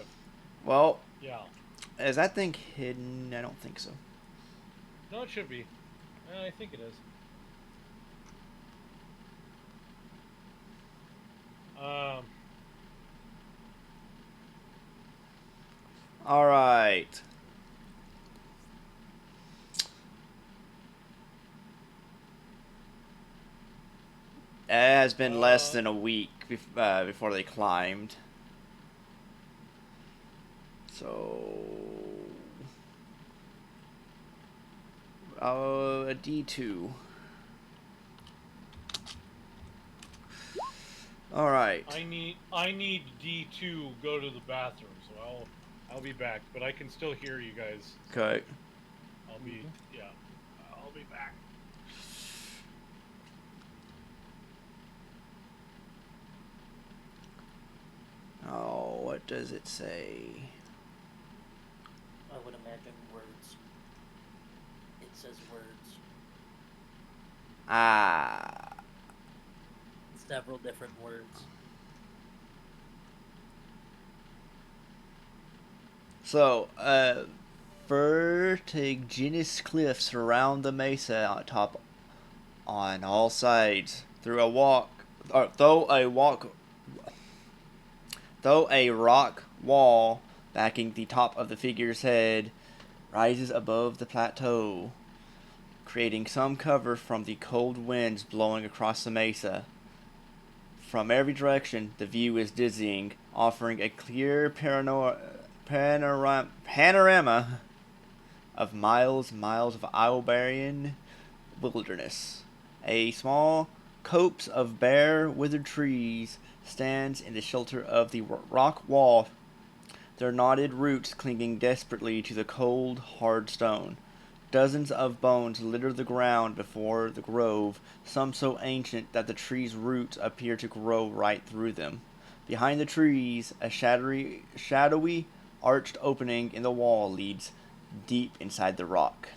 [SPEAKER 1] Well,
[SPEAKER 3] yeah.
[SPEAKER 1] is that thing hidden? I don't think so.
[SPEAKER 3] No, it should be. I think it is.
[SPEAKER 1] All right. It has been less than a week before they climbed. So, a D2. All right.
[SPEAKER 3] I need D2 go to the bathroom, so I'll be back, but I can still hear you guys.
[SPEAKER 1] Okay.
[SPEAKER 3] I'll be back.
[SPEAKER 1] Oh, what does it say?
[SPEAKER 4] I would imagine words. It says words.
[SPEAKER 1] Ah.
[SPEAKER 4] Several different words.
[SPEAKER 1] So, vertiginous cliffs surround the mesa on top, on all sides. Though a rock wall backing the top of the figure's head rises above the plateau, creating some cover from the cold winds blowing across the mesa. From every direction, the view is dizzying, offering a clear panorama of miles of Iobarian wilderness. A small copse of bare, withered trees stands in the shelter of the rock wall, their knotted roots clinging desperately to the cold, hard stone. Dozens of bones litter the ground before the grove, some so ancient that the trees' roots appear to grow right through them. Behind the trees, a shadowy, arched opening in the wall leads deep inside the rock.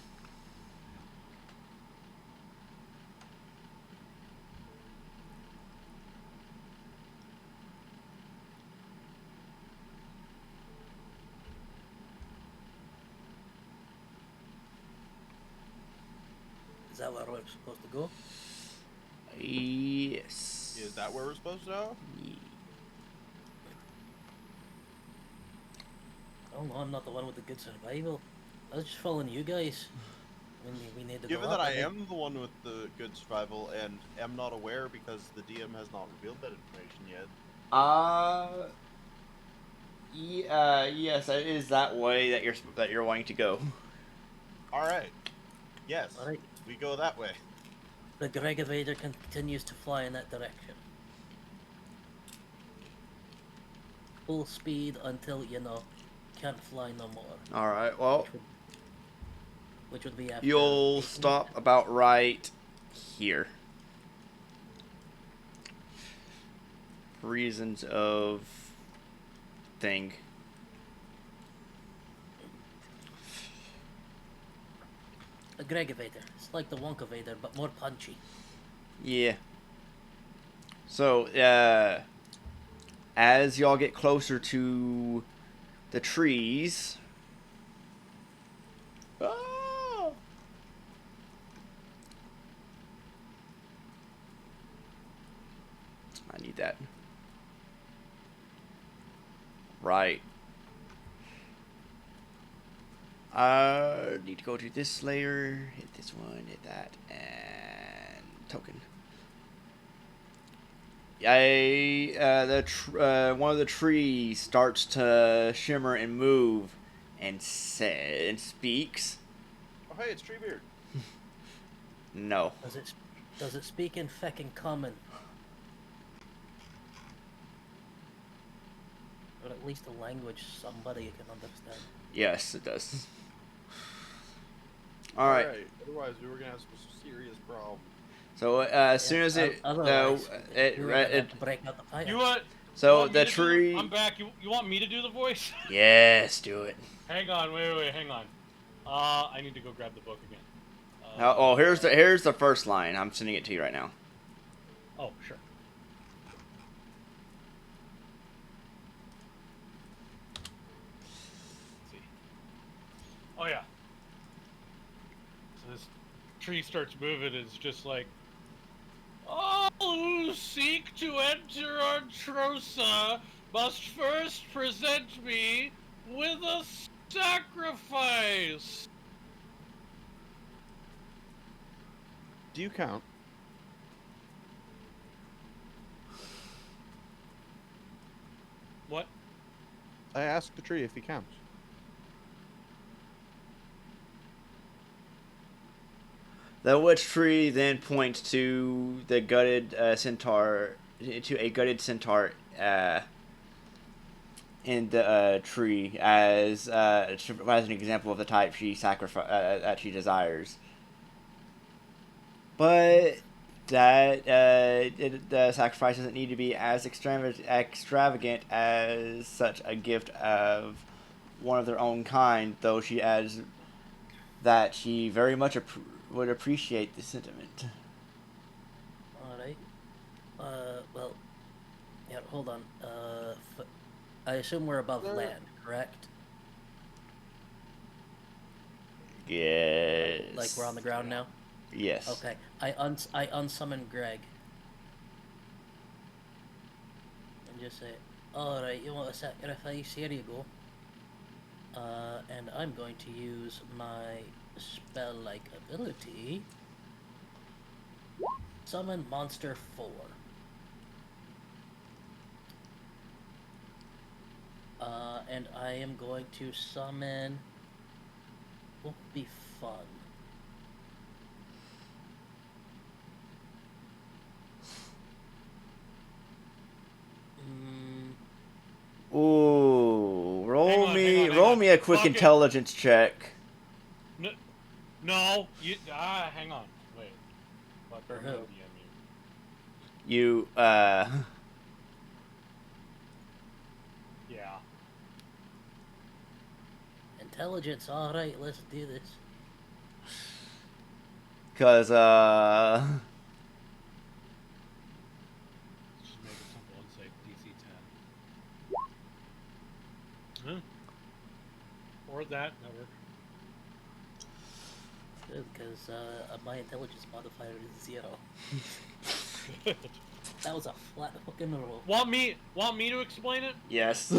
[SPEAKER 4] Is that where we're supposed to go?
[SPEAKER 1] Yes.
[SPEAKER 2] Is that where we're supposed to go?
[SPEAKER 4] Oh no, I'm not the one with the good survival. I was just following you guys. We need to
[SPEAKER 2] Given
[SPEAKER 4] go
[SPEAKER 2] that
[SPEAKER 4] up,
[SPEAKER 2] I
[SPEAKER 4] think-
[SPEAKER 2] am the one with the good survival and am not aware because the DM has not revealed that information yet.
[SPEAKER 1] Yes, it is that way that you're wanting to go.
[SPEAKER 2] All right. Yes.
[SPEAKER 4] Alright.
[SPEAKER 2] We go that way.
[SPEAKER 4] The Gregovator continues to fly in that direction. Full speed until, can't fly no more.
[SPEAKER 1] All right. Well,
[SPEAKER 4] Which would be after...
[SPEAKER 1] you'll
[SPEAKER 4] 18
[SPEAKER 1] stop
[SPEAKER 4] minutes.
[SPEAKER 1] about right here. Reasons of thing.
[SPEAKER 4] A Gregovator. It's like the Wonkavator, but more punchy.
[SPEAKER 1] Yeah. So, as y'all get closer to the trees. Ah! I need that. Right. Need to go to this layer, hit this one, hit that, and token. One of the trees starts to shimmer and move, and speaks.
[SPEAKER 2] Oh, hey, it's Treebeard.
[SPEAKER 1] No.
[SPEAKER 4] Does it speak in feckin' common? Or at least a language somebody can understand.
[SPEAKER 1] Yes, it does. All right.
[SPEAKER 2] Otherwise, we were gonna have some serious problems.
[SPEAKER 1] So as soon as it
[SPEAKER 4] Otherwise, we were gonna have
[SPEAKER 1] it
[SPEAKER 4] to break out the fire.
[SPEAKER 3] You want?
[SPEAKER 1] so
[SPEAKER 3] you want me
[SPEAKER 1] the
[SPEAKER 3] to
[SPEAKER 1] tree.
[SPEAKER 3] I'm back. You want me to do the voice?
[SPEAKER 1] Yes, do it.
[SPEAKER 3] Hang on, wait, hang on. I need to go grab the book again.
[SPEAKER 1] Here's the first line. I'm sending it to you right now.
[SPEAKER 3] Oh, sure. Let's see. Oh yeah. So this tree starts moving. It's just like, all who seek to enter Artrosa must first present me with a sacrifice.
[SPEAKER 2] Do you count?
[SPEAKER 3] What?
[SPEAKER 2] I asked the tree if he counts.
[SPEAKER 1] The witch tree then points to the gutted centaur, to a gutted centaur in the tree as an example of the type she that she desires. But that the sacrifice doesn't need to be as extravagant as such a gift of one of their own kind, though she adds that she very much would appreciate the sentiment.
[SPEAKER 4] Alright. Well, yeah, hold on. I assume we're above land, correct?
[SPEAKER 1] Yes.
[SPEAKER 4] Like we're on the ground now?
[SPEAKER 1] Yes.
[SPEAKER 4] Okay. I unsummon Greg. And just say, alright, you want a sacrifice? Here you go. And I'm going to use my spell-like ability. Summon Monster 4. And I am going to summon... What would be fun?
[SPEAKER 1] Ooh, roll
[SPEAKER 3] Hang
[SPEAKER 1] me
[SPEAKER 3] on.
[SPEAKER 1] a quick
[SPEAKER 3] Fuck it.
[SPEAKER 1] intelligence check.
[SPEAKER 3] No, hang on. Wait. What
[SPEAKER 4] For
[SPEAKER 3] the
[SPEAKER 4] who?
[SPEAKER 3] DM
[SPEAKER 1] You
[SPEAKER 3] Yeah.
[SPEAKER 4] Intelligence, alright, let's do this.
[SPEAKER 1] cause
[SPEAKER 3] Just make it simple and say DC 10. Huh? Or that work.
[SPEAKER 4] Good, because my intelligence modifier is 0. That was a flat fucking roll.
[SPEAKER 3] Want me to explain it?
[SPEAKER 1] yes.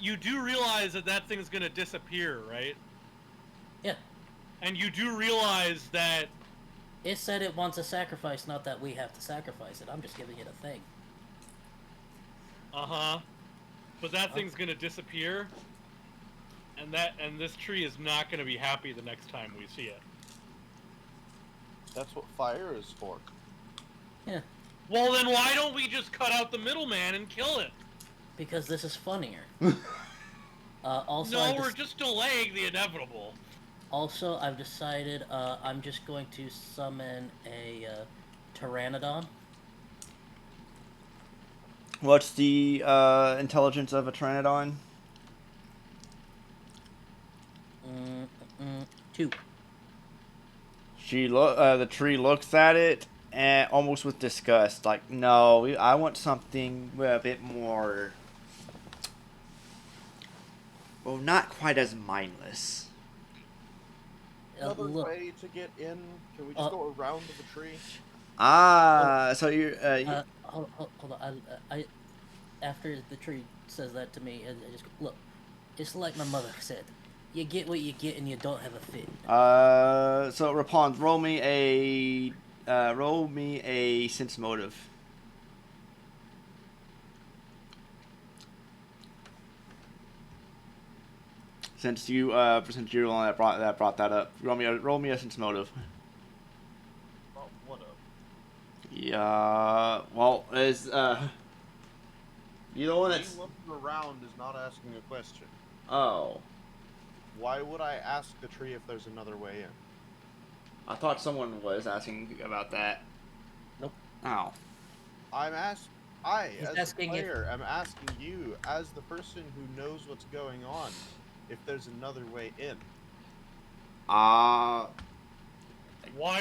[SPEAKER 3] You do realize that thing's gonna disappear, right?
[SPEAKER 4] Yeah.
[SPEAKER 5] and you do realize that
[SPEAKER 4] It said it wants a sacrifice, not that we have to sacrifice it. I'm just giving it a thing.
[SPEAKER 5] but that thing's gonna disappear, and this tree is not gonna be happy the next time we see it.
[SPEAKER 2] That's what fire is for.
[SPEAKER 4] Yeah,
[SPEAKER 5] Well, then why don't we just cut out the middleman and kill it?
[SPEAKER 4] because this is funnier. Also,
[SPEAKER 5] No, we're just delaying the inevitable.
[SPEAKER 4] Also, I've decided I'm just going to summon a Pteranodon.
[SPEAKER 1] What's the intelligence of a Pteranodon?
[SPEAKER 4] 2.
[SPEAKER 1] The tree looks at it and almost with disgust, like, no, I want something a bit more, well, not quite as mindless.
[SPEAKER 2] Another
[SPEAKER 4] Look,
[SPEAKER 2] way to get in? Can we just go around the tree?
[SPEAKER 1] So you're,
[SPEAKER 4] hold on. I after the tree says that to me, I just go, look. It's like my mother said. You get what you get, and you don't have a fit.
[SPEAKER 1] So Rapon, roll me a sense motive. Since you're the one that brought that up, roll me a sense motive.
[SPEAKER 2] Oh, what up?
[SPEAKER 1] Yeah. Well, is you the one that's
[SPEAKER 2] Me looking around is not asking a question.
[SPEAKER 1] oh.
[SPEAKER 2] Why would I ask the tree if there's another way in?
[SPEAKER 1] I thought someone was asking about that.
[SPEAKER 4] Nope.
[SPEAKER 1] Oh.
[SPEAKER 2] As the
[SPEAKER 4] asking
[SPEAKER 2] player, am asking you, as the person who knows what's going on, if there's another way in.
[SPEAKER 5] Why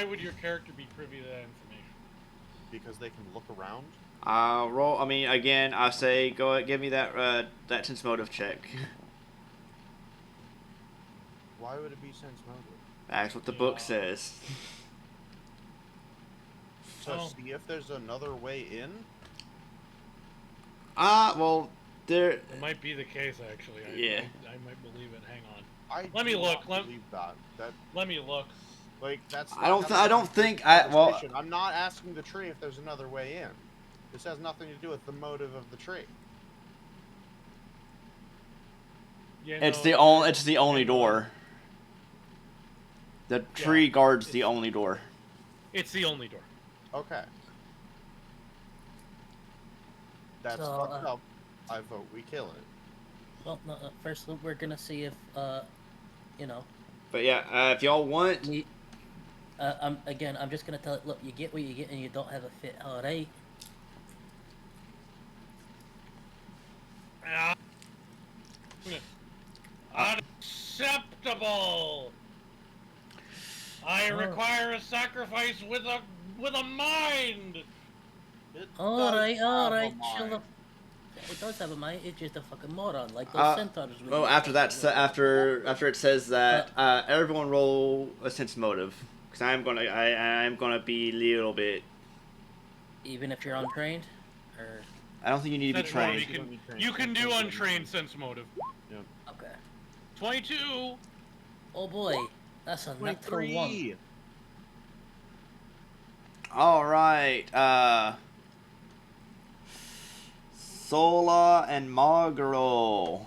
[SPEAKER 5] would your character be privy to that information?
[SPEAKER 2] Because they can look around?
[SPEAKER 1] Roll. I mean, again, I say go ahead, give me that sense motive check.
[SPEAKER 2] Why would it be sense motive?
[SPEAKER 1] That's what the book says.
[SPEAKER 2] To see if there's another way in?
[SPEAKER 1] Well, there.
[SPEAKER 5] It might be the case, actually.
[SPEAKER 1] Yeah.
[SPEAKER 5] I might believe it. Hang on.
[SPEAKER 2] Let me
[SPEAKER 5] look.
[SPEAKER 2] Believe that.
[SPEAKER 5] Let me look.
[SPEAKER 2] Like that's.
[SPEAKER 1] I don't think. Well,
[SPEAKER 2] I'm not asking the tree if there's another way in. This has nothing to do with the motive of the tree.
[SPEAKER 5] Yeah,
[SPEAKER 1] it's
[SPEAKER 5] no,
[SPEAKER 1] the only door. The tree guards the only door.
[SPEAKER 5] It's the only door.
[SPEAKER 2] Okay. That's
[SPEAKER 4] So,
[SPEAKER 2] fucked up. I vote we kill it.
[SPEAKER 4] Well, no, first we're gonna see if you know.
[SPEAKER 1] But yeah, if y'all want,
[SPEAKER 4] I'm just gonna tell it. Look, you get what you get, and you don't have a fit. All right.
[SPEAKER 5] Unacceptable. I require a sacrifice with a mind.
[SPEAKER 4] All right. Chill up. It does have a mind. It's just a fucking moron, like those centaurs.
[SPEAKER 1] well, after after it says that, everyone roll a sense motive, because I'm gonna be a little bit.
[SPEAKER 4] Even if you're untrained, or
[SPEAKER 1] I don't think you need to be trained.
[SPEAKER 5] You can do untrained sense motive.
[SPEAKER 2] Yep.
[SPEAKER 4] okay.
[SPEAKER 5] 22.
[SPEAKER 4] Oh boy, that's a natural 1.
[SPEAKER 1] All right. Sola and Magro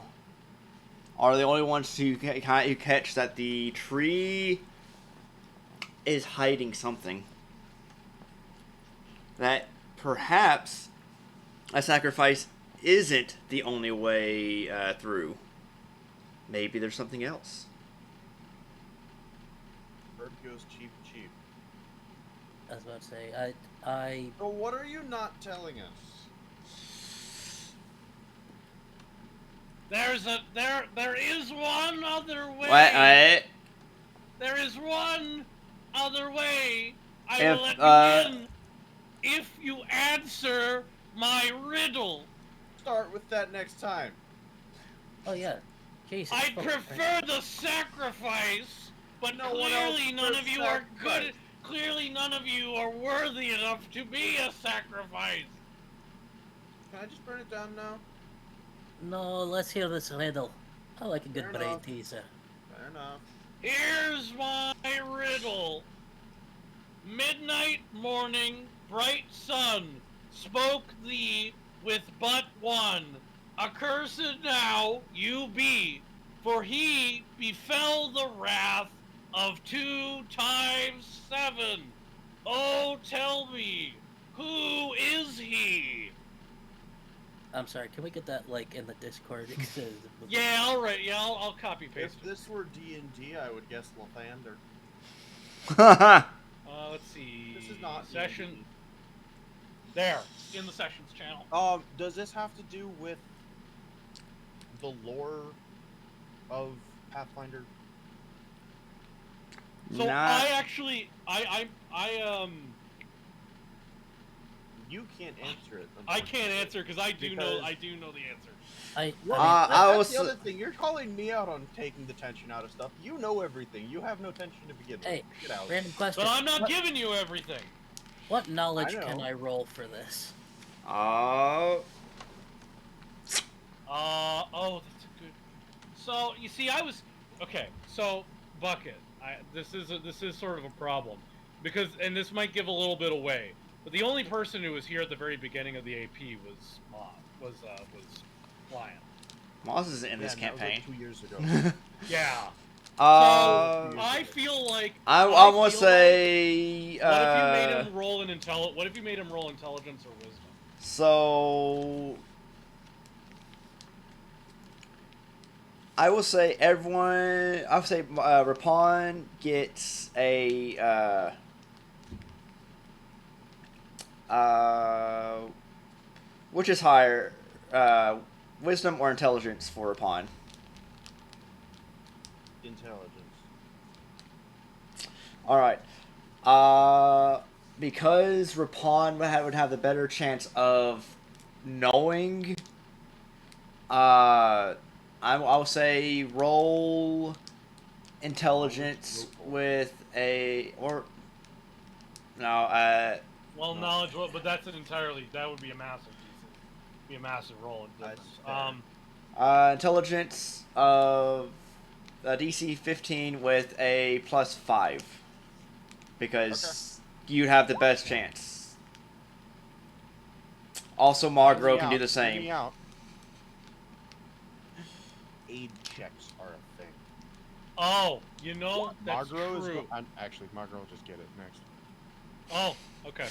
[SPEAKER 1] are the only ones who catch that the tree is hiding something. That perhaps a sacrifice isn't the only way through. Maybe there's something else.
[SPEAKER 2] Bird goes cheap.
[SPEAKER 4] I was about to say, I.
[SPEAKER 2] But what are you not telling us?
[SPEAKER 5] There is one other way.
[SPEAKER 1] What?
[SPEAKER 5] There is one other way. I
[SPEAKER 1] If,
[SPEAKER 5] will let you in if you answer my riddle.
[SPEAKER 2] Start with that next time.
[SPEAKER 4] Oh yeah, Jesus.
[SPEAKER 5] I prefer the sacrifice, but
[SPEAKER 2] No one else
[SPEAKER 5] clearly none of you are
[SPEAKER 2] sacrifice.
[SPEAKER 5] good. Clearly none of you are worthy enough to be a sacrifice.
[SPEAKER 2] Can I just burn it down now?
[SPEAKER 4] No, let's hear this riddle. I like a good
[SPEAKER 2] Fair
[SPEAKER 4] brain
[SPEAKER 2] enough.
[SPEAKER 4] teaser.
[SPEAKER 2] Fair enough.
[SPEAKER 5] Here's my riddle. Midnight morning, bright sun, spoke thee with but one. Accursed now you be, for he befell the wrath of 2 times 7. Oh, tell me, who is he?
[SPEAKER 4] I'm sorry, can we get that, like, in the Discord?
[SPEAKER 5] Yeah, I'll copy paste
[SPEAKER 2] If this were D&D, I would guess Lathander.
[SPEAKER 5] it. Let's see.
[SPEAKER 2] This is not
[SPEAKER 5] session.
[SPEAKER 2] D&D.
[SPEAKER 5] There, in the sessions channel.
[SPEAKER 2] Does this have to do with the lore of Pathfinder?
[SPEAKER 5] So
[SPEAKER 1] Nah.
[SPEAKER 5] I actually,
[SPEAKER 2] You can't answer it.
[SPEAKER 5] I can't answer because I do know
[SPEAKER 2] Because-
[SPEAKER 5] the answer.
[SPEAKER 4] I mean,
[SPEAKER 1] I
[SPEAKER 2] That's
[SPEAKER 1] was.
[SPEAKER 2] the other thing. You're calling me out on taking the tension out of stuff. You know everything. You have no tension to begin with.
[SPEAKER 4] Hey,
[SPEAKER 2] Get out.
[SPEAKER 4] random question.
[SPEAKER 5] But I'm not
[SPEAKER 4] what,
[SPEAKER 5] giving you everything.
[SPEAKER 4] what knowledge
[SPEAKER 2] I know.
[SPEAKER 4] can I roll for this?
[SPEAKER 5] Oh, that's a good. So you see, okay. So Bucket, this is sort of a problem because, and this might give a little bit away, but the only person who was here at the very beginning of the AP was Lion.
[SPEAKER 1] Moz isn't in this
[SPEAKER 2] Yeah, and that was
[SPEAKER 1] campaign.
[SPEAKER 2] like 2 years ago.
[SPEAKER 5] Yeah.
[SPEAKER 1] Uh,
[SPEAKER 5] I feel like
[SPEAKER 1] I
[SPEAKER 5] feel
[SPEAKER 1] want to say.
[SPEAKER 5] What if you made him roll What if you made him roll intelligence or wisdom?
[SPEAKER 1] So I will say everyone. I would say Rapon gets a. Which is higher, wisdom or intelligence for Rapon?
[SPEAKER 2] Intelligence.
[SPEAKER 1] All right. Because Rapon would have the better chance of knowing. I'll say roll intelligence with a or no.
[SPEAKER 5] Well,
[SPEAKER 2] No.
[SPEAKER 5] knowledge, but that would be a massive roll.
[SPEAKER 2] That's
[SPEAKER 5] Difference.
[SPEAKER 2] fair.
[SPEAKER 1] Intelligence of DC 15 with a +5 because you'd have the best chance. Also, Margro can do the
[SPEAKER 2] Hear me
[SPEAKER 1] same.
[SPEAKER 2] out. Aid checks are a thing.
[SPEAKER 5] Oh, you know, that's
[SPEAKER 2] Margro is
[SPEAKER 5] true.
[SPEAKER 2] actually Margro will just get it next.
[SPEAKER 5] Oh, okay.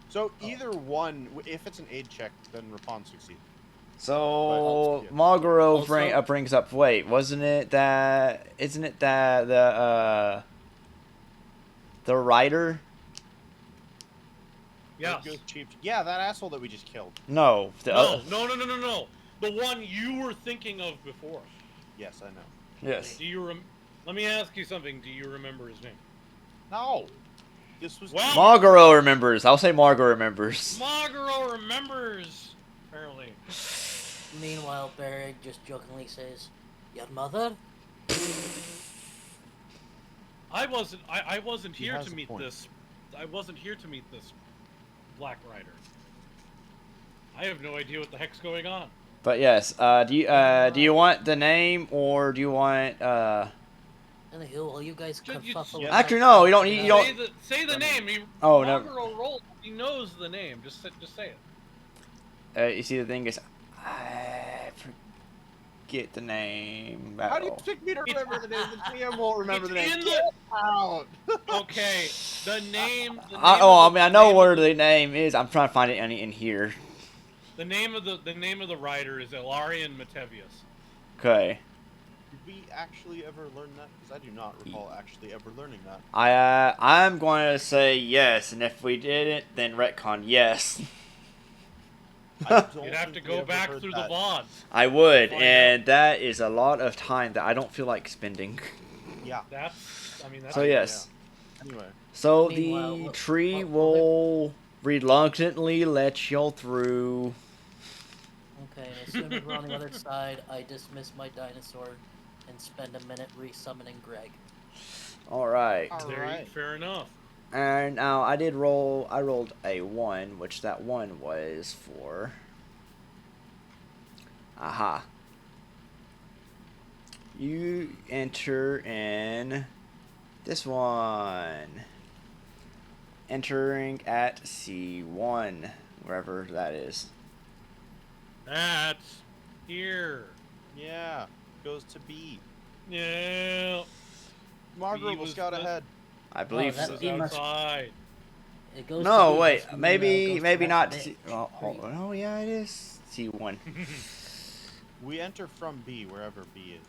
[SPEAKER 2] So either one, if it's an aid check, then Rapon succeeds.
[SPEAKER 1] So
[SPEAKER 2] But-
[SPEAKER 1] Margaro
[SPEAKER 4] Also-
[SPEAKER 1] brings up. Wait, wasn't it that? Isn't it that the writer?
[SPEAKER 5] Yes.
[SPEAKER 2] Goes cheap. Yeah, that asshole that we just killed.
[SPEAKER 1] No, the other.
[SPEAKER 5] No. The one you were thinking of before.
[SPEAKER 2] Yes, I know.
[SPEAKER 1] Yes.
[SPEAKER 5] Do you Let me ask you something. Do you remember his name?
[SPEAKER 2] No. This was.
[SPEAKER 5] Well-
[SPEAKER 1] Margaro remembers. I'll say Margaro remembers.
[SPEAKER 5] Margaro remembers. Apparently.
[SPEAKER 4] Meanwhile, Barrick just jokingly says, "Your mother?"
[SPEAKER 5] I wasn't
[SPEAKER 2] He
[SPEAKER 5] here
[SPEAKER 2] has
[SPEAKER 5] to
[SPEAKER 2] a
[SPEAKER 5] meet
[SPEAKER 2] point.
[SPEAKER 5] this. I wasn't here to meet this Black Rider. I have no idea what the heck's going on.
[SPEAKER 1] But yes, do you want the name or do you want
[SPEAKER 4] Anywho, while you guys
[SPEAKER 5] Should you-
[SPEAKER 4] kerfuffle
[SPEAKER 2] Yeah.
[SPEAKER 4] about
[SPEAKER 1] Actually, no, you don't need-
[SPEAKER 4] that,
[SPEAKER 1] you don't-
[SPEAKER 5] Say the name.
[SPEAKER 1] Oh, no.
[SPEAKER 5] Margaro rolled. He knows the name. Just say it.
[SPEAKER 1] you see the thing is, I forget the name.
[SPEAKER 2] How do you expect me to remember the name? The GM won't remember the name.
[SPEAKER 5] in
[SPEAKER 2] Get out.
[SPEAKER 5] Okay, the name.
[SPEAKER 1] I know where the name is. I'm trying to find it in here.
[SPEAKER 5] The name of the rider is Ilarian Matevius.
[SPEAKER 1] Okay.
[SPEAKER 2] Did we actually ever learn that? Because I do not recall actually ever learning that.
[SPEAKER 1] I'm going to say yes, and if we didn't, then retcon yes.
[SPEAKER 2] I don't
[SPEAKER 5] You'd have
[SPEAKER 2] think
[SPEAKER 5] to
[SPEAKER 2] we
[SPEAKER 5] go
[SPEAKER 2] ever
[SPEAKER 5] back
[SPEAKER 2] heard
[SPEAKER 5] through
[SPEAKER 2] that.
[SPEAKER 5] the VODs.
[SPEAKER 1] I would,
[SPEAKER 5] Find
[SPEAKER 1] and that is a lot of time that I don't feel like spending.
[SPEAKER 2] Yeah.
[SPEAKER 5] That's
[SPEAKER 1] So yes.
[SPEAKER 2] Anyway.
[SPEAKER 1] So
[SPEAKER 4] Meanwhile,
[SPEAKER 1] the
[SPEAKER 4] what-
[SPEAKER 1] tree
[SPEAKER 4] what-
[SPEAKER 1] will reluctantly let y'all through.
[SPEAKER 4] Okay, as soon as we're on the other side, I dismiss my dinosaur and spend a minute re-summoning Greg.
[SPEAKER 1] All right.
[SPEAKER 2] Alright.
[SPEAKER 5] fair enough.
[SPEAKER 1] And now I rolled a 1, which that 1 was for. Aha. You enter in this one. Entering at C1, wherever that is.
[SPEAKER 3] That's here.
[SPEAKER 2] Yeah, goes to B.
[SPEAKER 3] Yeah.
[SPEAKER 2] Margaret
[SPEAKER 3] B
[SPEAKER 2] will
[SPEAKER 3] was
[SPEAKER 2] scout
[SPEAKER 3] the-
[SPEAKER 2] ahead.
[SPEAKER 1] I believe
[SPEAKER 4] that
[SPEAKER 1] so.
[SPEAKER 3] Was
[SPEAKER 4] B must.
[SPEAKER 3] outside.
[SPEAKER 4] It goes to
[SPEAKER 1] No,
[SPEAKER 4] B,
[SPEAKER 1] wait.
[SPEAKER 4] must mean,
[SPEAKER 1] Maybe
[SPEAKER 4] goes
[SPEAKER 1] maybe
[SPEAKER 4] to
[SPEAKER 1] not.
[SPEAKER 4] next
[SPEAKER 1] Oh, yeah, it is C1.
[SPEAKER 2] We enter from B, wherever B is.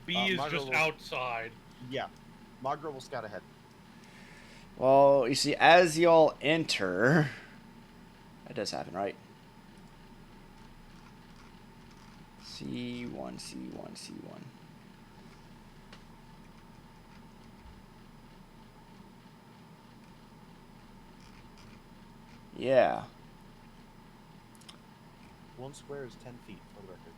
[SPEAKER 3] B is
[SPEAKER 2] Margaret
[SPEAKER 3] just
[SPEAKER 2] will-
[SPEAKER 3] outside.
[SPEAKER 2] Yeah, Margaret will scout ahead.
[SPEAKER 1] Well, you see, as y'all enter, that does happen, right? C1, C1, C1. Yeah.
[SPEAKER 2] 1 square is 10 feet, for the record.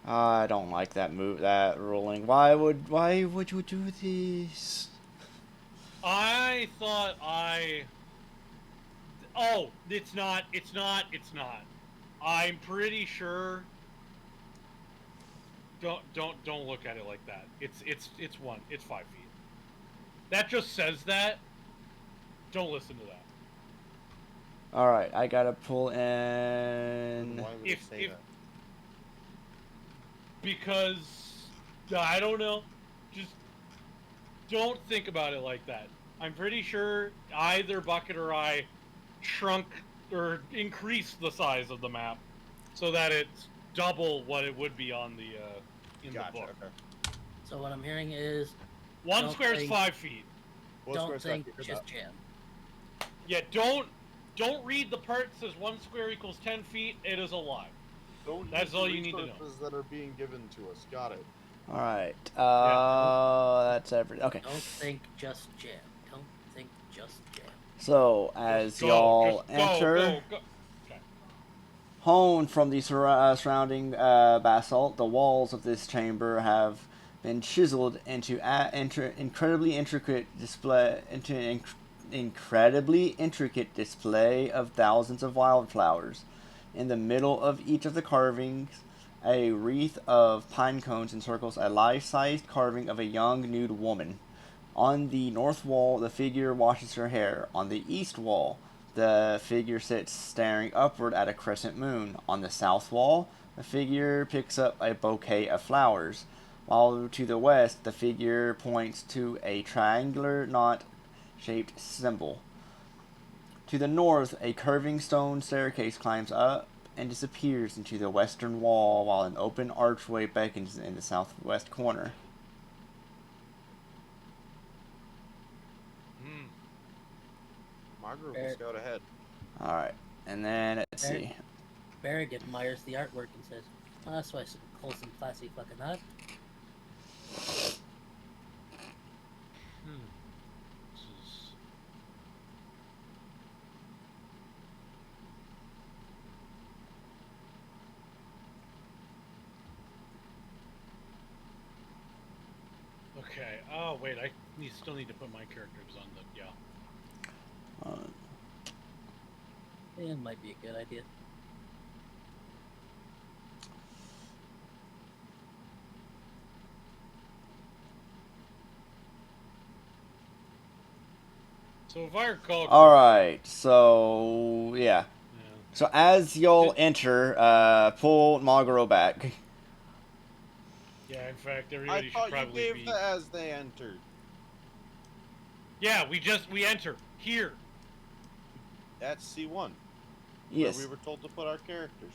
[SPEAKER 1] I don't like that move, that ruling. Why would you do this?
[SPEAKER 3] I thought I. Oh, it's not. It's not. It's not. I'm pretty sure. Don't look at it like that. It's 5 feet. That just says that. Don't listen to that.
[SPEAKER 1] All right, I gotta pull
[SPEAKER 2] Then
[SPEAKER 1] in.
[SPEAKER 2] why would it say that?
[SPEAKER 3] Because I don't know. Just don't think about it like that. I'm pretty sure either Bucket or I shrunk or increased the size of the map so that it's double what it would be on the in
[SPEAKER 2] Gotcha,
[SPEAKER 3] the book.
[SPEAKER 2] okay.
[SPEAKER 4] So what I'm hearing is,
[SPEAKER 3] One
[SPEAKER 4] Don't
[SPEAKER 3] square is
[SPEAKER 4] think-
[SPEAKER 3] 5 feet.
[SPEAKER 2] One
[SPEAKER 4] don't
[SPEAKER 2] square is 5
[SPEAKER 4] think,
[SPEAKER 2] feet,
[SPEAKER 4] just
[SPEAKER 2] about-
[SPEAKER 4] jam.
[SPEAKER 3] Yeah, don't read the part that says 1 square equals 10 feet. It is a lie.
[SPEAKER 2] Don't
[SPEAKER 3] That's
[SPEAKER 2] use the
[SPEAKER 3] all you need to know.
[SPEAKER 2] resources that are being given to us. Got it.
[SPEAKER 1] All right.
[SPEAKER 3] Yeah.
[SPEAKER 1] That's everything. Okay.
[SPEAKER 4] Don't think, just jam. Don't think, just jam.
[SPEAKER 1] So as
[SPEAKER 3] Just go,
[SPEAKER 1] y'all
[SPEAKER 3] just
[SPEAKER 1] enter,
[SPEAKER 3] go. Okay.
[SPEAKER 1] honed from the surrounding basalt, the walls of this chamber have been chiseled into incredibly intricate display of thousands of wildflowers. In the middle of each of the carvings, a wreath of pine cones encircles a life-sized carving of a young nude woman. On the north wall, the figure washes her hair. On the east wall, the figure sits staring upward at a crescent moon. On the south wall, the figure picks up a bouquet of flowers, while to the west, the figure points to a triangular knot-shaped symbol. To the north, a curving stone staircase climbs up and disappears into the western wall, while an open archway beckons in the southwest corner.
[SPEAKER 3] Hmm.
[SPEAKER 2] Margaret will
[SPEAKER 4] Eric.
[SPEAKER 2] scout ahead.
[SPEAKER 1] Alright, and then let's see.
[SPEAKER 4] Barrick admires the artwork and says, "Oh, that's why it's a wholesome, classy fucking hut."
[SPEAKER 3] This is... Okay. Oh wait, still need to put my characters on the
[SPEAKER 4] Yeah, it might be a good idea.
[SPEAKER 3] So if I recall,
[SPEAKER 1] Alright, so yeah.
[SPEAKER 3] yeah.
[SPEAKER 1] So as y'all enter, pull Magaro back.
[SPEAKER 3] Yeah, in fact,
[SPEAKER 2] I
[SPEAKER 3] everybody should
[SPEAKER 2] thought you
[SPEAKER 3] probably
[SPEAKER 2] gave
[SPEAKER 3] be.
[SPEAKER 2] the as they entered.
[SPEAKER 3] Yeah, we enter here.
[SPEAKER 2] That's C1.
[SPEAKER 1] Yes.
[SPEAKER 2] Where we were told to put our characters.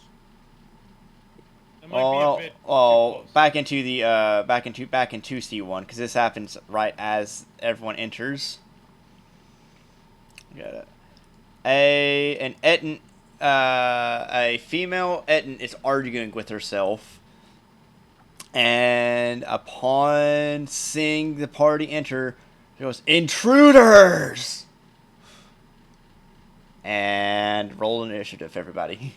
[SPEAKER 3] That might be a bit too close.
[SPEAKER 1] back into the back into C1 because this happens right as everyone enters. Got it. An Etten, a female Etten is arguing with herself, and upon seeing the party enter, she goes, "Intruders!" And roll initiative, everybody.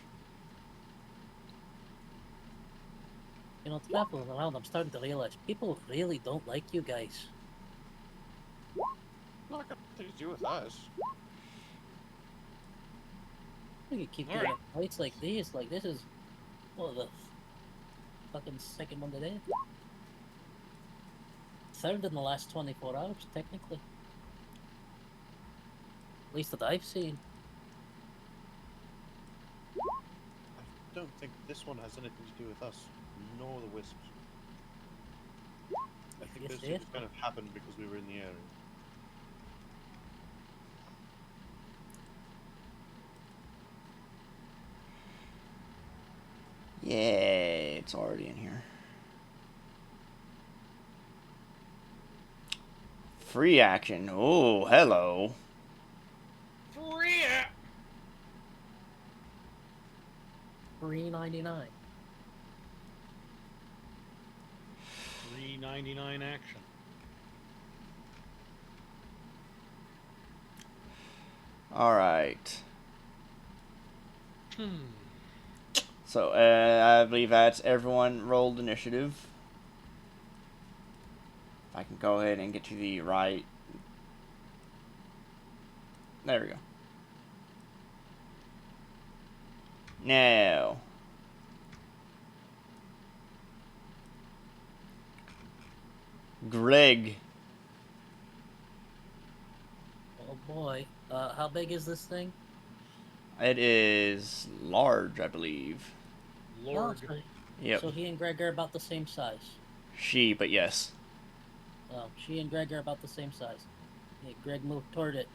[SPEAKER 4] You know, traveling around, I'm starting to realize people really don't like you guys.
[SPEAKER 2] Not got nothing to do with us.
[SPEAKER 4] You keep
[SPEAKER 3] All
[SPEAKER 4] getting
[SPEAKER 3] right.
[SPEAKER 4] fights like these. Like, this is one of the fucking second one today. Third in the last 24 hours, technically. At least that I've seen.
[SPEAKER 2] I don't think this one has anything to do with us, nor the wisps. I think
[SPEAKER 4] you
[SPEAKER 2] those
[SPEAKER 4] say
[SPEAKER 2] two
[SPEAKER 4] it.
[SPEAKER 2] just kind of happened because we were in the area.
[SPEAKER 1] Yeah, it's already in here. Free action. Oh, hello.
[SPEAKER 5] Free it.
[SPEAKER 4] $3.99.
[SPEAKER 3] $3.99 action.
[SPEAKER 1] All right.
[SPEAKER 3] Hmm.
[SPEAKER 1] So, I believe that's everyone rolled initiative. If I can go ahead and get to the right. There we go. Now. Greg.
[SPEAKER 4] Oh boy. How big is this thing?
[SPEAKER 1] It is large, I believe.
[SPEAKER 3] Lord.
[SPEAKER 4] Oh,
[SPEAKER 1] Yep.
[SPEAKER 4] so he and Greg are about the same size.
[SPEAKER 1] She, but yes.
[SPEAKER 4] Oh, she and Greg are about the same size. Yeah, Greg moved toward it.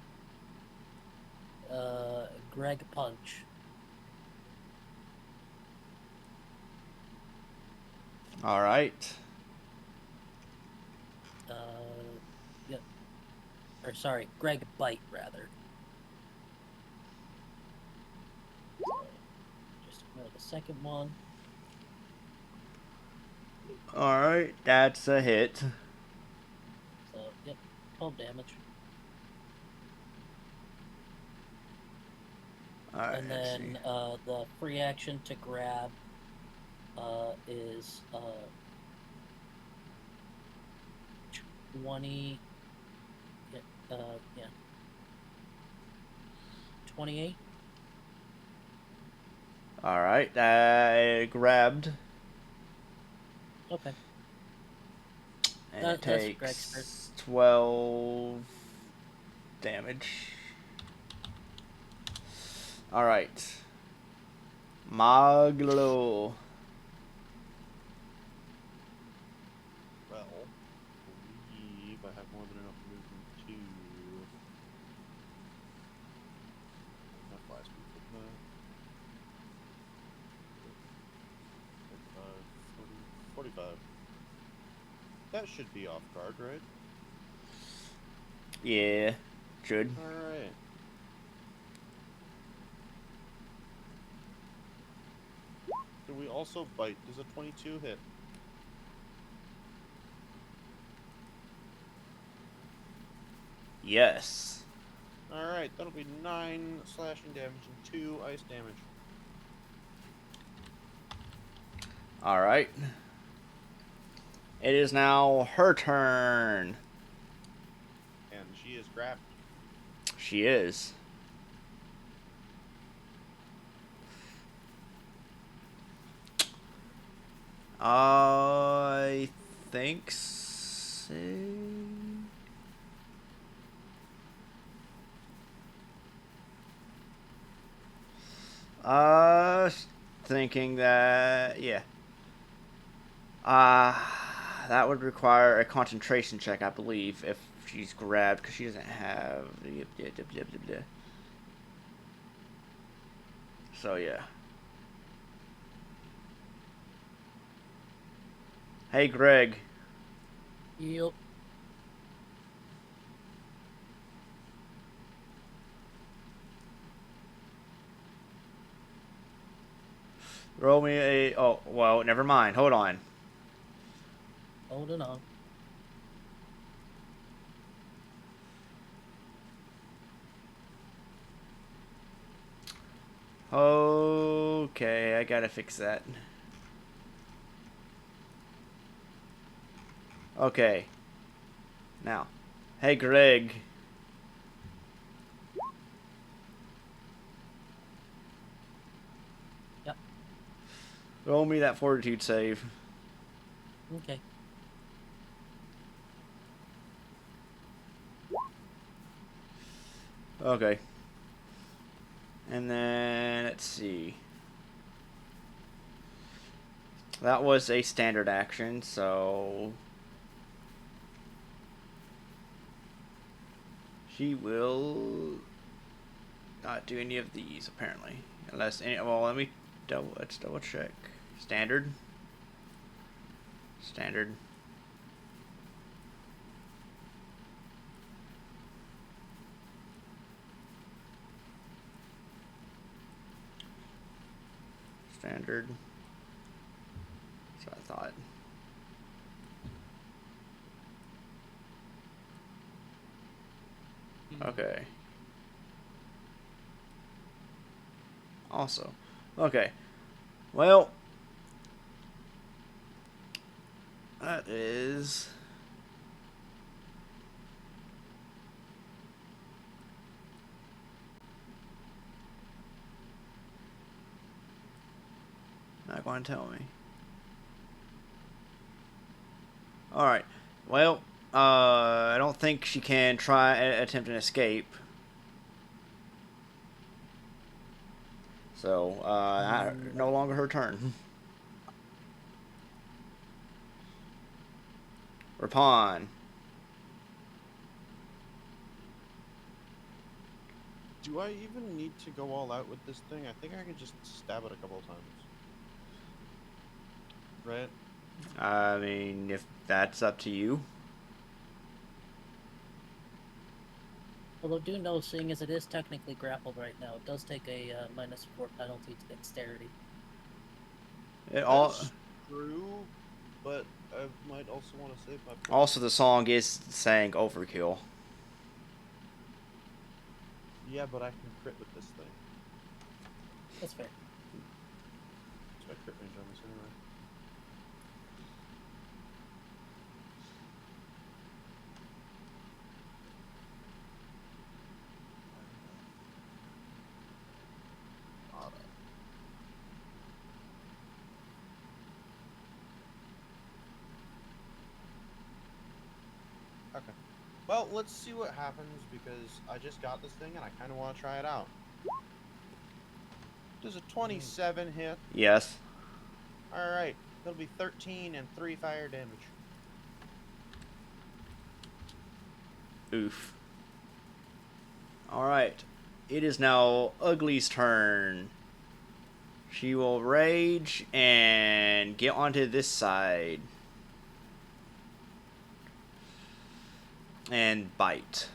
[SPEAKER 4] Greg punch.
[SPEAKER 1] All right.
[SPEAKER 4] Yep. Or sorry, Greg bite rather. So, just ignore the second one.
[SPEAKER 1] All right. That's a hit.
[SPEAKER 4] So, yep, 12 damage.
[SPEAKER 1] All right.
[SPEAKER 4] And
[SPEAKER 1] Let's see.
[SPEAKER 4] then the free action to grab is 20. Yeah. 28.
[SPEAKER 1] All right. I grabbed,
[SPEAKER 4] Okay.
[SPEAKER 1] and it
[SPEAKER 4] That's Greg's turn.
[SPEAKER 1] takes 12 damage. All right. Maglo.
[SPEAKER 2] Well, I believe I have more than enough movement to... Not fly speed, but 35, 40, 45. That should be off guard, right?
[SPEAKER 1] Yeah. Should.
[SPEAKER 2] Alright. Do we also bite? Does a 22 hit?
[SPEAKER 1] Yes.
[SPEAKER 2] Alright, that'll be 9 slashing damage and 2 ice damage.
[SPEAKER 1] All right. It is now her turn.
[SPEAKER 2] And she is grabbed.
[SPEAKER 1] She is. I think so. Thinking that, yeah. That would require a concentration check, I believe, if she's grabbed, because she doesn't have. So, yeah. Hey, Greg.
[SPEAKER 4] Yep.
[SPEAKER 1] Roll me a. Oh, well, never mind. Hold on.
[SPEAKER 4] Holding on.
[SPEAKER 1] Okay, I gotta fix that. Okay. Now. Hey, Greg.
[SPEAKER 4] Yep.
[SPEAKER 1] Roll me that fortitude save.
[SPEAKER 4] Okay.
[SPEAKER 1] Okay. And then, let's see. That was a standard action, so... She will not do any of these, apparently. Unless any... Well, let's double check. Standard. Standard. Standard. That's what I thought. Okay. Also. Okay. Well. That is... Not going to tell me. Alright. Well, I don't think she can attempt an escape. So, no longer her turn. Rapon.
[SPEAKER 2] Do I even need to go all out with this thing? I think I could just stab it a couple of times. Right?
[SPEAKER 1] I mean, if that's up to you.
[SPEAKER 4] Although do know, seeing as it is technically grappled right now, it does take a -4 penalty to dexterity.
[SPEAKER 2] That's true, but I might also want to save my points.
[SPEAKER 1] Also, the song is saying overkill.
[SPEAKER 2] Yeah, but I can crit with this thing.
[SPEAKER 4] That's fair.
[SPEAKER 2] So I crit range on this anyway. Okay. Well, let's see what happens because I just got this thing and I kind of want to try it out. Does a 27 hit?
[SPEAKER 1] Yes.
[SPEAKER 2] Alright. That'll be 13 and 3 fire damage.
[SPEAKER 1] Oof. Alright. It is now Ugly's turn. She will rage and get onto this side. And bite.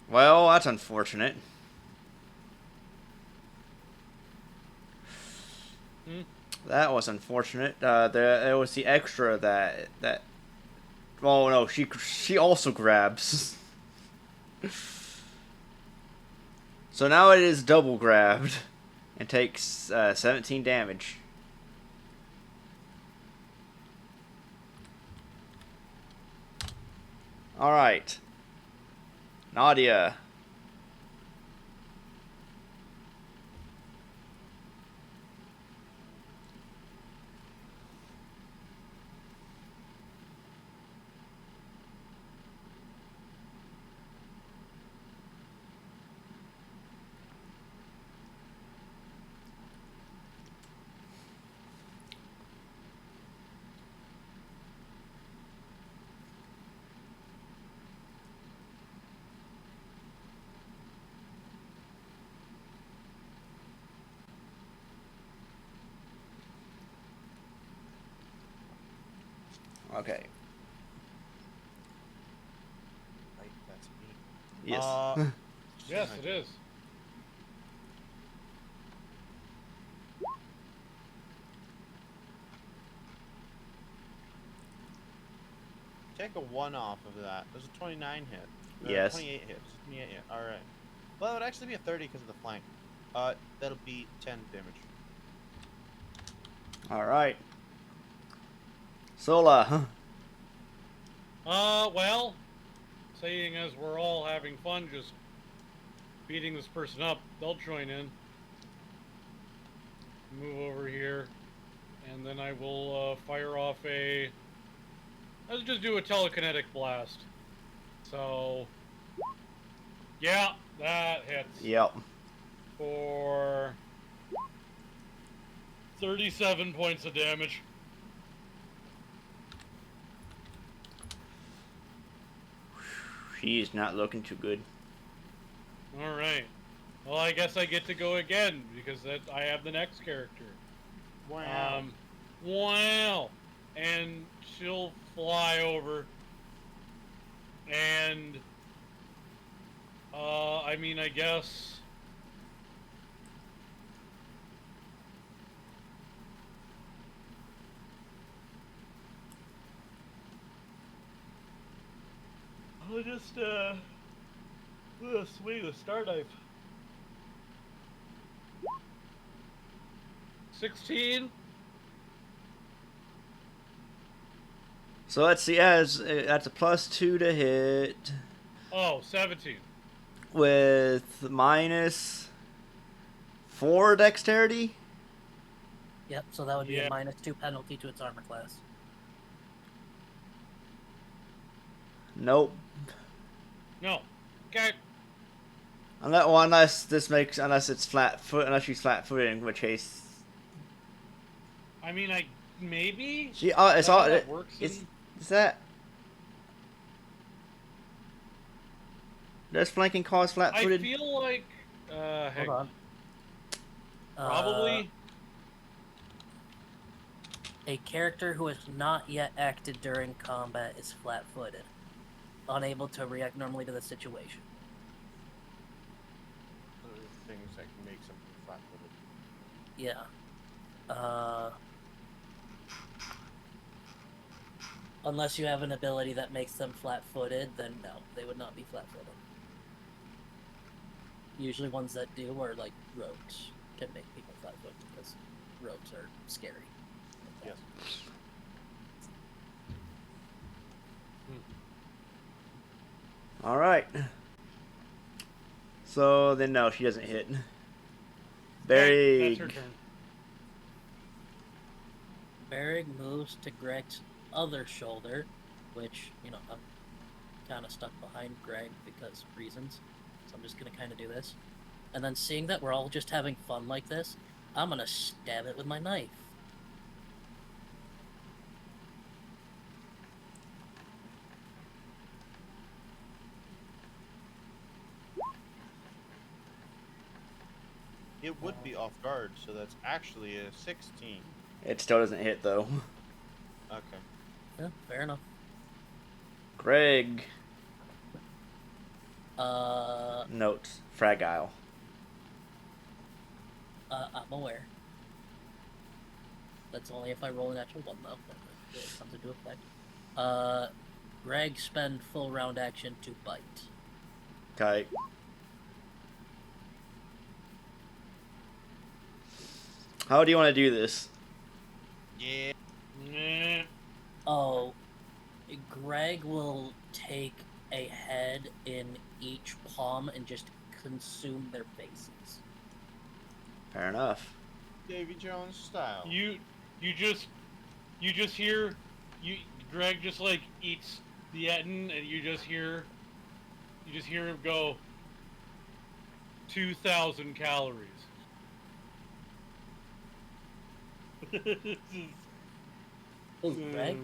[SPEAKER 1] Well, that's unfortunate. That was unfortunate. There was the extra that. Oh no, she also grabs. So now it is double grabbed, and takes 17 damage. All right, Nadia. Okay.
[SPEAKER 2] Right, that's me.
[SPEAKER 1] Yes.
[SPEAKER 3] Yes, it is.
[SPEAKER 2] Take a 1 off of that. There's a 29 hit.
[SPEAKER 1] Yes.
[SPEAKER 2] 28 hit. 28 hit. Alright. Well, it would actually be a 30 because of the flank. That'll be 10 damage.
[SPEAKER 1] All right. Sola.
[SPEAKER 3] Well, seeing as we're all having fun just beating this person up, they'll join in. Move over here, and then I will fire off a... Let's just do a telekinetic blast. So, yeah, that hits.
[SPEAKER 1] Yep.
[SPEAKER 3] For 37 points of damage.
[SPEAKER 1] She's not looking too good.
[SPEAKER 3] Alright. Well, I guess I get to go again, because I have the next character.
[SPEAKER 2] Wow.
[SPEAKER 3] Wow. And she'll fly over. And, I mean, I guess... I'll just, swing the star knife. 16?
[SPEAKER 1] So let's see, that's a +2 to hit
[SPEAKER 3] Oh, 17.
[SPEAKER 1] with -4 dexterity.
[SPEAKER 4] Yep, so that would be
[SPEAKER 3] Yeah.
[SPEAKER 4] a -2 penalty to its armor class.
[SPEAKER 1] Nope.
[SPEAKER 3] No. Okay.
[SPEAKER 1] Unless it's unless she's flat-footed, in which case
[SPEAKER 3] I mean, maybe?
[SPEAKER 1] it's
[SPEAKER 3] Is
[SPEAKER 1] all
[SPEAKER 3] that how that works
[SPEAKER 1] is
[SPEAKER 3] in-
[SPEAKER 1] that does flanking cause
[SPEAKER 3] I
[SPEAKER 1] flat-footed?
[SPEAKER 3] feel like, hang
[SPEAKER 4] Hold on.
[SPEAKER 3] Probably.
[SPEAKER 4] A character who has not yet acted during combat is flat-footed, unable to react normally to the situation.
[SPEAKER 2] Those are things that can make something flat-footed.
[SPEAKER 4] Yeah. Unless you have an ability that makes them flat-footed, then no, they would not be flat-footed. Usually ones that do are like rogues can make people flat-footed because rogues are scary.
[SPEAKER 2] Yes.
[SPEAKER 1] All right. So then no, she doesn't hit.
[SPEAKER 3] Okay, that's her
[SPEAKER 1] Big.
[SPEAKER 3] turn.
[SPEAKER 4] Berrig moves to Greg's other shoulder, which, you know, I'm kind of stuck behind Greg because reasons. So I'm just going to kind of do this. And then seeing that we're all just having fun like this, I'm going to stab it with my knife.
[SPEAKER 2] It would be off guard, so that's actually a 16.
[SPEAKER 1] It still doesn't hit though.
[SPEAKER 2] Okay.
[SPEAKER 4] Yeah, fair enough.
[SPEAKER 1] Greg.
[SPEAKER 4] I'm
[SPEAKER 1] Notes. Fragile.
[SPEAKER 4] aware. That's only if I roll an actual one, though. That comes into effect. Greg spend full round action to bite.
[SPEAKER 1] Okay. How do you want to do this?
[SPEAKER 2] Yeah.
[SPEAKER 3] Nah.
[SPEAKER 4] Oh, Greg will take a head in each palm and just consume their faces.
[SPEAKER 1] Fair enough.
[SPEAKER 2] Davy Jones style.
[SPEAKER 3] You just hear, Greg just like eats the Etten, and you just hear him go, 2,000 calories.
[SPEAKER 4] Oh, Greg?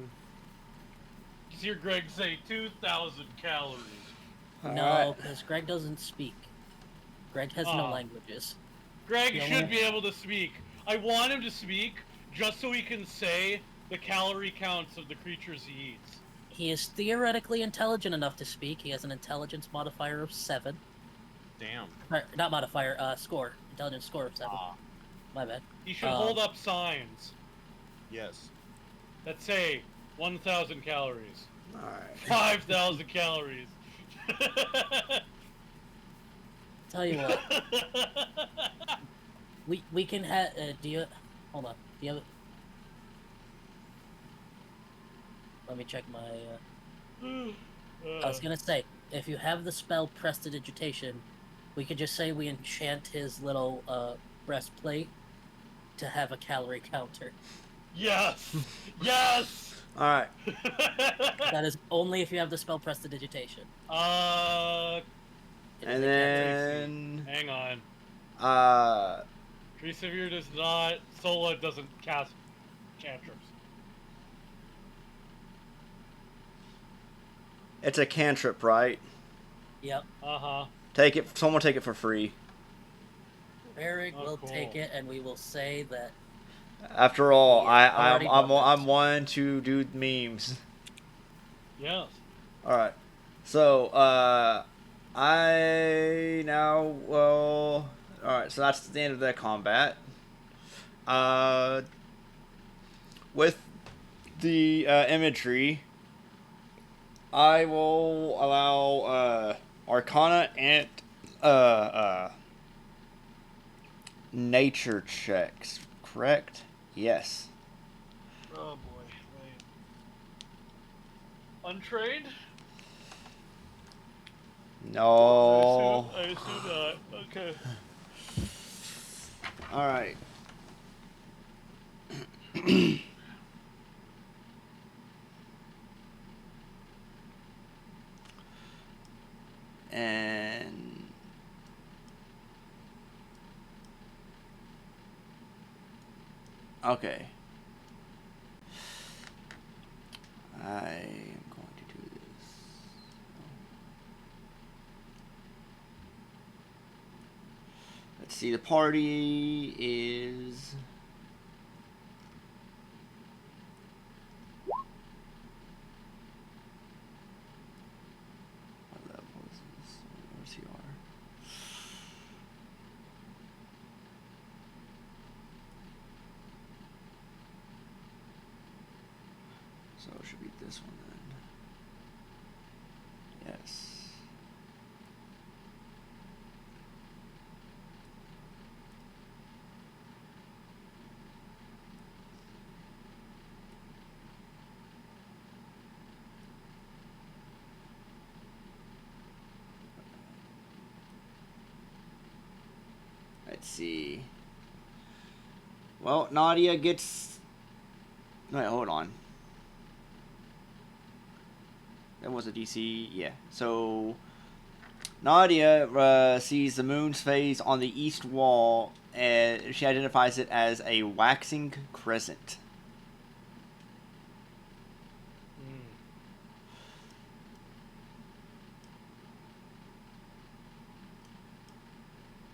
[SPEAKER 3] Just hear Greg say 2,000 calories.
[SPEAKER 4] No,
[SPEAKER 1] Alright.
[SPEAKER 4] because Greg doesn't speak. Greg has no
[SPEAKER 3] Aw.
[SPEAKER 4] languages.
[SPEAKER 3] Greg
[SPEAKER 4] Yeah,
[SPEAKER 3] should
[SPEAKER 4] well-
[SPEAKER 3] be able to speak. I want him to speak just so he can say the calorie counts of the creatures he eats.
[SPEAKER 4] He is theoretically intelligent enough to speak. He has an intelligence modifier of 7.
[SPEAKER 2] Damn.
[SPEAKER 4] Or, not modifier, score. Intelligence score of 7.
[SPEAKER 2] Ah.
[SPEAKER 4] My bad.
[SPEAKER 3] He should
[SPEAKER 4] Um,
[SPEAKER 3] hold up signs
[SPEAKER 2] Yes.
[SPEAKER 3] that say 1,000 calories,
[SPEAKER 1] Alright.
[SPEAKER 3] 5,000 calories.
[SPEAKER 4] Tell you what, we can have. Do you? Hold on. Do you have? Let me check my. I was gonna say, if you have the spell Prestidigitation, we could just say we enchant his little breastplate to have a calorie counter.
[SPEAKER 5] Yes! Yes!
[SPEAKER 1] All right.
[SPEAKER 4] That is only if you have the spell Prestidigitation. It is
[SPEAKER 1] And
[SPEAKER 4] a cantrip.
[SPEAKER 1] then
[SPEAKER 5] hang on.
[SPEAKER 1] uh,
[SPEAKER 5] Tree Severe does not. Sola doesn't cast cantrips.
[SPEAKER 1] it's a cantrip, right?
[SPEAKER 4] Yep.
[SPEAKER 5] Uh-huh.
[SPEAKER 1] Take it. Someone take it for free.
[SPEAKER 4] Eric
[SPEAKER 5] Oh,
[SPEAKER 4] will
[SPEAKER 5] cool.
[SPEAKER 4] take it, and we will say that.
[SPEAKER 1] After all,
[SPEAKER 4] Yeah, already done this.
[SPEAKER 1] I'm one to do memes.
[SPEAKER 5] Yes.
[SPEAKER 1] All right. So I now well. All right. So that's the end of the combat. With the imagery, I will allow Arcana and nature checks. Correct? Yes.
[SPEAKER 5] Oh boy. Wait. Untrained?
[SPEAKER 1] No.
[SPEAKER 5] I assume not. Okay.
[SPEAKER 1] All right. And okay. I am going to do this. Let's see. The party is. What level is this? Where's he are? So it should be this one then. Yes. Let's see. Well, Nadia gets. Wait, hold on. That was a DC, yeah. So Nadia sees the moon's phase on the east wall, and she identifies it as a waxing crescent.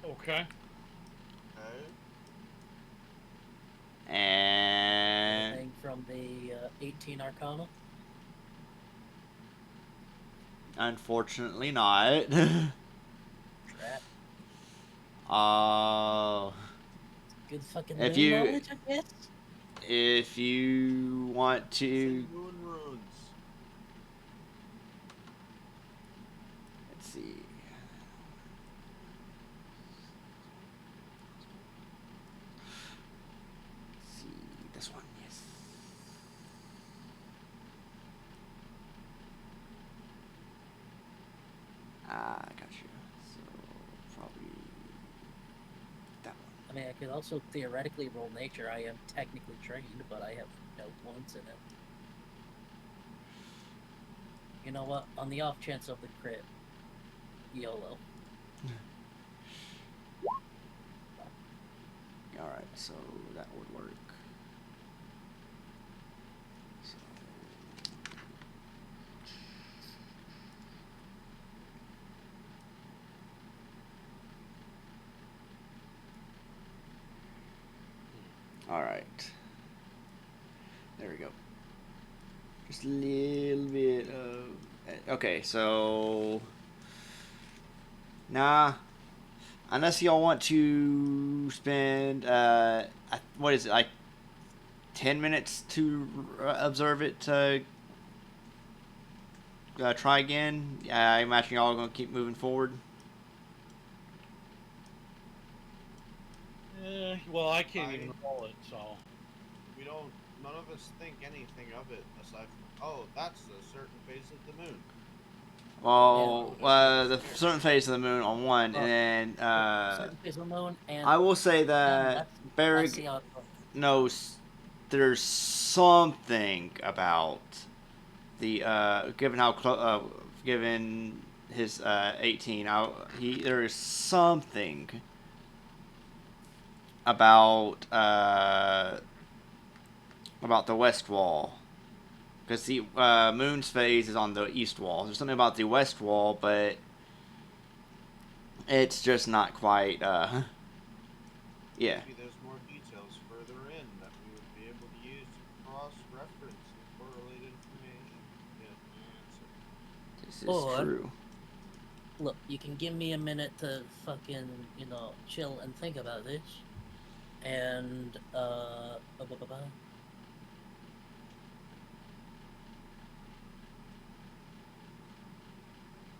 [SPEAKER 5] Okay.
[SPEAKER 2] Okay.
[SPEAKER 1] And
[SPEAKER 4] Anything from the 18 Arcana?
[SPEAKER 1] unfortunately not.
[SPEAKER 4] Crap. Good fucking
[SPEAKER 1] If
[SPEAKER 4] moon
[SPEAKER 1] you-
[SPEAKER 4] knowledge, I guess?
[SPEAKER 1] If you want to,
[SPEAKER 2] Moon runes.
[SPEAKER 1] let's see. Let's see this one, yes. Ah, I got you. So probably that one.
[SPEAKER 4] I mean, I could also theoretically roll nature. I am technically trained, but I have no points in it. You know what? On the off chance of the crit, YOLO.
[SPEAKER 1] All right, so that would work. So, all right. There we go. Just a little bit of. Okay, so. Nah. Unless y'all want to spend, what is it, like 10 minutes to observe it to try again? I imagine y'all are going to keep moving forward.
[SPEAKER 5] Well, I can't
[SPEAKER 2] I-
[SPEAKER 5] even roll it, so.
[SPEAKER 2] we don't. None of us think anything of it aside from, oh, that's a certain phase of the moon.
[SPEAKER 1] Well, the
[SPEAKER 2] There.
[SPEAKER 1] certain phase of the moon on one,
[SPEAKER 4] Well,
[SPEAKER 1] and then
[SPEAKER 4] certain phase of the moon, and
[SPEAKER 1] I will say
[SPEAKER 4] then
[SPEAKER 1] that
[SPEAKER 4] let's
[SPEAKER 1] Berg
[SPEAKER 4] see how it goes.
[SPEAKER 1] knows there's something about the given how given his 18 there is something about the west wall, because the moon's phase is on the east wall. There's something about the west wall, but it's just not quite yeah.
[SPEAKER 2] Maybe there's more details further in that we would be able to use to cross-reference and correlate information. Get an answer.
[SPEAKER 1] This is
[SPEAKER 4] Or-
[SPEAKER 1] true.
[SPEAKER 4] Look, you can give me a minute to fucking, chill and think about this. And,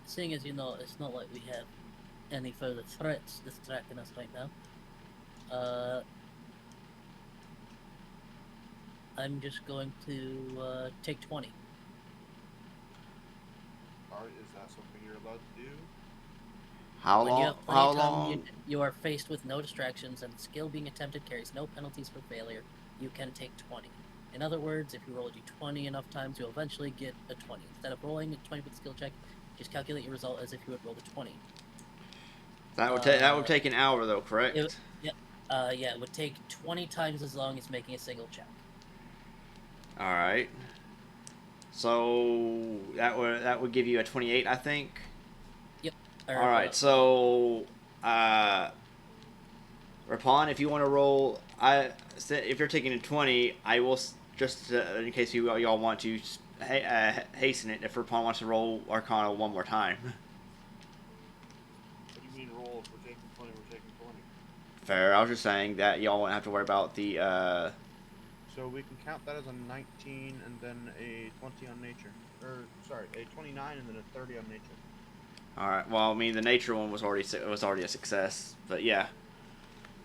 [SPEAKER 4] seeing as it's not like we have any further threats distracting us right now, I'm just going to take 20.
[SPEAKER 2] Is that something you're allowed to do?
[SPEAKER 1] How
[SPEAKER 4] When you
[SPEAKER 1] long?
[SPEAKER 4] have plenty
[SPEAKER 1] How
[SPEAKER 4] of time,
[SPEAKER 1] long?
[SPEAKER 4] you are faced with no distractions, and the skill being attempted carries no penalties for failure. You can take 20. In other words, if you roll a d20 enough times, you'll eventually get a 20. Instead of rolling a 20 with the skill check, just calculate your result as if you had rolled a 20.
[SPEAKER 1] That would take an hour though, correct?
[SPEAKER 4] Yeah, it would take 20 times as long as making a single check.
[SPEAKER 1] All right. So that would give you a 28, I think. All right. So, Rapon, if you want to roll, if you're taking a 20, I will just in case y'all want to hasten it. If Rapon wants to roll Arcana one more time.
[SPEAKER 2] What do you mean roll? If we're taking 20, we're taking 20.
[SPEAKER 1] Fair. I was just saying that y'all won't have to worry about the.
[SPEAKER 2] So we can count that as a 19 and then a 20 on nature. Or, sorry, a 29 and then a 30 on nature.
[SPEAKER 1] All right. Well, I mean, the nature one was already a success, but yeah.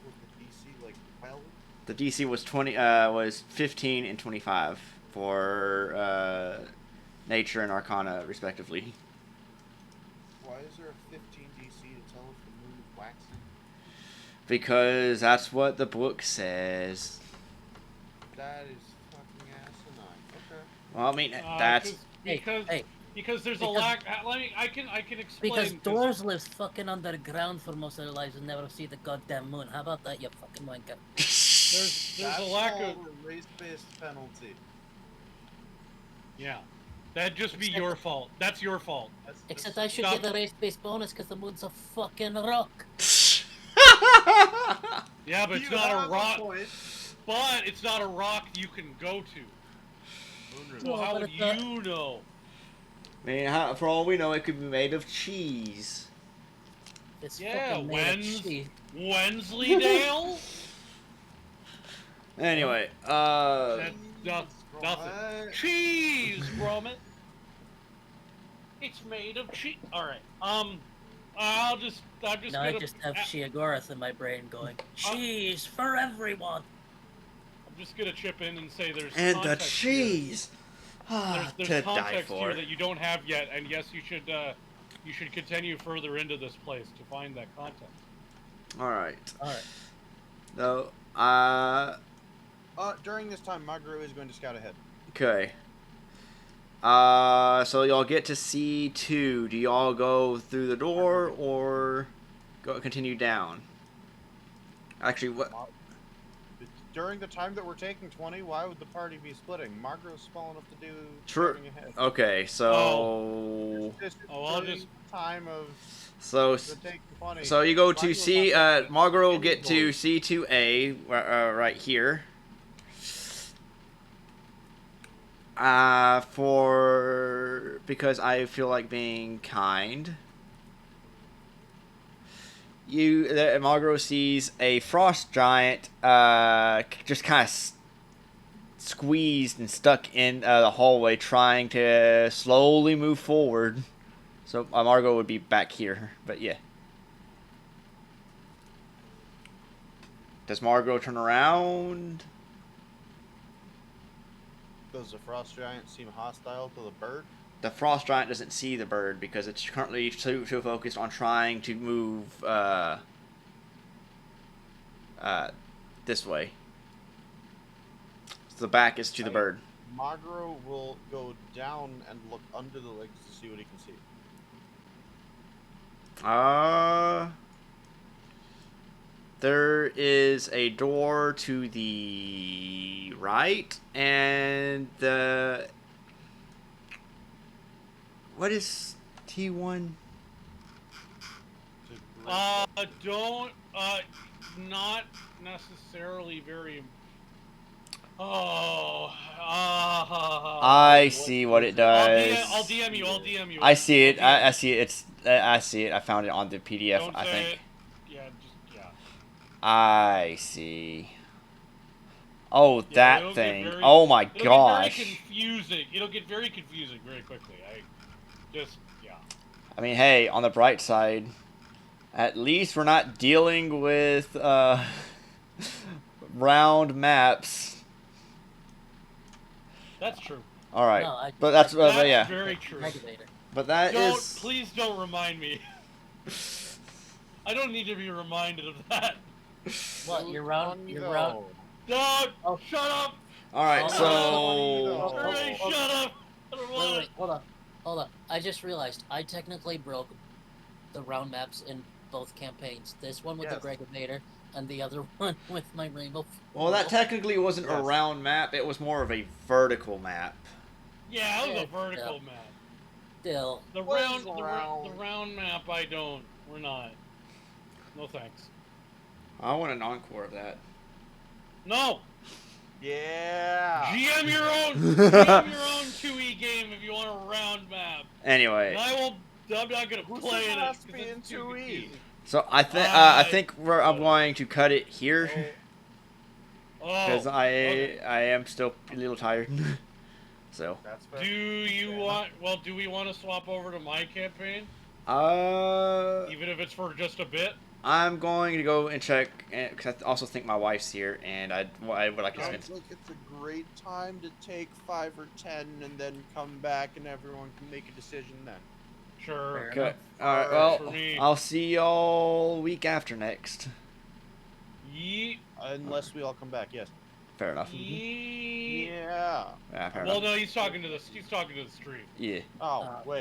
[SPEAKER 2] Was the DC like 12?
[SPEAKER 1] The DC was 15 and 25 for nature and Arcana respectively.
[SPEAKER 2] Why is there a 15 DC to tell if the moon is waxing?
[SPEAKER 1] Because that's what the book says.
[SPEAKER 2] That is fucking asinine. Okay.
[SPEAKER 1] Well, I mean, that's
[SPEAKER 3] Because there's a
[SPEAKER 4] Because-
[SPEAKER 3] lack. I can explain.
[SPEAKER 4] Because dwarves live fucking underground for most of their lives and never see the goddamn moon. How about that, you fucking wanker?
[SPEAKER 3] There's
[SPEAKER 2] That's
[SPEAKER 3] a lack of.
[SPEAKER 2] called a race-based penalty.
[SPEAKER 3] Yeah, that'd just be your fault. That's your fault.
[SPEAKER 2] That's
[SPEAKER 4] Except
[SPEAKER 2] just-
[SPEAKER 4] I should
[SPEAKER 3] Stop.
[SPEAKER 4] get a race-based bonus because the moon's a fucking rock.
[SPEAKER 3] Yeah, but it's
[SPEAKER 2] You
[SPEAKER 3] not
[SPEAKER 2] have
[SPEAKER 3] a rock.
[SPEAKER 2] point.
[SPEAKER 3] But it's not a rock you can go to. So
[SPEAKER 4] No,
[SPEAKER 3] how
[SPEAKER 4] but
[SPEAKER 3] would
[SPEAKER 4] it's not-
[SPEAKER 3] you know?
[SPEAKER 1] I mean, for all we know, it could be made of cheese.
[SPEAKER 4] It's
[SPEAKER 3] Yeah,
[SPEAKER 4] fucking made of cheese.
[SPEAKER 3] Wensleydale?
[SPEAKER 1] Anyway,
[SPEAKER 3] That's nothing.
[SPEAKER 2] What?
[SPEAKER 3] Cheese, Gromit. It's made of cheese. All right. I'm just
[SPEAKER 4] Now
[SPEAKER 3] gonna.
[SPEAKER 4] I just have Shiagorath in my brain going, cheese for everyone!
[SPEAKER 3] I'm just gonna chip in and say there's
[SPEAKER 1] and the
[SPEAKER 3] context here.
[SPEAKER 1] cheese.
[SPEAKER 3] There's
[SPEAKER 1] To die
[SPEAKER 3] context
[SPEAKER 1] for.
[SPEAKER 3] here that you don't have yet, and yes, you should continue further into this place to find that context.
[SPEAKER 1] All right.
[SPEAKER 4] Alright.
[SPEAKER 1] So,
[SPEAKER 2] During this time, Margaret is going to scout ahead.
[SPEAKER 1] okay. So y'all get to C2. Do y'all go through the door or continue down? Actually, what?
[SPEAKER 2] During the time that we're taking 20, why would the party be splitting? Margaret's small enough to do
[SPEAKER 1] True.
[SPEAKER 2] scouting ahead.
[SPEAKER 1] Okay, so
[SPEAKER 2] This is
[SPEAKER 3] I'll
[SPEAKER 2] during
[SPEAKER 3] just-
[SPEAKER 2] the time of
[SPEAKER 1] so
[SPEAKER 2] the taking 20.
[SPEAKER 1] so you go to
[SPEAKER 2] Margaret's
[SPEAKER 1] C.
[SPEAKER 2] not gonna
[SPEAKER 1] Margaret will
[SPEAKER 2] any
[SPEAKER 1] get to
[SPEAKER 2] goals.
[SPEAKER 1] C2A right here. Because I feel like being kind. Margot sees a frost giant just kind of squeezed and stuck in the hallway, trying to slowly move forward. So Margot would be back here, but yeah. Does Margot turn around?
[SPEAKER 2] Does the frost giant seem hostile to the bird?
[SPEAKER 1] The frost giant doesn't see the bird because it's currently too focused on trying to move this way. So the back is to the bird.
[SPEAKER 2] Magro will go down and look under the legs to see what he can see.
[SPEAKER 1] There is a door to the right, and the... What is T1?
[SPEAKER 2] It's a great
[SPEAKER 3] Don't, not necessarily very. Oh,
[SPEAKER 1] I see what it does.
[SPEAKER 3] I'll DM you. I'll DM you.
[SPEAKER 1] I see it.
[SPEAKER 3] I'll DM
[SPEAKER 1] I see it. I see it. I found it on the PDF,
[SPEAKER 3] Don't
[SPEAKER 1] I
[SPEAKER 3] say
[SPEAKER 1] think.
[SPEAKER 3] it. Yeah, yeah.
[SPEAKER 1] I see. Oh,
[SPEAKER 3] Yeah,
[SPEAKER 1] that
[SPEAKER 3] it'll get
[SPEAKER 1] thing.
[SPEAKER 3] very-
[SPEAKER 1] Oh my
[SPEAKER 3] It'll
[SPEAKER 1] gosh.
[SPEAKER 3] get very confusing. It'll get very confusing very quickly. Yeah.
[SPEAKER 1] I mean, hey, on the bright side, at least we're not dealing with round maps.
[SPEAKER 3] That's true.
[SPEAKER 1] All right,
[SPEAKER 4] No,
[SPEAKER 1] but that's yeah.
[SPEAKER 3] Very true.
[SPEAKER 4] Regulator.
[SPEAKER 1] But that is.
[SPEAKER 3] Please don't remind me. I don't need to be reminded of that.
[SPEAKER 4] What? You're round. You're
[SPEAKER 2] No.
[SPEAKER 4] round.
[SPEAKER 3] Dog,
[SPEAKER 4] Oh.
[SPEAKER 3] shut up.
[SPEAKER 1] All right,
[SPEAKER 4] Oh,
[SPEAKER 1] so.
[SPEAKER 3] Hooray, shut up. I don't want
[SPEAKER 4] Wait, hold on. I just realized I technically broke the round maps in both campaigns. This one with
[SPEAKER 2] Yes.
[SPEAKER 4] the Gregovator, and the other one with my Rainbow.
[SPEAKER 1] Well, that technically wasn't a
[SPEAKER 2] Yes.
[SPEAKER 1] round map. It was more of a vertical map.
[SPEAKER 3] Yeah, it was a
[SPEAKER 4] Yeah.
[SPEAKER 3] vertical map.
[SPEAKER 4] Still.
[SPEAKER 3] The
[SPEAKER 2] Was
[SPEAKER 3] round,
[SPEAKER 2] round.
[SPEAKER 3] the round map. We're not. No thanks.
[SPEAKER 1] I want an encore of that.
[SPEAKER 3] No.
[SPEAKER 2] Yeah.
[SPEAKER 3] GM your own 2E game if you want a round map.
[SPEAKER 1] Anyway,
[SPEAKER 3] And I'm not gonna
[SPEAKER 2] Who
[SPEAKER 3] play
[SPEAKER 2] said it
[SPEAKER 3] it.
[SPEAKER 2] has to be
[SPEAKER 3] 'cause
[SPEAKER 2] in
[SPEAKER 3] it's too
[SPEAKER 2] 2E?
[SPEAKER 3] confusing.
[SPEAKER 1] so I think I'm
[SPEAKER 3] Oh.
[SPEAKER 1] going to cut it here
[SPEAKER 3] Oh.
[SPEAKER 1] because
[SPEAKER 3] okay.
[SPEAKER 1] I am still a little tired. So.
[SPEAKER 2] That's fair.
[SPEAKER 3] Do you want? Well, do we want to swap over to my campaign, even if it's for just a bit?
[SPEAKER 1] I'm going to go and check because I also think my wife's here, and I would like to spend.
[SPEAKER 2] Sounds like it's a great time to take 5 or 10 and then come back and everyone can make a decision then.
[SPEAKER 3] Sure.
[SPEAKER 4] Fair
[SPEAKER 1] Okay.
[SPEAKER 4] enough.
[SPEAKER 1] All right.
[SPEAKER 3] For
[SPEAKER 1] Well,
[SPEAKER 3] me.
[SPEAKER 1] I'll see y'all week after next.
[SPEAKER 3] Yeet.
[SPEAKER 2] Unless we all come back, yes.
[SPEAKER 1] Fair enough.
[SPEAKER 3] Yeet.
[SPEAKER 2] Yeah.
[SPEAKER 1] Yeah, fair
[SPEAKER 3] Well,
[SPEAKER 1] enough.
[SPEAKER 3] no, he's talking to the stream.
[SPEAKER 1] Yeah.
[SPEAKER 2] Oh,
[SPEAKER 4] Uh,
[SPEAKER 2] wait.